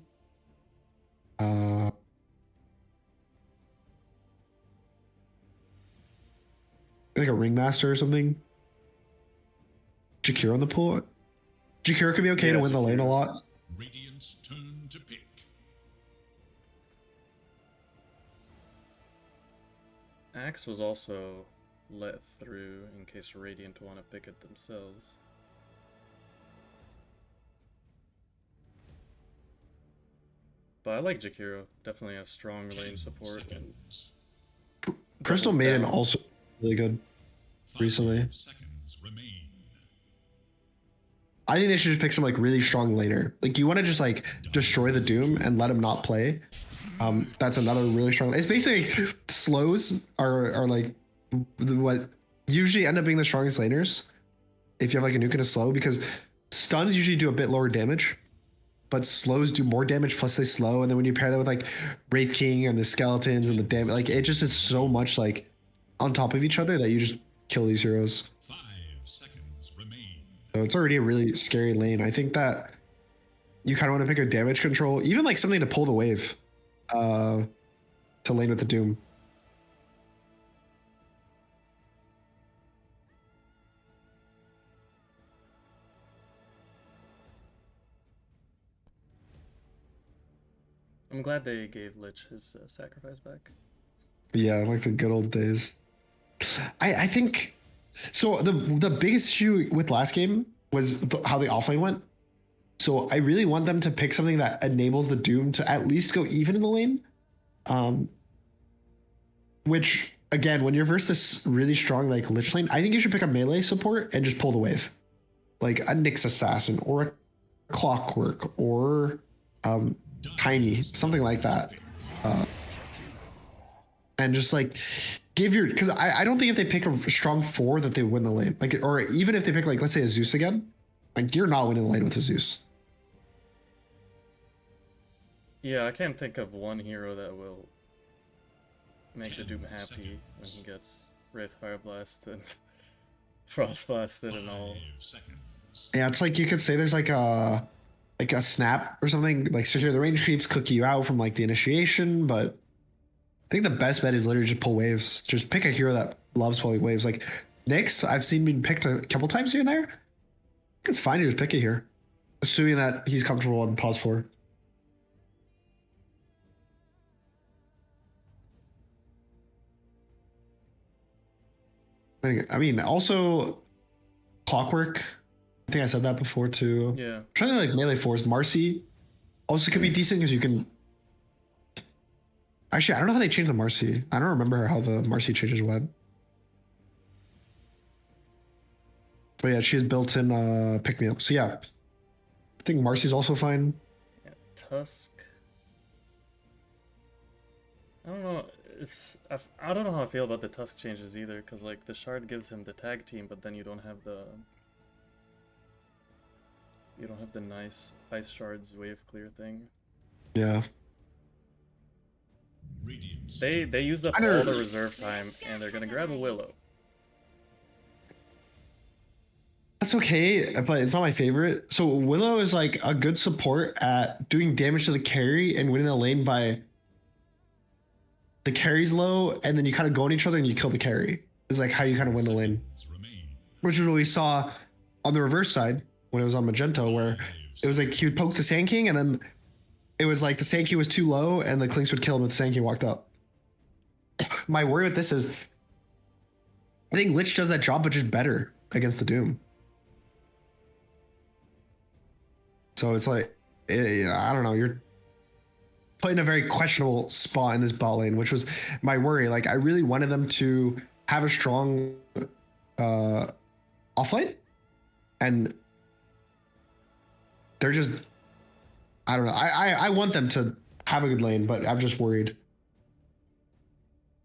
Speaker 3: Like a Ringmaster or something. Jakiro on the pool. Jakiro could be okay to win the lane a lot.
Speaker 2: Radiant's turn to pick.
Speaker 1: Axe was also let through in case Radiant want to pick it themselves. But I like Jakiro. Definitely a strong lane support. And
Speaker 3: Crystal
Speaker 1: doubles
Speaker 3: Maiden
Speaker 1: down.
Speaker 3: also really good recently.
Speaker 2: Seconds remain.
Speaker 3: I think they should just pick some like really strong laner. Like you want to just like destroy the Doom and let him not play. That's another really strong. It's basically like, slows are like what usually end up being the strongest laners. If you have like a nuke and a slow, because stuns usually do a bit lower damage, but slows do more damage plus they slow. And then when you pair that with like Wraith King and the skeletons and the damage, like it just is so much like on top of each other that you just kill these heroes.
Speaker 2: 5 seconds remain.
Speaker 3: So it's already a really scary lane. I think that you kind of want to pick a damage control, even like something to pull the wave, to lane with the Doom.
Speaker 1: I'm glad they gave Lich his sacrifice back.
Speaker 3: Yeah, like the good old days. I think so. The biggest issue with last game was how the offlane went. So I really want them to pick something that enables the Doom to at least go even in the lane. Which again, when you're versus this really strong like Lich lane, I think you should pick a melee support and just pull the wave, like a Nyx Assassin or a Clockwork or Tiny, something like that, and just like give your, because I don't think if they pick a strong 4 that they win the lane, like, or even if they pick like let's say a Zeus again, like you're not winning the lane with a Zeus.
Speaker 1: Yeah, I can't think of one hero that will make the Doom happy when he gets Wraith Fire Blast and Frost Blasted and all.
Speaker 2: 5 seconds.
Speaker 3: Yeah, it's like you could say there's like a snap or something, like secure the range creeps, cook you out from like the initiation, but I think the best bet is literally just pull waves. Just pick a hero that loves pulling waves. Like Nyx, I've seen being picked a couple times here and there. It's fine to just pick it here, assuming that he's comfortable on pause 4. I mean, also Clockwork. I think I said that before too.
Speaker 1: Yeah.
Speaker 3: I'm trying to like melee 4s. Marcy also could be decent because you can. Actually, I don't know how they changed the Marcy. I don't remember how the Marcy changes went. But yeah, she has built-in pick-me-up. So yeah, I think Marcy's also fine.
Speaker 1: Yeah, Tusk. I don't know. I don't know how I feel about the Tusk changes either, because like the shard gives him the tag team, but then you don't have the nice ice shards wave clear thing.
Speaker 3: Yeah.
Speaker 1: They used up all the reserve time, and they're gonna grab a Willow.
Speaker 3: That's okay, but it's not my favorite. So Willow is like a good support at doing damage to the carry and winning the lane by the carry's low, and then you kind of go on each other and you kill the carry. Is like how you kind of win the lane. Which is what we saw on the reverse side when it was on Magenta, where it was like he would poke the Sand King, and then it was like the Sand King was too low, and the Clinks would kill him if the Sand King walked up. My worry with this is, I think Lich does that job, but just better against the Doom. So it's like, I don't know, you're put in a very questionable spot in this bot lane, which was my worry. Like, I really wanted them to have a strong offlane, and they're just, I don't know. I want them to have a good lane, but I'm just worried.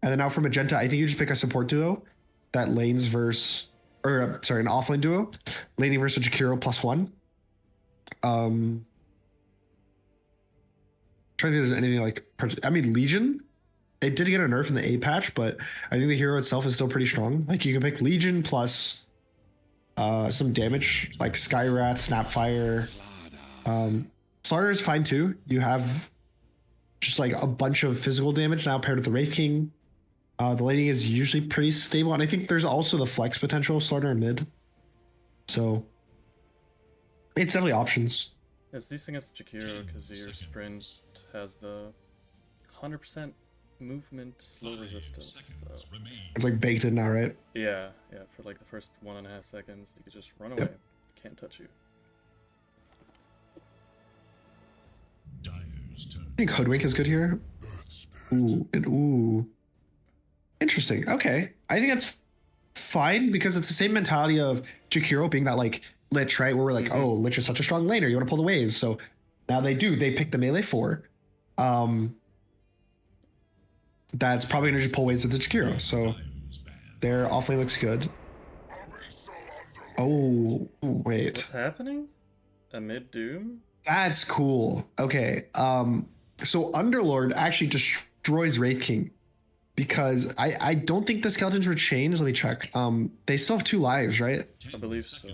Speaker 3: And then now for Magenta, I think you just pick a support duo that lanes versus, or sorry, an offlane duo, laning versus Jakiro +1. Trying to think if there's anything like, I mean, Legion, it did get a nerf in the A patch, but I think the hero itself is still pretty strong. Like you can pick Legion plus some damage like Skyrat, Snapfire. Slaughter is fine too. You have just like a bunch of physical damage now paired with the Wraith King. The laning is usually pretty stable, and I think there's also the flex potential of Slaughter in mid. So it's definitely options.
Speaker 1: It's decent against Jakiro because your sprint has the 100% movement, slow
Speaker 2: 5
Speaker 1: resistance.
Speaker 2: seconds
Speaker 1: So.
Speaker 2: remain.
Speaker 3: It's like baked in now, right?
Speaker 1: Yeah, for like the first 1.5 seconds, you could just run away.
Speaker 3: Yep.
Speaker 1: Can't touch you.
Speaker 2: Dyer's turn.
Speaker 3: I think Hoodwink is good here. Ooh, and ooh. Interesting. Okay. I think that's fine because it's the same mentality of Jakiro being that like Lich, right? Where we're like, oh, Lich is such a strong laner. You want to pull the waves. So now they do. They pick the melee 4. That's probably going to just pull waves with the Jakiro. So their offlane looks good. Oh, wait.
Speaker 1: What's happening? A mid Doom?
Speaker 3: That's cool. Okay. So Underlord actually destroys Wraith King because I don't think the skeletons were changed. Let me check. They still have 2 lives, right?
Speaker 1: I believe so.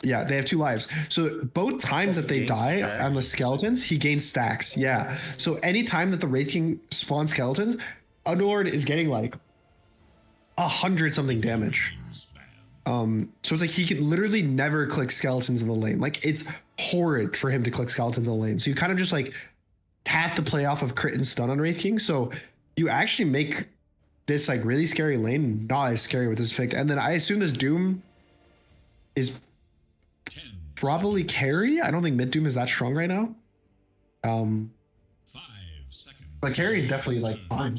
Speaker 3: Yeah, they have 2 lives. So both times that they die on the skeletons, he gains stacks. Yeah. So anytime that the Wraith King spawns skeletons, Underlord is getting like 100 something damage. So it's like he can literally never click skeletons in the lane. Like it's horrid for him to click skeletons in the lane. So you kind of just like have to play off of crit and stun on Wraith King. So you actually make this like really scary lane not as scary with this pick. And then I assume this Doom is probably carry. I don't think mid Doom is that strong right now.
Speaker 2: 5 seconds.
Speaker 3: But carry is definitely like fine.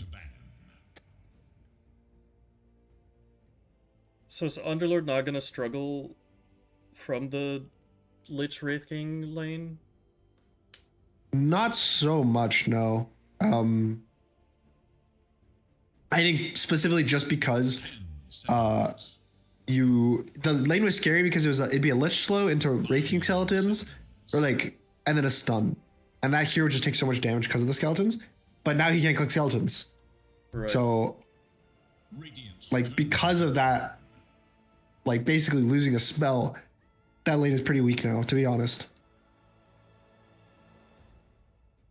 Speaker 1: So is Underlord not gonna struggle from the Lich Wraith King lane?
Speaker 3: Not so much, no. I think specifically just because the lane was scary because it'd be a Lich slow into Wraith King skeletons, or like, and then a stun, and that hero just takes so much damage because of the skeletons. But now he can't click skeletons,
Speaker 1: Right.
Speaker 3: so like because of that, like basically losing a spell, that lane is pretty weak now, to be honest.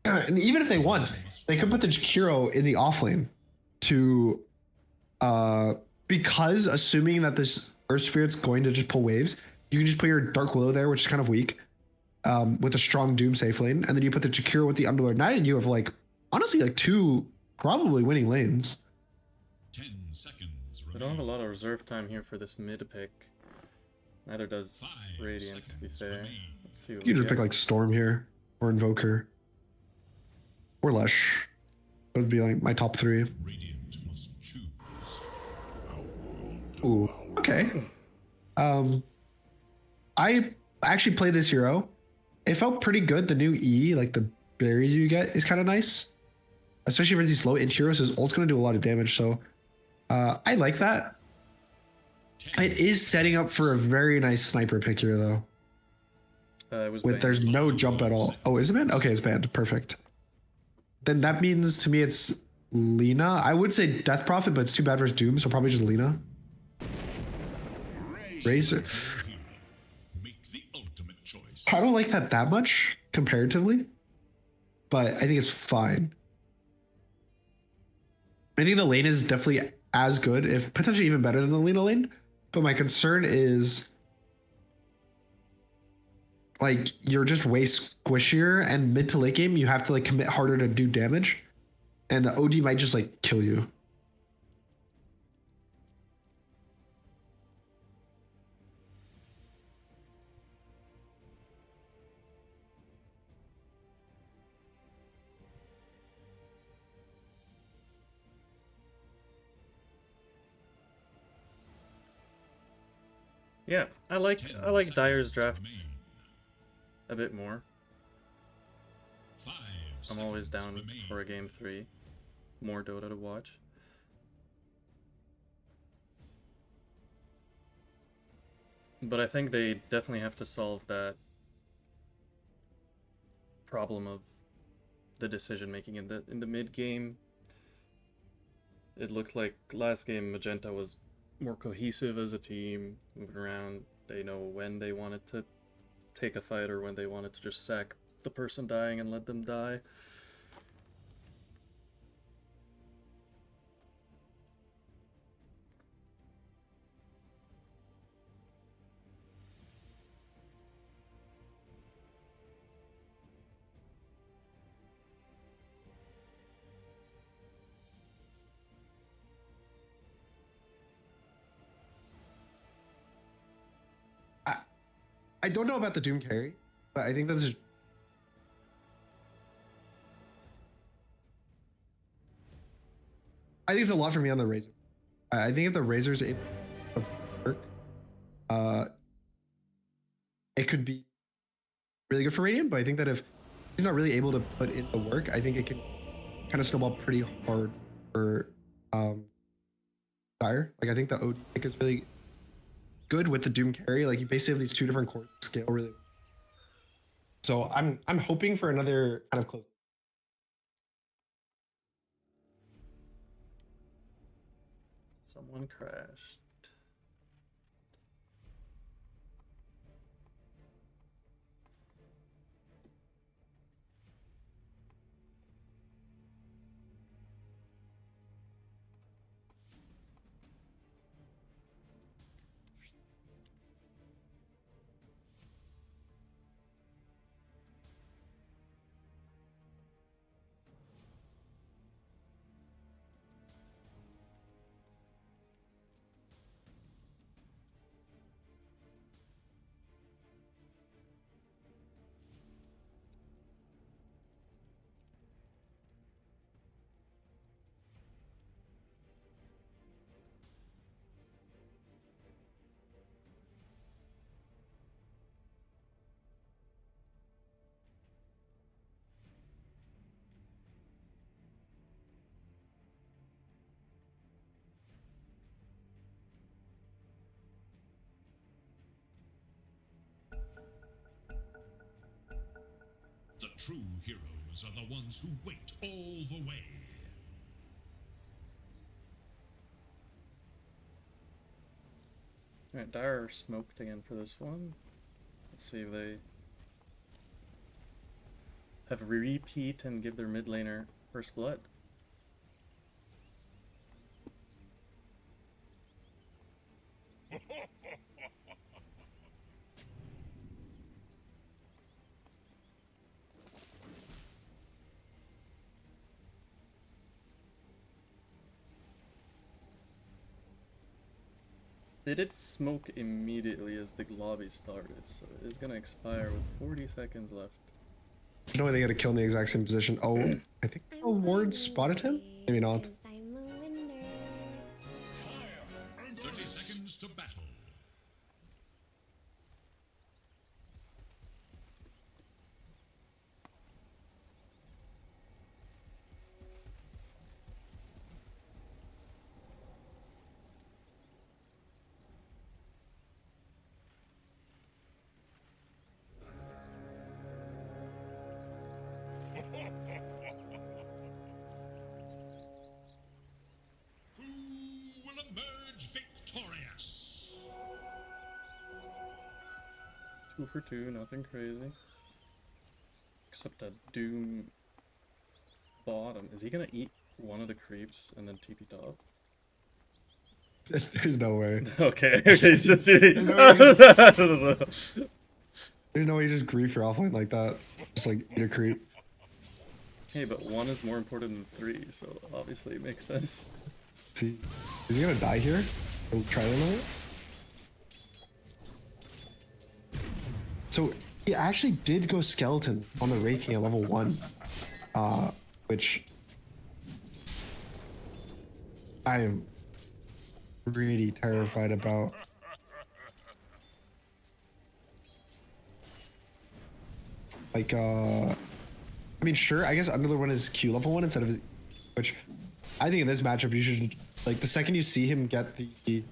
Speaker 3: And even if they want, they could put the Jakiro in the off lane to, because assuming that this Earth Spirit's going to just pull waves, you can just put your Dark Willow there, which is kind of weak, with a strong Doom safe lane, and then you put the Jakiro with the Underlord Knight, and you have like, honestly, like 2 probably winning lanes.
Speaker 2: 10 seconds.
Speaker 1: I don't have a lot of reserve time here for this mid pick. Neither does Radiant, to be fair. Let's see what
Speaker 3: You
Speaker 1: we
Speaker 3: just
Speaker 1: get.
Speaker 3: pick like Storm here, or Invoker, or Lush. That would be like my top 3.
Speaker 2: Radiant must choose.
Speaker 3: Ooh, okay. I actually played this hero. It felt pretty good. The new E, like the berry you get, is kind of nice. Especially for these low int heroes, his ult's going to do a lot of damage. So I like that. It is setting up for a very nice sniper pick here, though.
Speaker 1: It was
Speaker 3: With
Speaker 1: banned.
Speaker 3: there's no jump at all. Oh, is it banned? Okay, it's banned. Perfect. Then that means to me it's Lina. I would say Death Prophet, but it's too bad versus Doom, so probably just Lina. Razor.
Speaker 2: Make the ultimate choice.
Speaker 3: I don't like that much comparatively, but I think it's fine. I think the lane is definitely as good, if potentially even better than the Lina lane. But my concern is like you're just way squishier, and mid to late game you have to like commit harder to do damage, and the OD might just like kill you.
Speaker 1: Yeah, I like Dyer's draft
Speaker 2: Remain.
Speaker 1: a bit more.
Speaker 2: 5
Speaker 1: I'm always
Speaker 2: seconds
Speaker 1: down
Speaker 2: remain.
Speaker 1: for a game 3. More Dota to watch. But I think they definitely have to solve that problem of the decision making in the mid game. It looked like last game Magenta was more cohesive as a team, moving around. They know when they wanted to take a fight or when they wanted to just sack the person dying and let them die.
Speaker 3: I don't know about the Doom carry, but I think that's just... I think it's a lot for me on the Razor. I think if the Razor's able to work, it could be really good for Radiant, but I think that if he's not really able to put in the work, I think it can kind of snowball pretty hard for Dire. Like I think the OD pick is really good with the Doom carry. Like you basically have these two different cores scale really well. So I'm hoping for another kind of close.
Speaker 1: Someone crashed.
Speaker 2: The true heroes are the ones who wait all the way.
Speaker 1: Alright, Dire are smoked again for this one. Let's see if they have a repeat and give their mid laner first blood. They did smoke immediately as the lobby started, so it is gonna expire with 40 seconds left.
Speaker 3: There's no way they got to kill in the exact same position. Oh, I think the ward spotted him? Maybe not.
Speaker 2: 30 seconds to battle. Who will emerge victorious?
Speaker 1: 2 for 2, nothing crazy. Except a Doom bottom. Is he gonna eat one of the creeps and then TP top?
Speaker 3: There's no way.
Speaker 1: Okay, he's just doing...
Speaker 3: There's no way you just grief your offlane like that. Just like eat a creep.
Speaker 1: Hey, but 1 is more important than 3, so obviously it makes sense.
Speaker 3: See, is he gonna die here? He'll try to know it. So he actually did go skeleton on the Wraith King at level 1, which I am really terrified about. Like, I mean, sure, I guess another one is Q level 1 instead of, which I think in this matchup you should, like, the second you see him get the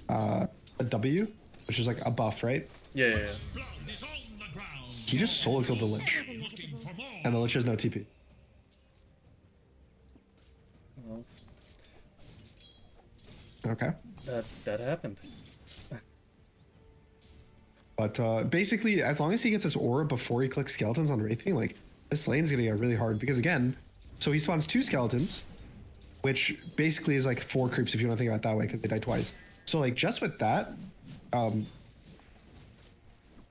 Speaker 3: a W, which is like a buff, right?
Speaker 1: Yeah.
Speaker 3: He just solo killed the Lich, and the Lich has no TP.
Speaker 1: Well,
Speaker 3: Okay.
Speaker 1: that happened.
Speaker 3: But basically, as long as he gets his aura before he clicks skeletons on Wraithing, like, this lane's gonna get really hard because, again, so he spawns 2 skeletons, which basically is like 4 creeps if you don't think about it that way because they die twice. So, like, just with that,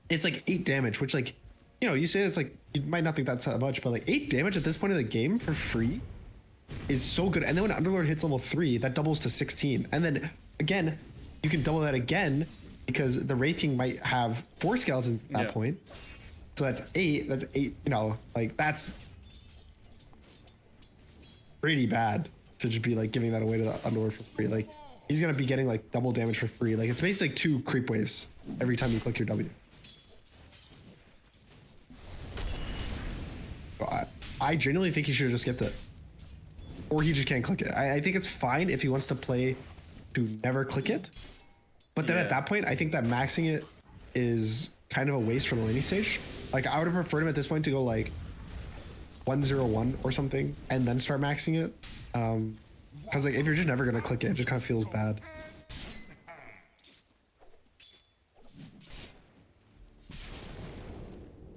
Speaker 3: it's like 8 damage, which, like, you know, you say it's like, you might not think that's that much, but like 8 damage at this point in the game for free is so good. And then when Underlord hits level 3, that doubles to 16. And then, again, you can double that again because the Wraith King might have 4 skeletons at that
Speaker 1: Yeah.
Speaker 3: point. So that's 8. That's 8. You know, like that's pretty bad to just be like giving that away to the Underlord for free. Like he's gonna be getting like double damage for free. Like it's basically like 2 creep waves every time you click your W. So I genuinely think he should just get the, or he just can't click it. I think it's fine if he wants to play to never click it, but then
Speaker 1: Yeah.
Speaker 3: at that point, I think that maxing it is kind of a waste for the laning stage. Like I would have preferred him at this point to go like 1-0-1 or something and then start maxing it. Because like if you're just never gonna click it, it just kind of feels bad.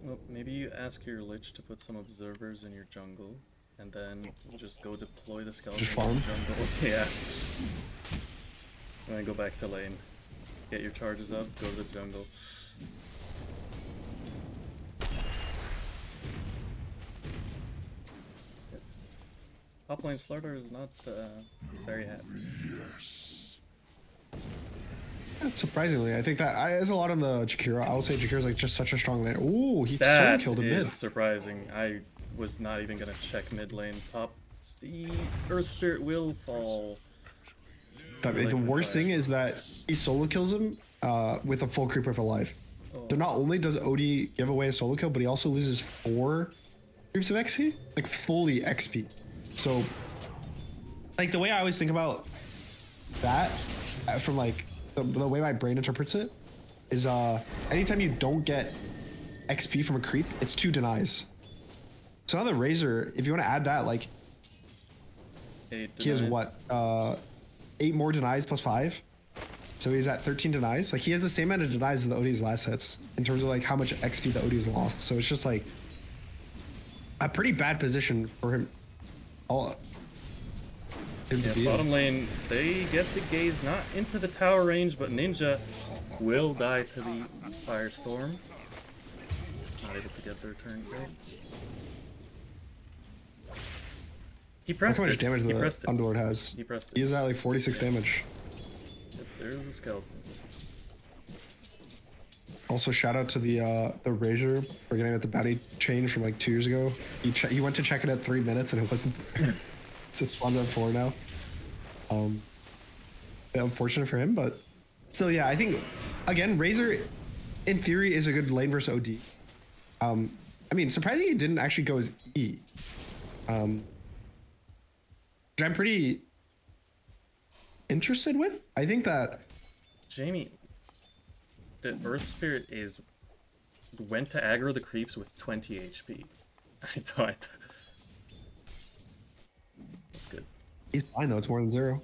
Speaker 1: Well, maybe you ask your Lich to put some observers in your jungle, and then just go deploy the skeleton
Speaker 3: Just farm?
Speaker 1: in the jungle. Yeah. And then go back to lane. Get your charges up, go to the jungle. Top lane Slardar is not very happy.
Speaker 3: Surprisingly, I think that there's a lot on the Jakiro. I will say Jakira's like just such a strong laner. Ooh, he solo
Speaker 1: That
Speaker 3: killed him
Speaker 1: is
Speaker 3: mid.
Speaker 1: surprising. I was not even gonna check mid lane. Top, the Earth Spirit will fall.
Speaker 3: The worst thing is that he solo kills him with a full creep wave alive. So not only does Odie give away a solo kill, but he also loses 4 creeps of XP, like fully XP. So, like the way I always think about that, from like the way my brain interprets it, is anytime you don't get XP from a creep, it's 2 denies. So now the Razor, if you want to add that, like
Speaker 1: Eight
Speaker 3: he has
Speaker 1: denies.
Speaker 3: what 8 more denies plus 5, so he's at 13 denies. Like he has the same amount of denies as the Odie's last hits in terms of like how much XP the Odie's lost. So it's just like a pretty bad position for him. Him to
Speaker 1: Yeah,
Speaker 3: be
Speaker 1: bottom
Speaker 3: in.
Speaker 1: lane, they get the gaze not into the tower range, but Ninja will die to the Firestorm. Not able to get their turn kill. He
Speaker 3: Look
Speaker 1: pressed
Speaker 3: how much
Speaker 1: it.
Speaker 3: damage
Speaker 1: He
Speaker 3: the
Speaker 1: pressed it.
Speaker 3: Underlord has.
Speaker 1: He pressed it.
Speaker 3: He is at like 46 damage.
Speaker 1: Yep, there's the skeletons.
Speaker 3: Also, shout out to the Razor for getting at the bounty change from like 2 years ago. He went to check it at 3 minutes and it wasn't there. So it spawns at 4 now. Yeah, unfortunate for him, but still, yeah, I think again, Razor in theory is a good lane versus OD. I mean, surprisingly, he didn't actually go as E. Which I'm pretty interested with. I think that
Speaker 1: Jamie, the Earth Spirit went to aggro the creeps with 20 HP. I thought. That's good.
Speaker 3: he's fine though. It's more than 0.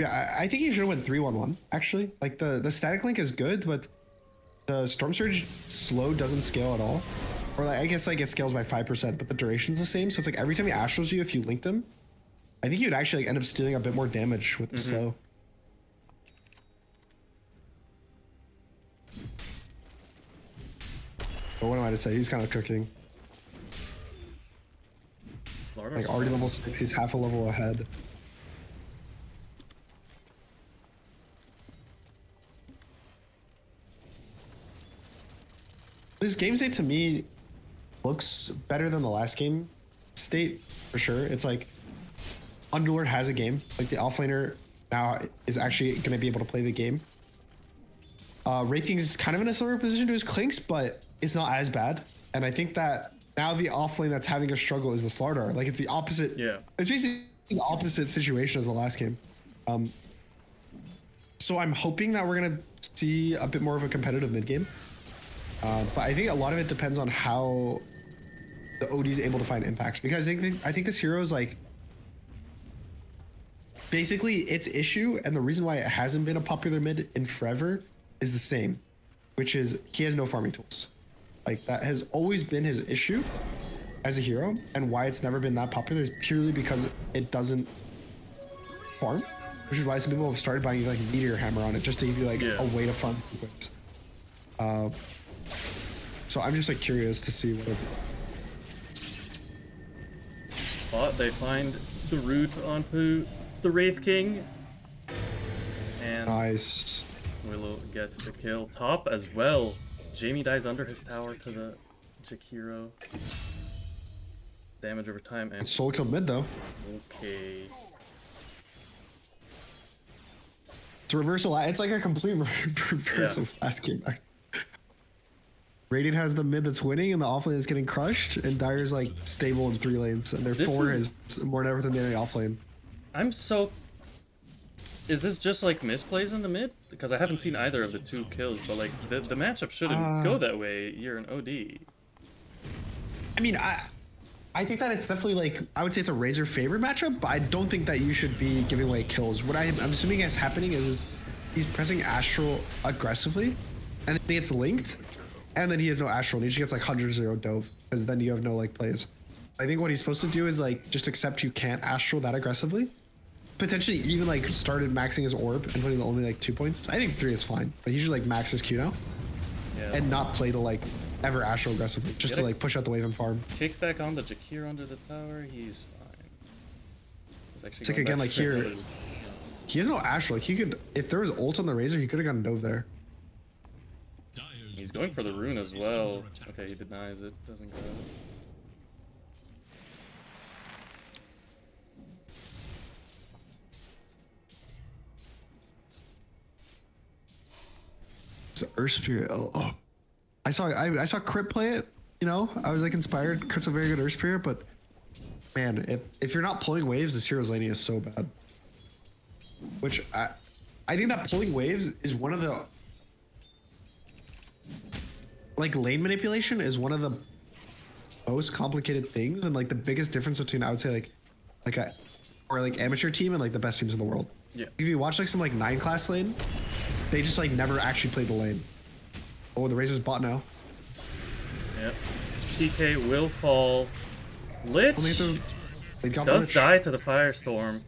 Speaker 3: Yeah, I think he should have went 3-1-1. Actually, like the static link is good, but the Storm Surge slow doesn't scale at all. Or like I guess like it scales by 5%, but the duration's the same. So it's like every time he Astrals you, if you linked him, I think he would actually like end up stealing a bit more damage with the slow. But what am I to say? He's kind of cooking.
Speaker 1: Slardar's
Speaker 3: Like already level 6, he's half a level ahead. This game state to me looks better than the last game state for sure. It's like Underlord has a game. Like the offlaner now is actually going to be able to play the game. Wraith King is kind of in a similar position to his Clinks, but it's not as bad. And I think that now the offlane that's having a struggle is the Slardar. Like it's the opposite.
Speaker 1: Yeah.
Speaker 3: It's basically the opposite situation as the last game. So I'm hoping that we're going to see a bit more of a competitive mid game. But I think a lot of it depends on how the OD is able to find impacts, because I think this hero is like basically its issue, and the reason why it hasn't been a popular mid in forever is the same, which is he has no farming tools. Like that has always been his issue as a hero, and why it's never been that popular is purely because it doesn't farm, which is why some people have started buying like Meteor Hammer on it just to give you like a way to farm quick. So I'm just like curious to see what it'll do.
Speaker 1: But they find the route onto the Wraith King, and and
Speaker 3: Nice.
Speaker 1: Willow gets the kill. Top as well. Jamie dies under his tower to the Jakiro. Damage over time and
Speaker 3: It's solo killed mid though.
Speaker 1: okay.
Speaker 3: It's a reversal. It's like a complete reversal last game back. Radiant has the mid that's winning and the offlane is getting crushed, and Dire's like stable in 3 lanes, and their 4 is more than ever than the offlane.
Speaker 1: I'm so. Is this just like misplays in the mid? Because I haven't seen either of the 2 kills, but like the matchup shouldn't go that way. You're an OD.
Speaker 3: I mean, I think that it's definitely like, I would say it's a Razor favorite matchup, but I don't think that you should be giving away kills. What I'm assuming is happening is he's pressing Astral aggressively, and then he gets linked, and then he has no Astral, and he just gets like 100-0 dove, because then you have no like plays. I think what he's supposed to do is like just accept you can't Astral that aggressively. Potentially even like started maxing his orb and putting only like 2 points. I think 3 is fine, but he should like max his Q now, and not play to like ever Astral aggressively, just to like push out the wave and farm.
Speaker 1: Kick back on the Jakir under the tower, he's fine. He's actually
Speaker 3: It's like again like here,
Speaker 1: yeah.
Speaker 3: he has no Astral. Like he could, if there was ult on the Razor, he could have gotten dove there.
Speaker 1: He's going for the rune as well. Okay, he denies it, doesn't go.
Speaker 3: It's Earth Spirit. Oh. I saw Crit play it. You know, I was like inspired. Crit's a very good Earth Spirit, but man, if you're not pulling waves, this hero's laning is so bad. Which I think that pulling waves is one of the like lane manipulation is one of the most complicated things, and like the biggest difference between I would say like a or like amateur team and like the best teams in the world.
Speaker 1: Yeah.
Speaker 3: If you watch like some like 9 class lane, they just like never actually played the lane. Oh, the Razor's bot now.
Speaker 1: Yep. TK will fall. Lich does die to the Firestorm.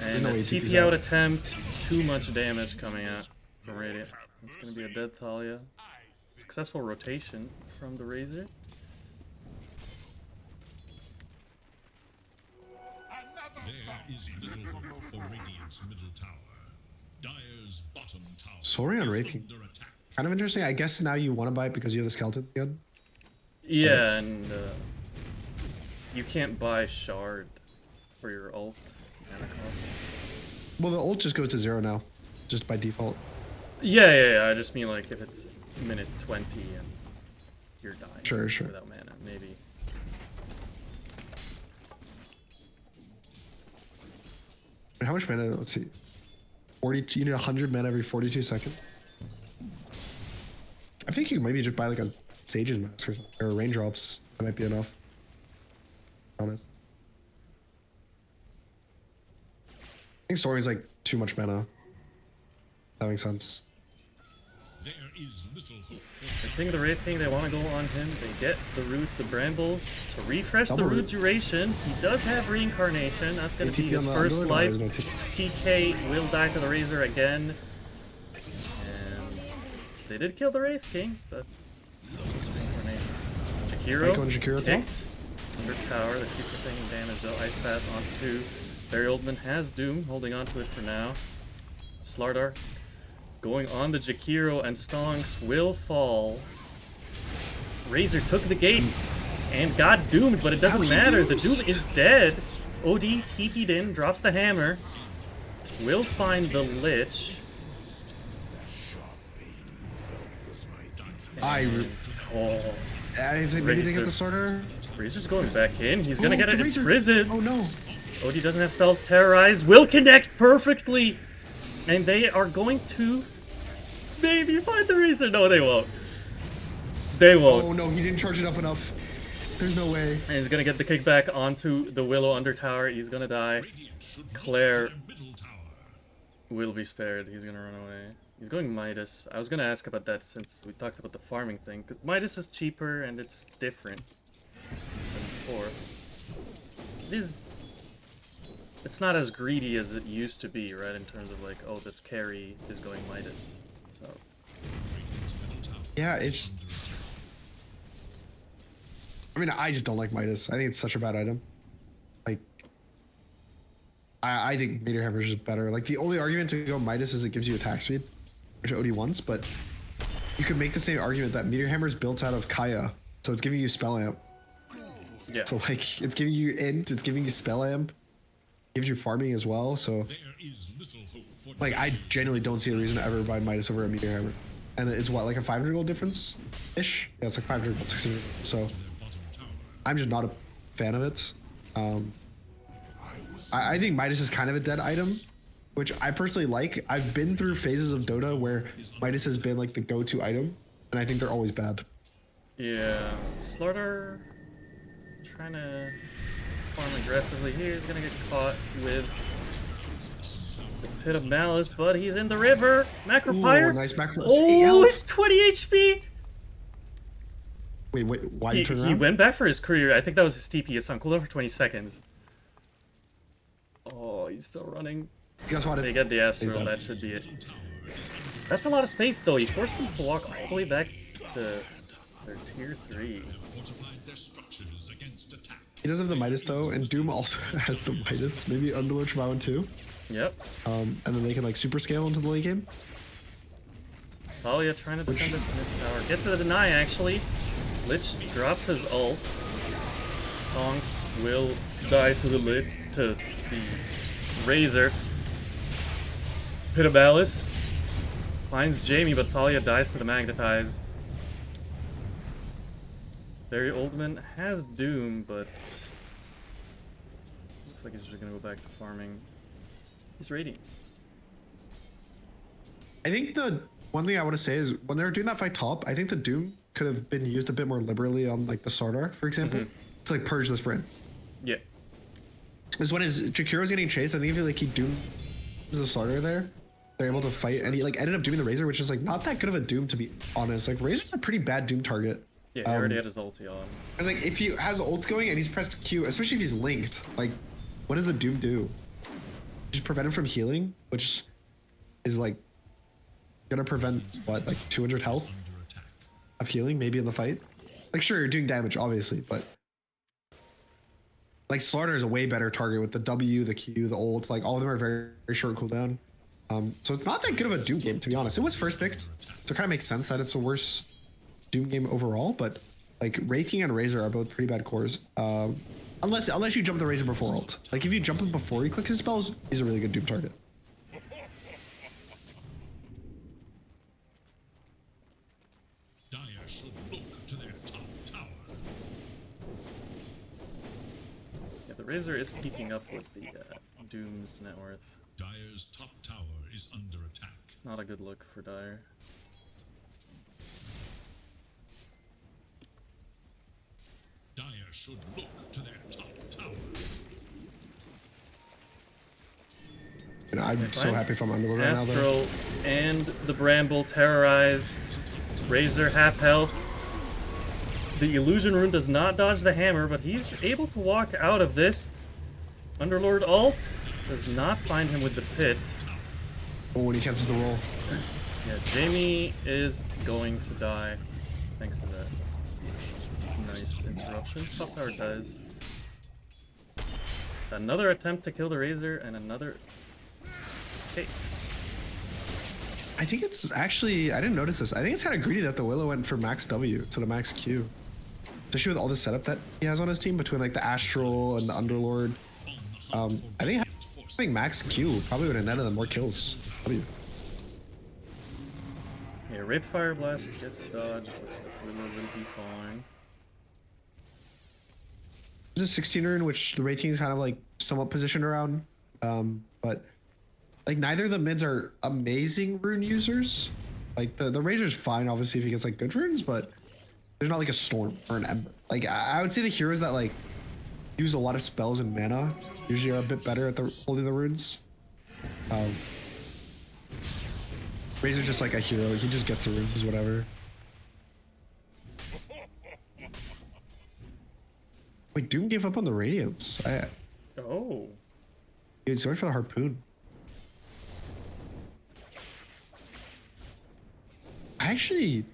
Speaker 1: And a TP out attempt. Too much damage coming out from Radiant. It's going to be a dead Thalia. Successful rotation from the Razor.
Speaker 2: There is little hope for Radiant's middle tower. Dire's bottom tower.
Speaker 3: Sorry on
Speaker 2: is
Speaker 3: Wraithing.
Speaker 2: under attack.
Speaker 3: Kind of interesting. I guess now you want to buy it because you have the skeletons again.
Speaker 1: Yeah, and you can't buy Shard for your ult mana cost.
Speaker 3: Well, the ult just goes to 0 now, just by default.
Speaker 1: Yeah. I just mean like if it's minute 20 and you're dying
Speaker 3: Sure.
Speaker 1: without mana, maybe.
Speaker 3: How much mana? Let's see. 40. You need 100 mana every 42 seconds. I think you could maybe just buy like a Sage's Mask or Raindrops. That might be enough. To be honest. I think Soaring's like too much mana. That makes sense.
Speaker 2: There is little hope for
Speaker 1: I think the Wraith King, they want to go on him. They get the root, the brambles, to refresh the root duration. He does have reincarnation. That's going to be his first life. TK will die to the Razor again. And they did kill the Wraith King, but just reincarnation. Jakiro kicked under tower. The creeper taking damage though. Ice Path onto 2. Barry Oldman has Doom, holding on to it for now. Slardar going on the Jakiro, and Stonks will fall. Razor took the gate and got doomed, but it doesn't matter. The Doom is dead. OD TP'd in, drops the hammer. Will find the Lich.
Speaker 3: Maybe they get the Slardar.
Speaker 1: Razor's going back in. He's gonna get it in prison.
Speaker 3: Oh no.
Speaker 1: OD doesn't have spells. Terrorize will connect perfectly. And they are going to maybe find the Razor. No, they won't. They won't.
Speaker 3: Oh no, he didn't charge it up enough. There's no way.
Speaker 1: And he's gonna get the kickback onto the Willow under tower. He's gonna die. Claire will be spared. He's gonna run away. He's going Midas. I was gonna ask about that since we talked about the farming thing. Because Midas is cheaper and it's different than before. It's not as greedy as it used to be, right? In terms of like, oh, this carry is going Midas. So.
Speaker 3: Yeah, it's. I mean, I just don't like Midas. I think it's such a bad item. Like, I think Meteor Hammer is just better. Like the only argument to go Midas is it gives you attack speed, which OD wants, but you could make the same argument that Meteor Hammer is built out of Kaya, so it's giving you spell amp.
Speaker 1: Yeah.
Speaker 3: So like it's giving you int, it's giving you spell amp, gives you farming as well. So
Speaker 2: There is little hope for
Speaker 3: like I genuinely don't see a reason to ever buy Midas over a Meteor Hammer. And it's what, like a 500 gold difference ish? Yeah, it's like 500 gold, 600. So
Speaker 2: their bottom tower.
Speaker 3: I'm just not a fan of it. I think Midas is kind of a dead item, which I personally like. I've been through phases of Dota where Midas has been like the go-to item, and I think they're always bad.
Speaker 1: Yeah. Slaughter trying to farm aggressively here. He's gonna get caught with the Pit of Malice, but he's in the river. Macropyre.
Speaker 3: Ooh, nice macro.
Speaker 1: Oh, it's 20 HP.
Speaker 3: Wait, why you turn
Speaker 1: He
Speaker 3: around?
Speaker 1: went back for his courier. I think that was his TP. It's on cooldown for 20 seconds. Oh, he's still running.
Speaker 3: Guess what?
Speaker 1: They get the
Speaker 3: He's
Speaker 1: Astral.
Speaker 3: dead.
Speaker 1: That should be it. That's a lot of space, though. He forced them to walk all the way back to their tier 3.
Speaker 2: Fortified their structures against attack.
Speaker 3: He does have the Midas though, and Doom also has the Midas. Maybe Underlord should buy one too.
Speaker 1: Yep.
Speaker 3: And then they can like super scale into the late game.
Speaker 1: Thalia trying to defend this mid tower. Gets a deny, actually. Lich drops his ult. Stonks will die to the Razor. Pit of Malice finds Jamie, but Thalia dies to the Magnetize. Barry Oldman has Doom, but looks like he's just gonna go back to farming his Radiance.
Speaker 3: I think the one thing I want to say is when they were doing that fight top, I think the Doom could have been used a bit more liberally on like the Sardar, for example, to like purge the sprint.
Speaker 1: Yeah.
Speaker 3: Because when his Jakiro's getting chased, I think if he like he Dooms the Sardar there, they're able to fight, and he like ended up doing the Razor, which is like not that good of a Doom to be honest. Like Razor's a pretty bad Doom target.
Speaker 1: Yeah, he already had his ulti on.
Speaker 3: Because like if he has ult going and he's pressed Q, especially if he's linked, like what does the Doom do? Just prevent him from healing, which is like gonna prevent what, like 200 health
Speaker 2: Under attack.
Speaker 3: of healing maybe in the fight. Like sure, you're doing damage obviously, but like Slaughter is a way better target with the W, the Q, the ult. Like all of them are very, very short cooldown. So it's not that good of a Doom game, to be honest. It was first picked, so it kind of makes sense that it's a worse Doom game overall. But like Wraith King and Razor are both pretty bad cores. Unless you jump the Razor before ult. Like if you jump him before he clicks his spells, he's a really good Doom target.
Speaker 2: Dire should look to their top tower.
Speaker 1: Yeah, the Razor is keeping up with the Doom's net worth.
Speaker 2: Dire's top tower is under attack.
Speaker 1: Not a good look for Dire.
Speaker 2: Dire should look to their top tower.
Speaker 3: And I'm so happy if I'm Underlord right now though.
Speaker 1: Astral and the Bramble terrorize. Razor half health. The Illusion Rune does not dodge the hammer, but he's able to walk out of this. Underlord ult does not find him with the pit.
Speaker 3: Oh, when he cancels the roll.
Speaker 1: Yeah, Jamie is going to die thanks to that. Nice interruption. Top tower dies. Another attempt to kill the Razor and another escape.
Speaker 3: I think it's actually, I didn't notice this. I think it's kind of greedy that the Willow went for max W to the max Q. Especially with all the setup that he has on his team between like the Astral and the Underlord. I think having max Q probably would have netted them more kills. W.
Speaker 1: Yeah, Wraith Fire Blast gets dodged. Looks like Willow will be fine.
Speaker 3: There's a 16 rune, which the rating is kind of like somewhat positioned around. But like neither of the mids are amazing rune users. Like the Razor's fine, obviously, if he gets like good runes, but there's not like a Storm or an Ember. Like I would say the heroes that like use a lot of spells and mana usually are a bit better at the holding the runes. Razor's just like a hero. He just gets the runes, whatever. Wait, Doom gave up on the Radiance.
Speaker 1: Oh.
Speaker 3: Dude, sorry for the harpoon. I actually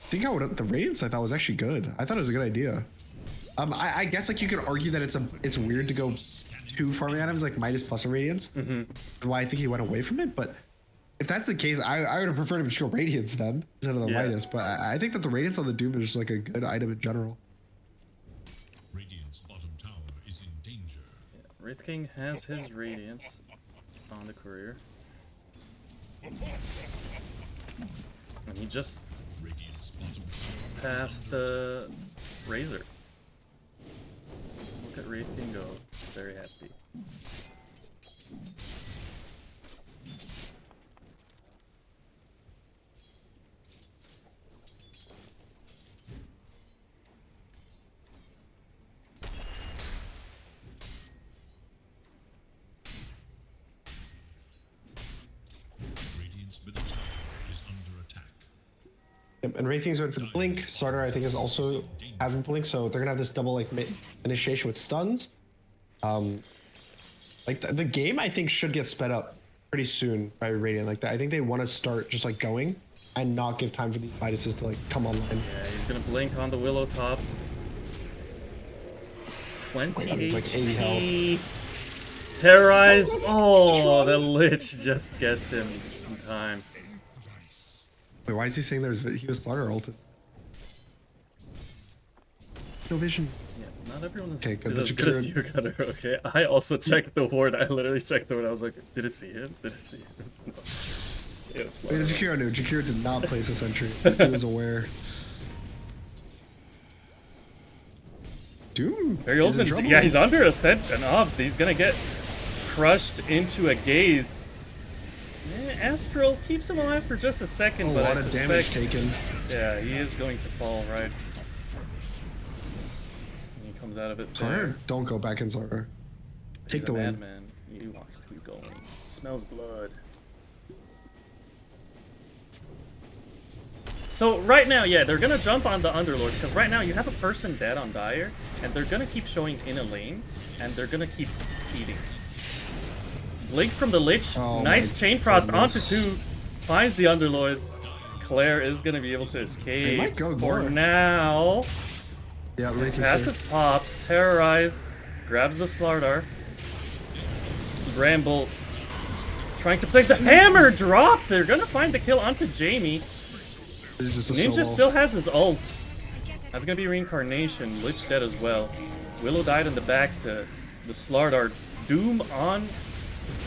Speaker 3: think I would. The Radiance I thought was actually good. I thought it was a good idea. I guess like you could argue that it's weird to go two farming items like Midas plus a Radiance. Why I think he went away from it, but if that's the case, I would have preferred him to go Radiance then instead of the Midas. But I think that the Radiance on the Doom is just like a good item in general.
Speaker 2: Radiant's bottom tower is in danger.
Speaker 1: Yeah, Wraith King has his Radiance on the courier. And he just
Speaker 2: Radiant's bottom tower
Speaker 1: passed the Razor. Look at Wraith King go. Very happy.
Speaker 2: Radiant's middle tower is under attack.
Speaker 3: Yep, and Wraith King's going for the blink. Starter, I think, is also has the blink, so they're gonna have this double like initiation with stuns. Like the game, I think, should get sped up pretty soon by Radiant. Like that, I think they want to start just like going and not give time for these Midases to like come online.
Speaker 1: Yeah, he's gonna blink on the Willow top. 20
Speaker 3: It's like 80
Speaker 1: HP. Terrorize. Oh, the Lich just gets him in time.
Speaker 3: Wait, why is he saying he was Starter ulted? No vision.
Speaker 1: Yeah, not everyone is,
Speaker 3: Okay,
Speaker 1: is as good as you, Gunnar. Okay, I also checked the ward. I literally checked the ward. I was like, did it see him? Did it see him? No. It was
Speaker 3: Wait,
Speaker 1: slow.
Speaker 3: Jakiro knew. Jakiro did not place a sentry. He was aware. Doom.
Speaker 1: Very
Speaker 3: is in
Speaker 1: open.
Speaker 3: trouble.
Speaker 1: Yeah, he's under Ascent and Obs. He's gonna get crushed into a gaze. Astral keeps him alive for just a second,
Speaker 3: A
Speaker 1: but I
Speaker 3: lot of damage
Speaker 1: suspect,
Speaker 3: taken.
Speaker 1: yeah, he is going to fall right. He comes out of it there.
Speaker 3: Starter, don't go back in Starter. Take
Speaker 1: He's
Speaker 3: the
Speaker 1: a
Speaker 3: win.
Speaker 1: madman. He wants to keep going. Smells blood. So right now, yeah, they're gonna jump on the Underlord because right now you have a person dead on Dire, and they're gonna keep showing in a lane, and they're gonna keep feeding. Blink from the Lich,
Speaker 3: Oh
Speaker 1: nice
Speaker 3: my
Speaker 1: Chain Frost onto
Speaker 3: goodness.
Speaker 1: 2, finds the Underlord. Claire is gonna be able to escape
Speaker 3: might go
Speaker 1: for
Speaker 3: more.
Speaker 1: now.
Speaker 3: Yeah,
Speaker 1: His
Speaker 3: Ricky
Speaker 1: passive pops, Terrorize, grabs the Slardar. Bramble trying to play the hammer drop. They're gonna find the kill onto Jamie.
Speaker 3: It's just a
Speaker 1: Ninja
Speaker 3: solo.
Speaker 1: still has his ult. That's gonna be reincarnation. Lich dead as well. Willow died in the back to the Slardar. Doom on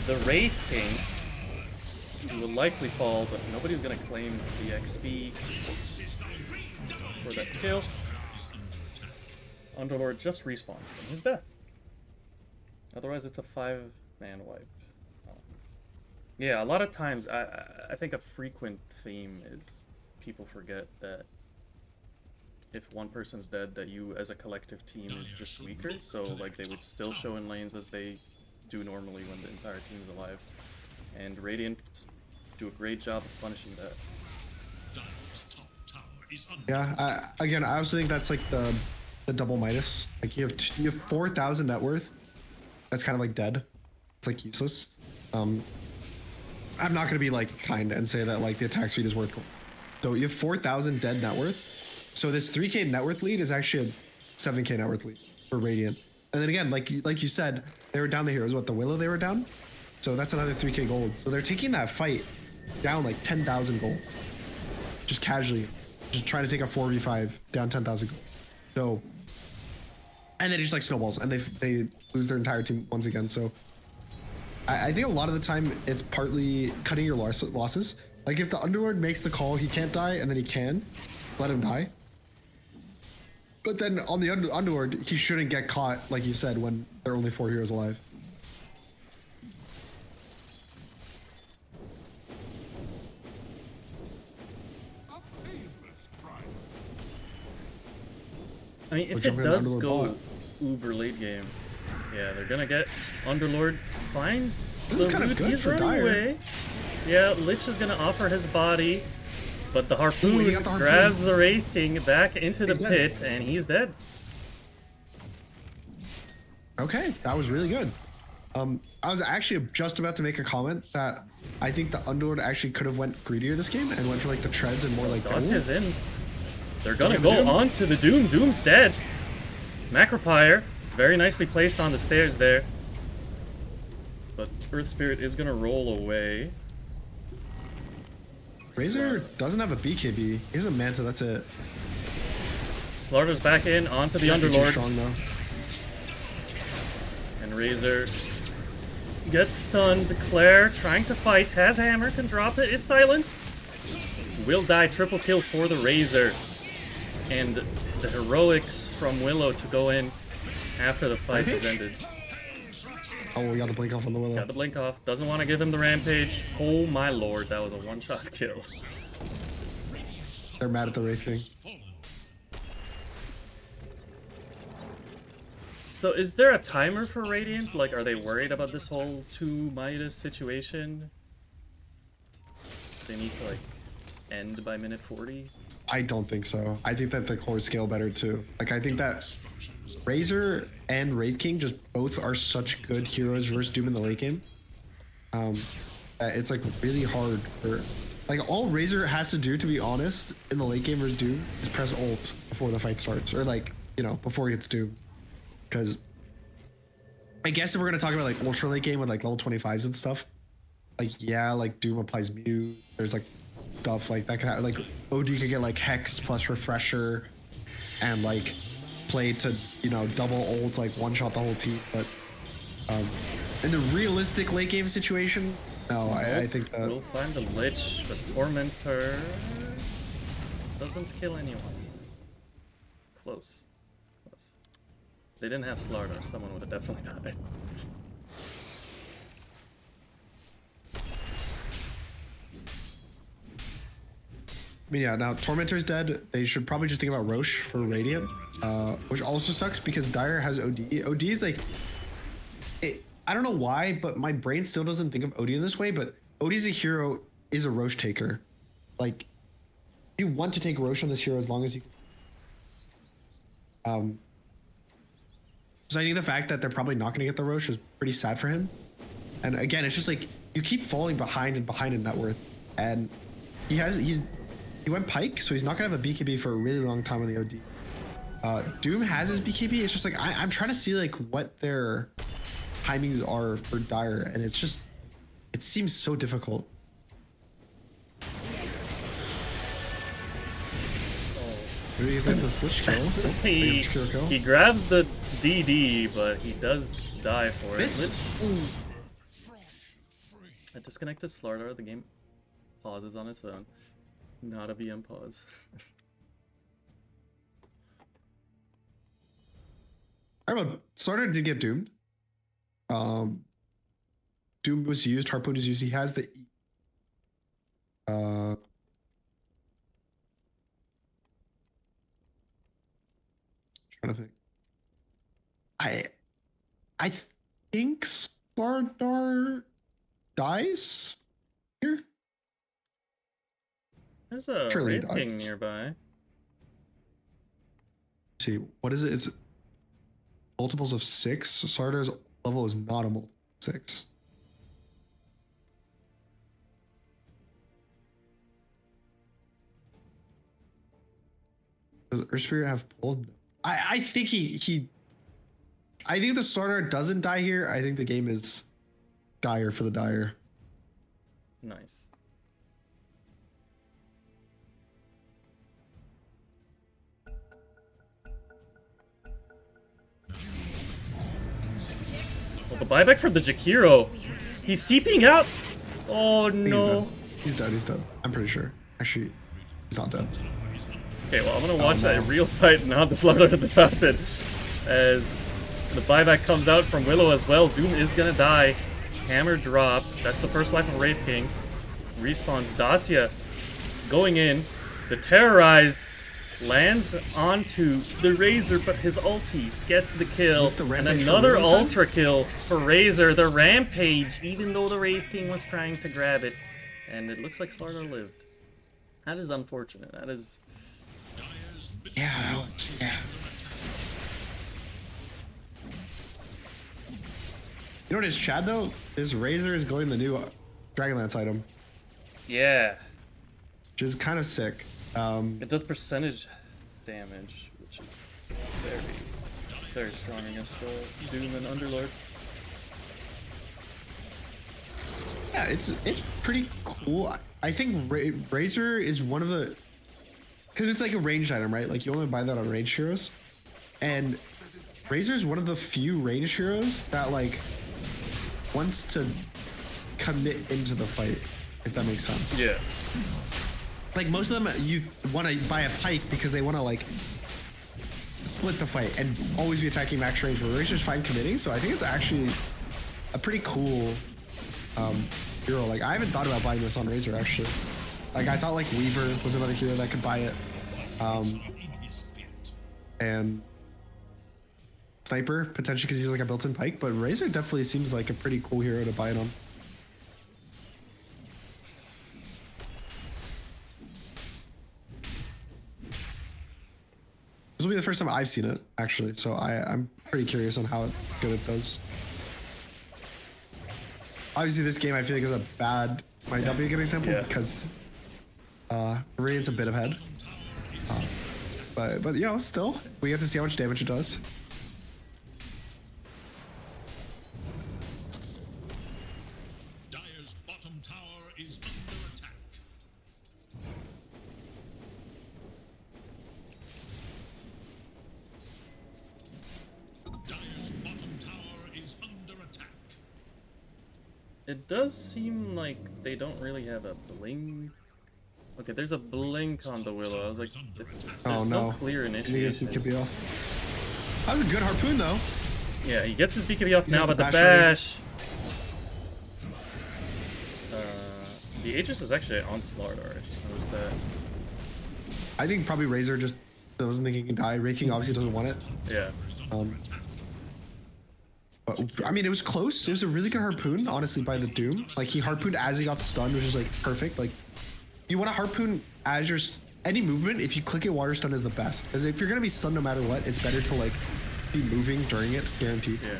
Speaker 1: the Wraith King. He will likely fall, but nobody's gonna claim the XP for that kill. Underlord just respawned from his death. Otherwise, it's a 5-man wipe. Yeah, a lot of times, I think a frequent theme is people forget that if one person's dead, that you as a collective team is just weaker. So, like, they would still show in lanes as they do normally when the entire team is alive. And Radiant do a great job of punishing that.
Speaker 2: Dire's top tower is under
Speaker 3: Yeah, again, I also think that's like the double Midas. Like you have 4,000 net worth. That's kind of like dead. It's like useless. I'm not gonna be like kind and say that like the attack speed is worth gold. So you have 4,000 dead net worth. So this 3k net worth lead is actually a 7k net worth lead for Radiant. And then again, like you said, they were down the heroes. What, the Willow they were down? So that's another 3k gold. So they're taking that fight down like 10,000 gold. Just casually. Just trying to take a 4v5 down 10,000 gold. So, and then it just like snowballs and they lose their entire team once again. So I think a lot of the time it's partly cutting your losses. Like if the Underlord makes the call, he can't die, and then he can, let him die. But then on the Underlord, he shouldn't get caught, like you said, when there are only 4 heroes alive.
Speaker 1: I mean, if it
Speaker 3: jumping on
Speaker 1: does
Speaker 3: Underlord
Speaker 1: go
Speaker 3: bot.
Speaker 1: uber late game, yeah, they're gonna get Underlord finds
Speaker 3: This is
Speaker 1: the
Speaker 3: kind of
Speaker 1: root,
Speaker 3: good
Speaker 1: he's
Speaker 3: for
Speaker 1: running
Speaker 3: Dire.
Speaker 1: away. Yeah, Lich is gonna offer his body, but the
Speaker 3: Ooh,
Speaker 1: harpoon
Speaker 3: he got the harpoon.
Speaker 1: grabs the Wraith King back into the
Speaker 3: He's dead.
Speaker 1: pit, and he's dead.
Speaker 3: Okay, that was really good. I was actually just about to make a comment that I think the Underlord actually could have went greedier this game and went for like the treads and more like
Speaker 1: Dasia's in. They're gonna
Speaker 3: have
Speaker 1: go
Speaker 3: Doom?
Speaker 1: on to the Doom. Doom's dead. Macropyre, very nicely placed on the stairs there. Earth Spirit is gonna roll away.
Speaker 3: Razor doesn't have a BKB. He has a Manta, that's it.
Speaker 1: Slardr's back in, onto the
Speaker 3: Can't be too
Speaker 1: Underlord.
Speaker 3: strong though.
Speaker 1: And Razor gets stunned. Claire trying to fight, has hammer, can drop it, is silenced. Will die, triple kill for the Razor. And the heroics from Willow to go in after the fight has ended.
Speaker 3: Oh, we got the blink off on the Willow.
Speaker 1: Got the blink off, doesn't want to give him the rampage. Oh my lord, that was a one-shot kill.
Speaker 3: They're mad at the Wraith King.
Speaker 1: So is there a timer for Radiant? Like, are they worried about this whole 2 Midas situation? They need to, like, end by minute 40?
Speaker 3: I don't think so. I think that the cores scale better too. Like, I think that Razor and Wraith King just both are such good heroes versus Doom in the late game. It's like really hard for, like, all Razor has to do, to be honest, in the late game versus Doom is press ult before the fight starts, or like, you know, before he hits Doom. Because I guess if we're gonna talk about like ultra late game with like level 25s and stuff, like, yeah, like Doom applies mute. There's like stuff like that can happen. Like OD could get like Hex plus Refresher and like play to, you know, double ult, like one shot the whole team. But in the realistic late game situation, no, I think that
Speaker 1: we'll find the Lich, but Tormentor doesn't kill anyone. Close. Close. They didn't have Slardar, someone would have definitely died.
Speaker 3: I mean, yeah, now Tormentor's dead. They should probably just think about Roche for Radiant, which also sucks because Dire has OD. OD is like, I don't know why, but my brain still doesn't think of OD in this way, but OD as a hero is a Roche taker. Like, you want to take Roche on this hero as long as you so I think the fact that they're probably not going to get the Roche is pretty sad for him. And again, it's just like, you keep falling behind in net worth. And he went Pike, so he's not gonna have a BKB for a really long time on the OD. Doom has his BKB. It's just like I'm trying to see like what their timings are for Dire, and it's just, it seems so difficult. Maybe you think this Lich kill?
Speaker 1: He grabs the DD, but he does die for it. Lich, I disconnected Slardar. The game pauses on its own. Not a VM pause.
Speaker 3: I don't know. Slardar did get doomed. Doom was used. Harpoon is used. He has the trying to think. I think Slardar dies here.
Speaker 1: There's a
Speaker 3: Surely
Speaker 1: Wraith King nearby.
Speaker 3: Let's see, what is it? It's multiples of 6. Sardar's level is not a multiple of 6. Does Earth Spirit have pulled? I think I think the Slardar doesn't die here. I think the game is dire for the Dire.
Speaker 1: Nice. Well, the buyback for the Jakiro. He's TPing out. Oh no.
Speaker 3: He's dead. He's dead. I'm pretty sure. Actually, he's not dead.
Speaker 1: Okay, well, I'm gonna watch that real fight now. The Slardar at the Puppet. As the buyback comes out from Willow as well. Doom is gonna die. Hammer drop. That's the first life of Wraith King. Respawns Dacia. Going in. The Terrorize lands onto the Razor, but his ulti gets the kill. And another ultra kill for Razor. The Rampage, even though the Wraith King was trying to grab it. And it looks like Slardar lived. That is unfortunate. That is...
Speaker 3: Yeah, yeah. You know what is Chad though? This Razor is going the new Dragonlance item.
Speaker 1: Yeah.
Speaker 3: Which is kind of sick.
Speaker 1: It does percentage damage, which is very, very strong against the Doom and Underlord.
Speaker 3: Yeah, it's pretty cool. I think Razor is one of the, because it's like a ranged item, right? Like you only buy that on ranged heroes, and Razor is one of the few ranged heroes that like wants to commit into the fight, if that makes sense.
Speaker 1: Yeah.
Speaker 3: Like most of them, you want to buy a pike because they want to like split the fight and always be attacking max range, but Razor's fine committing. So I think it's actually a pretty cool hero. Like I haven't thought about buying this on Razor actually. Like I thought like Weaver was another hero that could buy it, and Sniper potentially because he's like a built-in pike. But Razor definitely seems like a pretty cool hero to buy it on. This will be the first time I've seen it, actually, so I'm pretty curious on how good it does. Obviously, this game I feel like is a bad, might not be a good example because Radiant's a bit ahead. But you know, still, we get to see how much damage it does.
Speaker 2: Dire's bottom tower is under attack. Dire's bottom tower is under attack.
Speaker 1: It does seem like they don't really have a blink. Okay, there's a blink on the Willow. I was like, there's no clear initiation.
Speaker 3: BKB off. That was a good harpoon though.
Speaker 1: Yeah, he gets his BKB off now, but the bash. The Aegis is actually on Slardar. I just noticed that.
Speaker 3: I think probably Razor just doesn't think he can die. Raking obviously doesn't want it.
Speaker 1: Yeah.
Speaker 3: But I mean, it was close. It was a really good harpoon, honestly, by the Doom. Like he harpooned as he got stunned, which is like perfect. Like you want to harpoon as your any movement. If you click it, water stun is the best. Because if you're gonna be stunned no matter what, it's better to like be moving during it, guaranteed.
Speaker 1: Yeah.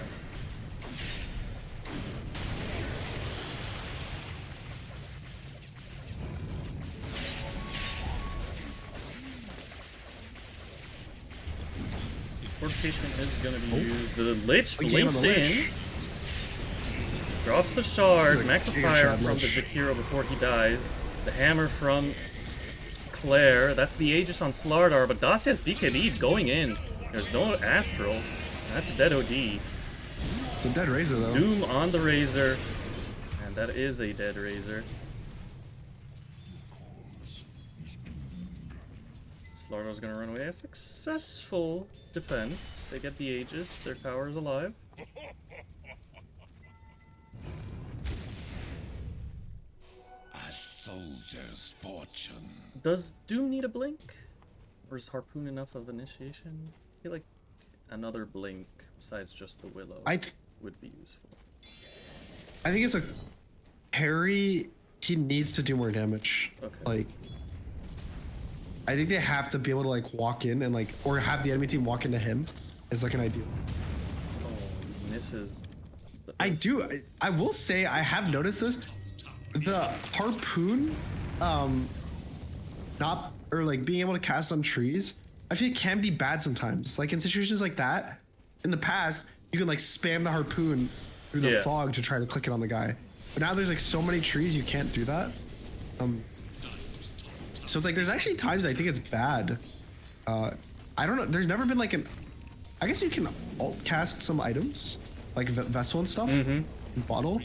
Speaker 1: Fortification is gonna be used. The Lich blinks in, drops the shard, magnifier from the Jakiro before he dies, the hammer from Claire. That's the Aegis on Slardar, but Dacia's BKB going in. There's no Astral. That's a dead OD.
Speaker 3: It's a dead Razor though.
Speaker 1: Doom on the Razor, and that is a dead Razor. Slardar's gonna run away. A successful defense. They get the Aegis. Their tower is alive.
Speaker 4: A soldier's fortune.
Speaker 1: Does Doom need a blink? Or is Harpoon enough of initiation? I feel like another blink besides just the Willow would be useful.
Speaker 3: I think it's a parry. He needs to do more damage.
Speaker 1: Okay.
Speaker 3: Like, I think they have to be able to like walk in and like, or have the enemy team walk into him. Is like an idea.
Speaker 1: Oh, misses.
Speaker 3: I will say I have noticed this. The harpoon, not or like being able to cast on trees, I feel it can be bad sometimes. Like in situations like that, in the past, you can like spam the harpoon through the fog to try to click it on the guy. But now there's like so many trees you can't do that. So it's like there's actually times I think it's bad. I don't know. There's never been like I guess you can alt cast some items like vessel and stuff. And bottle.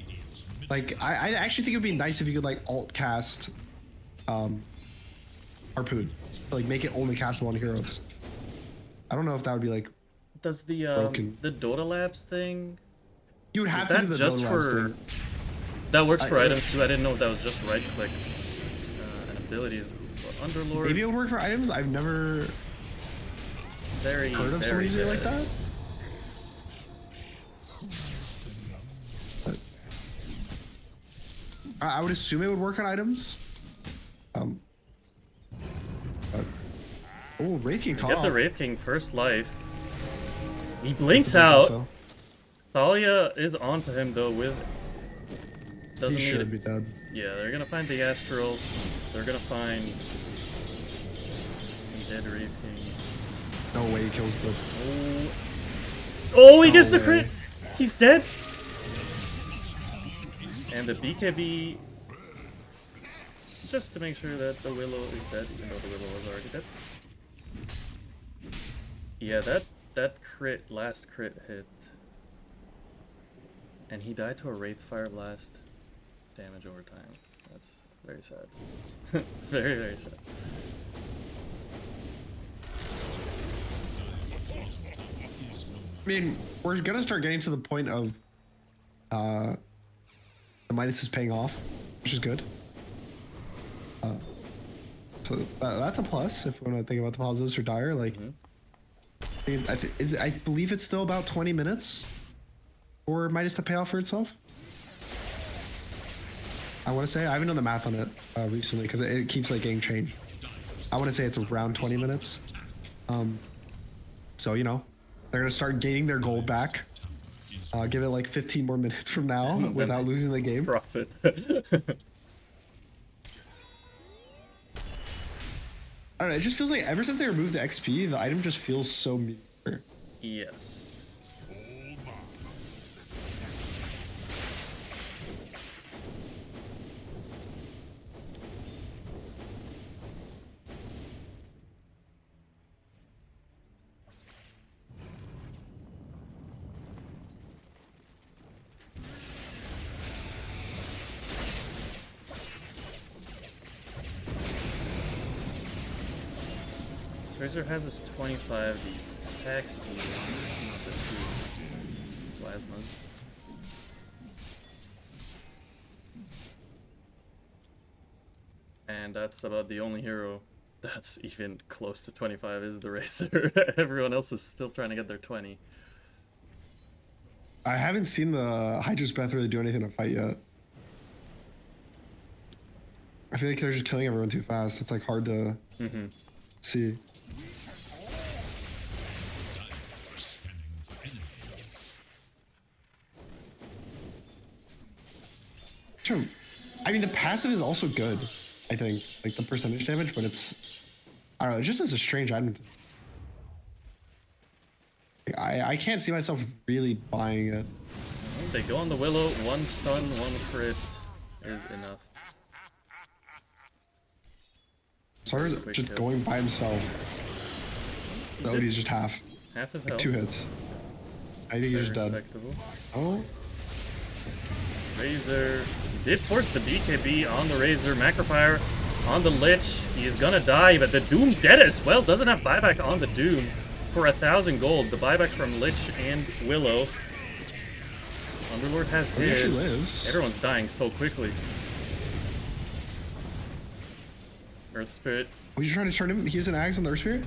Speaker 3: Like I actually think it would be nice if you could like alt cast harpoon, like make it only castable on heroes. I don't know if that would be like.
Speaker 1: Does the Dota Labs thing?
Speaker 3: You would have to do the
Speaker 1: just
Speaker 3: Dota
Speaker 1: for
Speaker 3: Labs thing.
Speaker 1: That works for items too. I didn't know if that was just right clicks and abilities. But Underlord.
Speaker 3: Maybe it would work for items. I've never heard of someone using it like that. But I would assume it would work on items. Oh, Wraith King top.
Speaker 1: Get the Wraith King first life. He blinks out. Thalia is onto him though with.
Speaker 3: He should be dead.
Speaker 1: Yeah, they're gonna find the Astral. They're gonna find the dead Wraith King.
Speaker 3: No way he kills the.
Speaker 1: Oh, he gets the crit. He's dead. And the BKB, just to make sure that the Willow is dead, even though the Willow was already dead. Yeah, that crit, last crit hit. And he died to a Wraith Fire Blast damage over time. That's very sad. Very, very sad.
Speaker 3: I mean, we're gonna start getting to the point of the Midas is paying off, which is good. So that's a plus if we want to think about the positives for Dire. Like, I believe it's still about 20 minutes for Midas to pay off for itself. I want to say I haven't done the math on it recently because it keeps like getting changed. I want to say it's around 20 minutes. So you know, they're gonna start gaining their gold back. Give it like 15 more minutes from now without losing the game.
Speaker 1: Profit.
Speaker 3: I don't know, it just feels like ever since they removed the XP, the item just feels so meager.
Speaker 1: Yes. Razor has his 25, the attack speed, not the 2 plasmas. And that's about the only hero that's even close to 25 is the Razor. Everyone else is still trying to get their 20.
Speaker 3: I haven't seen the Hydra's Breath really do anything to fight yet. I feel like they're just killing everyone too fast. It's like hard to see. True. I mean, the passive is also good, I think. Like the percentage damage, but it's... I don't know, it just is a strange item. I can't see myself really buying it.
Speaker 1: They go on the Willow, 1 stun, 1 crit is enough.
Speaker 3: Sar's just
Speaker 1: kill.
Speaker 3: going by himself. The OD's just half.
Speaker 1: Half his
Speaker 3: Like
Speaker 1: health.
Speaker 3: 2 hits. I think he's just dead.
Speaker 1: Respectable.
Speaker 3: Oh.
Speaker 1: Razor did force the BKB on the Razor. Macrofire on the Lich. He is gonna die, but the Doom dead as well. Doesn't have buyback on the Doom for 1,000 gold. The buyback from Lich and Willow. Underlord has
Speaker 3: He actually
Speaker 1: his.
Speaker 3: lives.
Speaker 1: Everyone's dying so quickly. Earth Spirit.
Speaker 3: Oh, you're trying to turn him? He's an Axe on the Earth Spirit?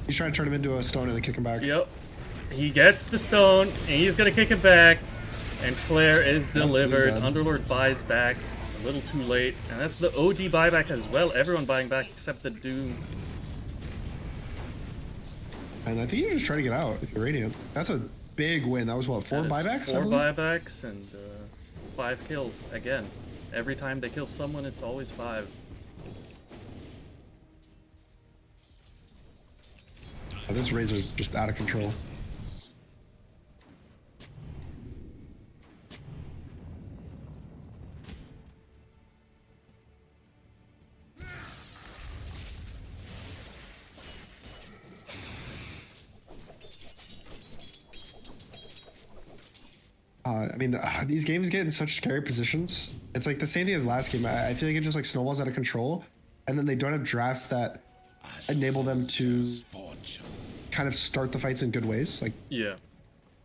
Speaker 3: He's trying to turn him into a stone and then kick him back.
Speaker 1: Yep. He gets the stone, and he's gonna kick it back. And Claire is delivered. Underlord buys back a little too late. And that's the OD buyback as well. Everyone buying back except the Doom.
Speaker 3: And I think you're just trying to get out if you're Radiant. That's a big win. That was what, 4
Speaker 1: That is
Speaker 3: buybacks?
Speaker 1: 4 buybacks and 5 kills. Again, every time they kill someone, it's always 5.
Speaker 3: Oh, this Razor's just out of control. I mean, these games get in such scary positions. It's like the same thing as last game. I feel like it just like snowballs out of control, and then they don't have drafts that enable them to kind of start the fights in good ways. Like,
Speaker 1: Yeah.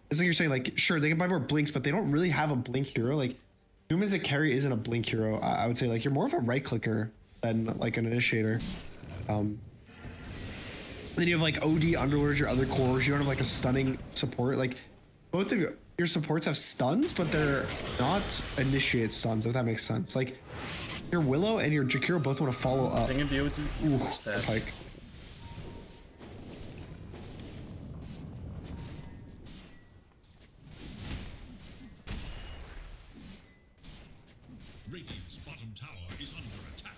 Speaker 3: it's like you're saying, like, sure, they can buy more blinks, but they don't really have a blink hero. Like, Doom as a carry isn't a blink hero. I would say, like, you're more of a right clicker than like an initiator. Then you have like OD Underlords, your other cores. You don't have like a stunning support. Like, both of your supports have stuns, but they're not initiate stuns, if that makes sense. Like, your Willow and your Jakiro both want to follow up.
Speaker 1: Thing of the OD.
Speaker 3: Ooh,
Speaker 1: Stats.
Speaker 3: the pike.
Speaker 2: Radiant's bottom tower is under attack.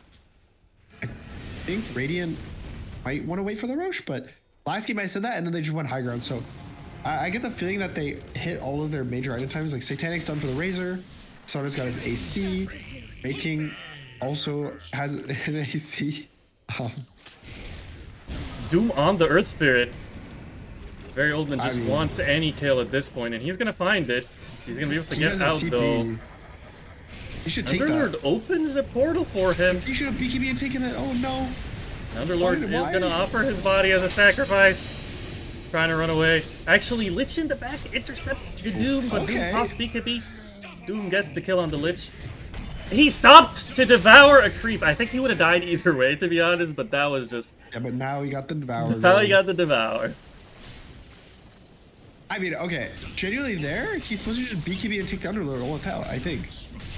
Speaker 3: I think Radiant might want to wait for the Roche, but last game I said that, and then they just went high ground. So I get the feeling that they hit all of their major item times. Like, Satanic's done for the Razor, Sarda's got his AC. Making also has an AC.
Speaker 1: Doom on the Earth Spirit. Very Oldman just
Speaker 3: mean-
Speaker 1: wants any kill at this point, and he's gonna find it. He's gonna be able to
Speaker 3: He
Speaker 1: get
Speaker 3: has a
Speaker 1: out
Speaker 3: TP.
Speaker 1: though.
Speaker 3: You should take
Speaker 1: Underlord
Speaker 3: that.
Speaker 1: opens a portal for him.
Speaker 3: You should have BKB and taken that. Oh no.
Speaker 1: Underlord is
Speaker 3: Why?
Speaker 1: gonna offer his body as a sacrifice. Trying to run away. Actually, Lich in the back intercepts the Doom, but
Speaker 3: Okay.
Speaker 1: Doom pops BKB. Doom gets the kill on the Lich. He stopped to devour a creep. I think he would have died either way, to be honest, but that was just
Speaker 3: Yeah, but now he got the devour.
Speaker 1: how he
Speaker 3: going.
Speaker 1: got the devour.
Speaker 3: I mean, okay. Genuinely there, he's supposed to just BKB and take the Underlord all out, I think.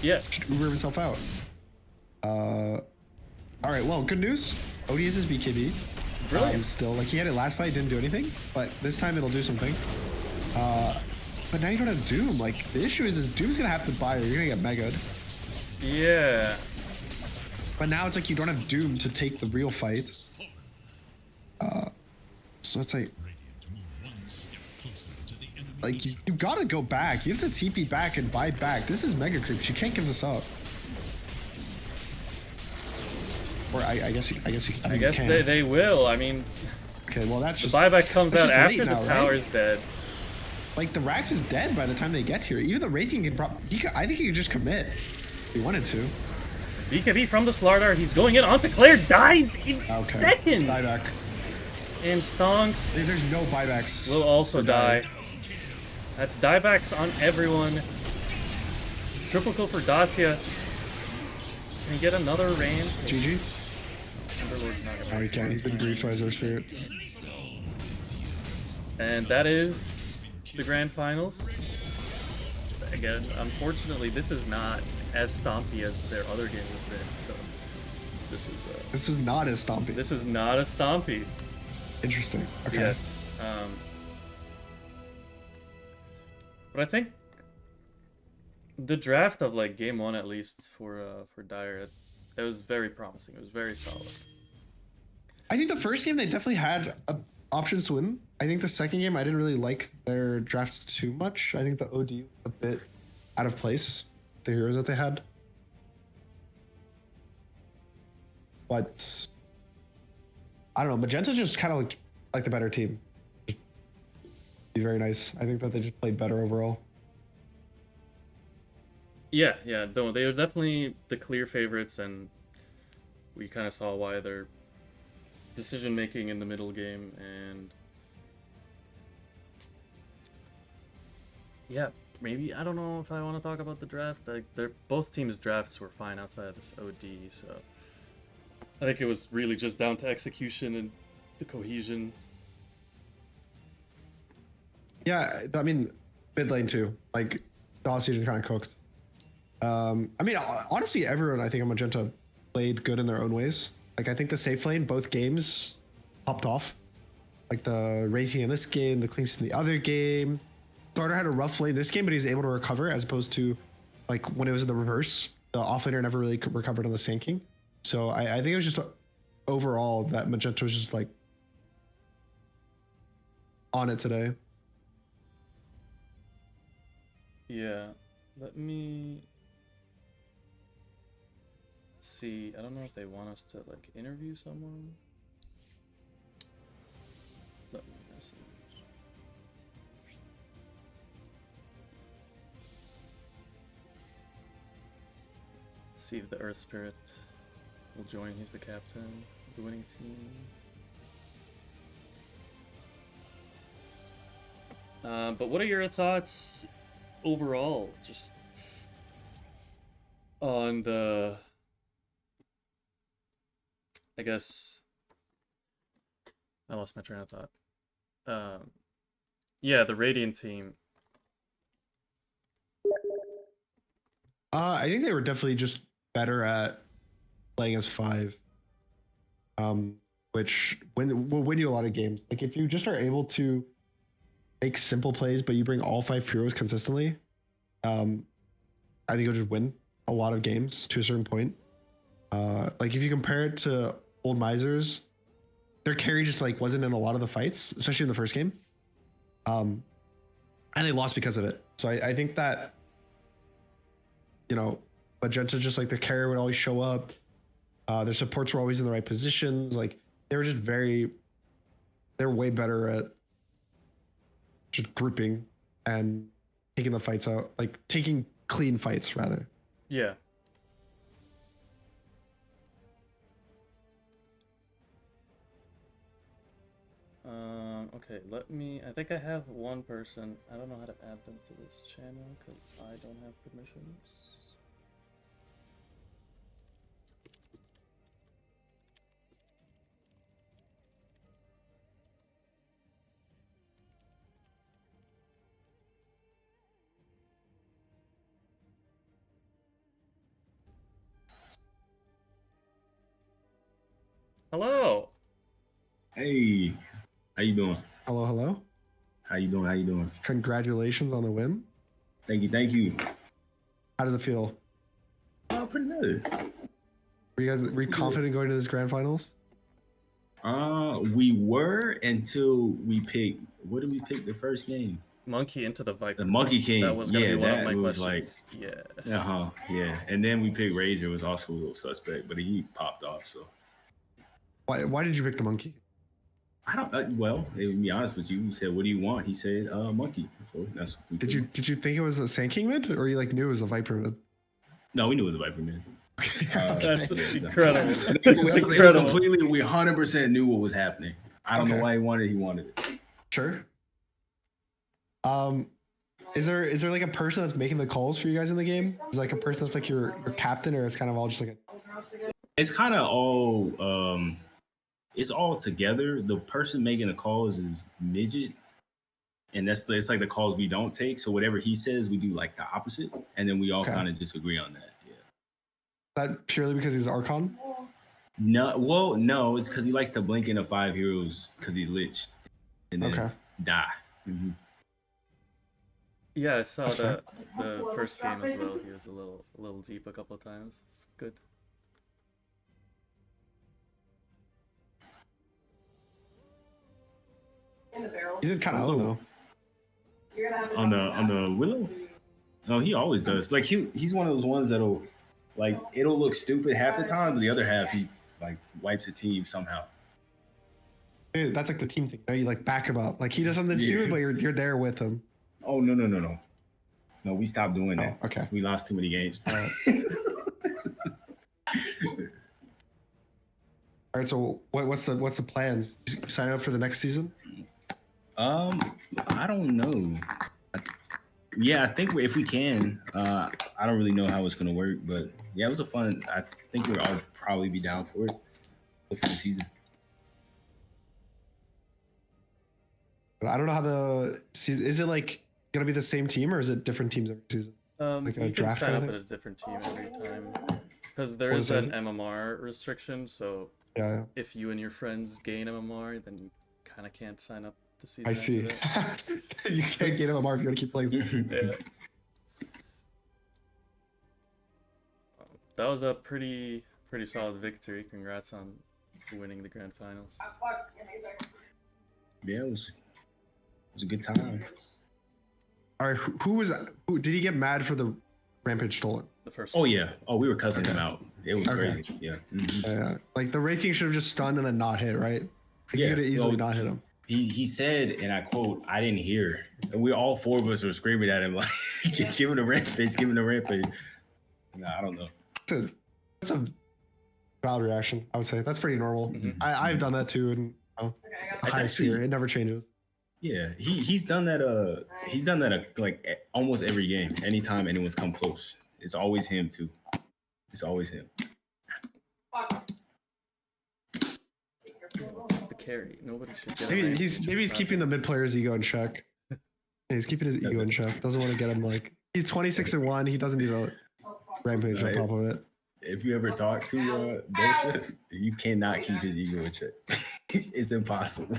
Speaker 1: Yeah.
Speaker 3: Should Uber himself out. Alright, well, good news. Odie is his BKB.
Speaker 1: Brilliant.
Speaker 3: Still, like, he had it last fight, didn't do anything, but this time it'll do something. But now you don't have Doom. Like, the issue is Doom's gonna have to buy or you're gonna get megaed.
Speaker 1: Yeah.
Speaker 3: But now it's like you don't have Doom to take the real fight. So it's like,
Speaker 2: Radiant move one step closer to the enemy.
Speaker 3: like you gotta go back. You have to TP back and buy back. This is mega creeps. You can't give this up. Or I guess you. I
Speaker 1: I
Speaker 3: mean,
Speaker 1: guess
Speaker 3: you can.
Speaker 1: they will. I mean,
Speaker 3: Okay, well that's
Speaker 1: the
Speaker 3: just
Speaker 1: buyback comes
Speaker 3: that's
Speaker 1: out
Speaker 3: just late
Speaker 1: after the
Speaker 3: now, right?
Speaker 1: tower's dead.
Speaker 3: Like the Rax is dead by the time they get here. Even the Wraithian can probably. I think he could just commit if he wanted to.
Speaker 1: BKB from the Slardar. He's going in onto Claire. Dies in
Speaker 3: Okay.
Speaker 1: seconds.
Speaker 3: Buyback.
Speaker 1: And Stonks
Speaker 3: There's no buybacks.
Speaker 1: will also
Speaker 3: for
Speaker 1: die. That's diebacks on everyone. Triple kill for Dacia. Can he get another ram?
Speaker 3: GG.
Speaker 1: Underlord's not
Speaker 3: Oh,
Speaker 1: gonna
Speaker 3: he can't. He's been griefed by his Earth Spirit.
Speaker 1: And that is the grand finals. Again, unfortunately, this is not as stompy as their other games have been. So
Speaker 3: This is not as stompy.
Speaker 1: this is not a stompy.
Speaker 3: Interesting. Okay.
Speaker 1: Yes. But I think the draft of like game one, at least for Dire, it was very promising. It was very solid.
Speaker 3: I think the first game they definitely had options to win. I think the second game I didn't really like their drafts too much. I think the OD was a bit out of place, the heroes that they had. But I don't know. Magenta just kind of like the better team. Be very nice. I think that they just played better overall.
Speaker 1: Yeah, yeah. No, they were definitely the clear favorites, and we kind of saw why their decision making in the middle game, and yeah, maybe I don't know if I want to talk about the draft. Like, both teams' drafts were fine outside of this OD, so I think it was really just down to execution and the cohesion.
Speaker 3: Yeah, I mean, mid lane too. Like, the off season kind of cooked. I mean, honestly, everyone I think on Magenta played good in their own ways. Like, I think the safe lane, both games, popped off. Like the Wraithian in this game, the Cleans in the other game. Starter had a rough lane this game, but he was able to recover as opposed to like when it was in the reverse. The offlaner never really recovered on the Sand King. So I think it was just overall that Magenta was just like on it today.
Speaker 1: Yeah, let me see. I don't know if they want us to like interview someone. Let me message. See if the Earth Spirit will join. He's the captain of the winning team. But what are your thoughts overall, just on the, I guess, I lost my train of thought. Yeah, the Radiant team.
Speaker 3: I think they were definitely just better at playing as 5. Which will win you a lot of games. Like if you just are able to make simple plays, but you bring all 5 heroes consistently, I think you'll just win a lot of games to a certain point. Like if you compare it to old Misers, their carry just like wasn't in a lot of the fights, especially in the first game. And they lost because of it. So I think that, Magenta, just like the carrier would always show up. Their supports were always in the right positions. Like they were just they're way better at just grouping and taking the fights out, like taking clean fights rather.
Speaker 1: Yeah. Okay, I think I have one person. I don't know how to add them to this channel because I don't have permissions. Hello.
Speaker 5: Hey, how you doing?
Speaker 3: Hello, hello.
Speaker 5: How you doing? How you doing?
Speaker 3: Congratulations on the win.
Speaker 5: Thank you, thank you.
Speaker 3: How does it feel?
Speaker 5: Oh, pretty good.
Speaker 3: Were you confident going to this grand finals?
Speaker 5: We were until we picked. What did we pick the first game?
Speaker 1: Monkey into the Viper.
Speaker 5: The Monkey King.
Speaker 1: That was gonna be one of my
Speaker 5: was
Speaker 1: questions. Yeah.
Speaker 5: Yeah. And then we picked Razor, was also a little suspect, but he popped off. So
Speaker 3: Why did you pick the monkey?
Speaker 5: I don't. Well, to be honest with you, he said, "What do you want?" He said, "Monkey." So that's. What we
Speaker 3: Did you think it was a Sand King mid, or you like knew it was a Viper mid?
Speaker 5: No, we knew it was a Viper man.
Speaker 1: That's
Speaker 5: yeah,
Speaker 1: incredible.
Speaker 5: It
Speaker 1: That's
Speaker 5: was
Speaker 1: incredible.
Speaker 5: completely. We 100% knew what was happening. I don't know why he wanted it. He wanted it.
Speaker 3: Sure. Is there like a person that's making the calls for you guys in the game? Is like a person that's like your captain, or it's kind of all just like
Speaker 5: It's kind of all. It's all together. The person making the calls is Midget, and it's like the calls we don't take. So whatever he says, we do like the opposite, and then we all kind of just agree on that. Yeah.
Speaker 3: that purely because he's Archon?
Speaker 5: No, it's because he likes to blink into 5 heroes because he's lich, and then die. Mm-hmm.
Speaker 1: Yeah, I saw the first game as well. He was a little deep a couple of times. It's good.
Speaker 3: He did kind of own though.
Speaker 5: On the Willow? No, he always does. Like he's one of those ones that'll it'll look stupid half the time, but the other half he like wipes a team somehow.
Speaker 3: Dude, that's like the team thing. You like back him up. Like he does something stupid, but you're there with him.
Speaker 5: Oh no. No, we stopped doing that.
Speaker 3: Oh, okay.
Speaker 5: We lost too many games.
Speaker 3: All right, so what's the plans? You sign up for the next season?
Speaker 5: I don't know. Yeah, I think if we can. I don't really know how it's gonna work, but yeah, it was a fun. I think we'll all probably be down for it for the season.
Speaker 3: But I don't know how the season is. It like gonna be the same team, or is it different teams every season? Like a
Speaker 1: you can
Speaker 3: draft
Speaker 1: sign
Speaker 3: kind
Speaker 1: up
Speaker 3: of
Speaker 1: at a different team every time because there
Speaker 3: What
Speaker 1: is
Speaker 3: is
Speaker 1: an
Speaker 3: that?
Speaker 1: MMR restriction. So
Speaker 3: Yeah.
Speaker 1: if you and your friends gain MMR, then you kind of can't sign up the season.
Speaker 3: I
Speaker 1: after
Speaker 3: see.
Speaker 1: that.
Speaker 3: You can't get him a mark if you want to keep playing.
Speaker 1: Yeah. That was a pretty solid victory. Congrats on winning the grand finals.
Speaker 5: Yeah, it was a good time.
Speaker 3: All right, who did he get mad for the rampage stolen?
Speaker 1: The first.
Speaker 5: Oh yeah. Oh, we were cussing him out. It was
Speaker 3: Okay.
Speaker 5: crazy. Yeah. Mhm.
Speaker 3: Yeah, like the Wraith King should have just stunned and then not hit, right? Like he could have easily not hit him.
Speaker 5: He said, and I quote, "I didn't hear," and we all 4 of us were screaming at him like, "Give him a rampage! Give him a rampage!" Nah, I don't know.
Speaker 3: That's a valid reaction, I would say. That's pretty normal.
Speaker 1: Mhm.
Speaker 3: I've done that too, and high tier, it never changes.
Speaker 5: Yeah, he's done that. He's done that like almost every game. Anytime anyone's come close, it's always him too. It's always him.
Speaker 1: It's the carry. Nobody should get.
Speaker 3: Maybe he's keeping the mid player's ego in check. Yeah, he's keeping his ego in check. Doesn't want to get him like he's 26-1. He doesn't need a rampage on top of it.
Speaker 5: If you ever talk to Buncha, you cannot keep his ego in check. It's impossible.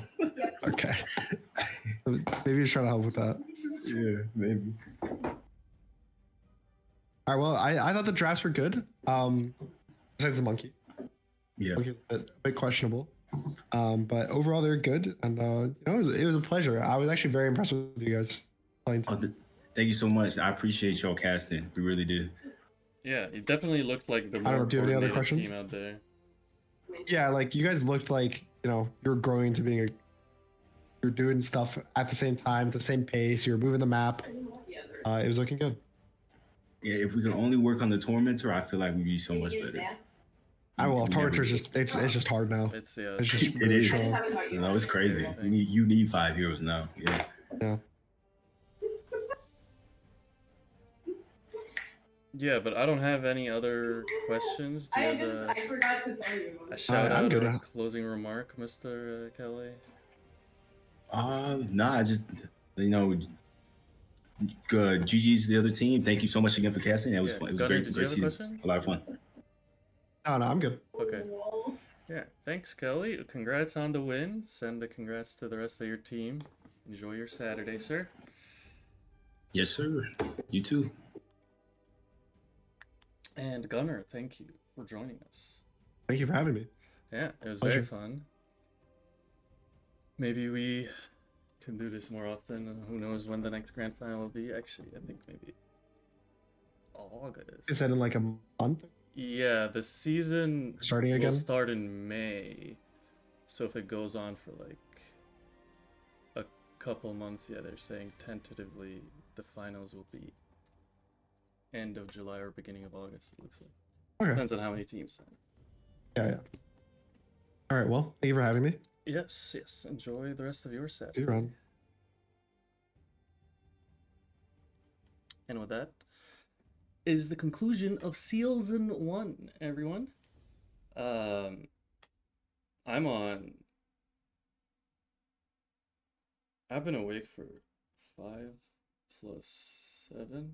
Speaker 3: Okay. Maybe he's trying to help with that.
Speaker 5: Yeah, maybe.
Speaker 3: All right. Well, I thought the drafts were good. Besides the monkey.
Speaker 5: Yeah.
Speaker 3: Monkey was a bit questionable. But overall they're good, and it was a pleasure. I was actually very impressed with you guys playing.
Speaker 5: Thank you so much. I appreciate y'all casting. We really did.
Speaker 1: Yeah, you definitely looked like the
Speaker 3: I
Speaker 1: more
Speaker 3: don't know, do you have any other
Speaker 1: coordinated
Speaker 3: questions?
Speaker 1: team out there.
Speaker 3: Yeah, like you guys looked like, you know, you're growing to being you're doing stuff at the same time, at the same pace, you're moving the map. It was looking good.
Speaker 5: Yeah, if we could only work on the Tormentor, I feel like we'd be so much better.
Speaker 3: Well,
Speaker 5: We
Speaker 3: Torrents
Speaker 5: never
Speaker 3: are
Speaker 5: did.
Speaker 3: just it's just hard now.
Speaker 1: It's
Speaker 3: It's just
Speaker 5: It
Speaker 3: really
Speaker 5: is.
Speaker 3: strong.
Speaker 5: No, it's crazy.
Speaker 1: Everything.
Speaker 5: You need 5 heroes now. Yeah.
Speaker 3: Yeah.
Speaker 1: Yeah, but I don't have any other questions. Do you have
Speaker 6: I forgot to tell you.
Speaker 1: a shout
Speaker 3: I'm
Speaker 1: out
Speaker 3: good.
Speaker 1: or a closing remark, Mr. Kelly?
Speaker 5: Nah, I just good. GG's the other team. Thank you so much again for casting. It was
Speaker 1: Yeah,
Speaker 5: fun. It was
Speaker 1: Gunnar,
Speaker 5: great.
Speaker 1: did you
Speaker 5: Great
Speaker 1: have a
Speaker 5: season.
Speaker 1: question?
Speaker 5: A lot of fun.
Speaker 3: No, I'm good.
Speaker 1: Okay. Yeah, thanks, Kelly. Congrats on the win. Send the congrats to the rest of your team. Enjoy your Saturday, sir.
Speaker 5: Yes, sir. You too.
Speaker 1: And Gunnar, thank you for joining us.
Speaker 3: Thank you for having me.
Speaker 1: Yeah, it was
Speaker 3: Pleasure.
Speaker 1: very fun. Maybe we can do this more often. Who knows when the next grand final will be? Actually, I think maybe August.
Speaker 3: Is that in like a month?
Speaker 1: Yeah, the season
Speaker 3: Starting
Speaker 1: will
Speaker 3: again?
Speaker 1: start in May. So if it goes on for like a couple months, yeah, they're saying tentatively the finals will be end of July or beginning of August, it looks like.
Speaker 3: Okay.
Speaker 1: Depends on how many teams sign.
Speaker 3: Yeah. All right. Well, thank you for having me.
Speaker 1: Yes. Enjoy the rest of your set.
Speaker 3: See you around.
Speaker 1: And with that is the conclusion of Sealson 1, everyone. I'm on... I've been awake for 5 plus 7.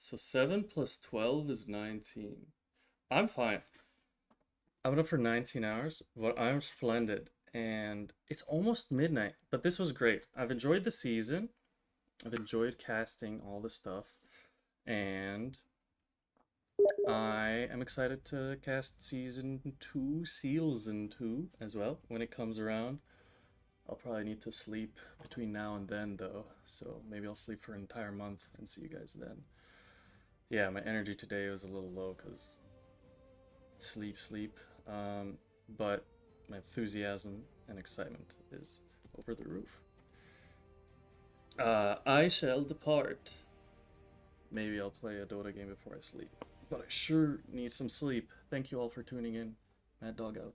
Speaker 1: So 7 plus 12 is 19. I'm fine. I've been up for 19 hours, but I'm splendid. And it's almost midnight, but this was great. I've enjoyed the season. I've enjoyed casting all the stuff. And I am excited to cast Season 2, Sealson 2 as well, when it comes around. I'll probably need to sleep between now and then, though. So maybe I'll sleep for an entire month and see you guys then. Yeah, my energy today was a little low because sleep. But my enthusiasm and excitement is over the roof. I shall depart. Maybe I'll play a Dota game before I sleep. But I sure need some sleep. Thank you all for tuning in. Mad Dog out.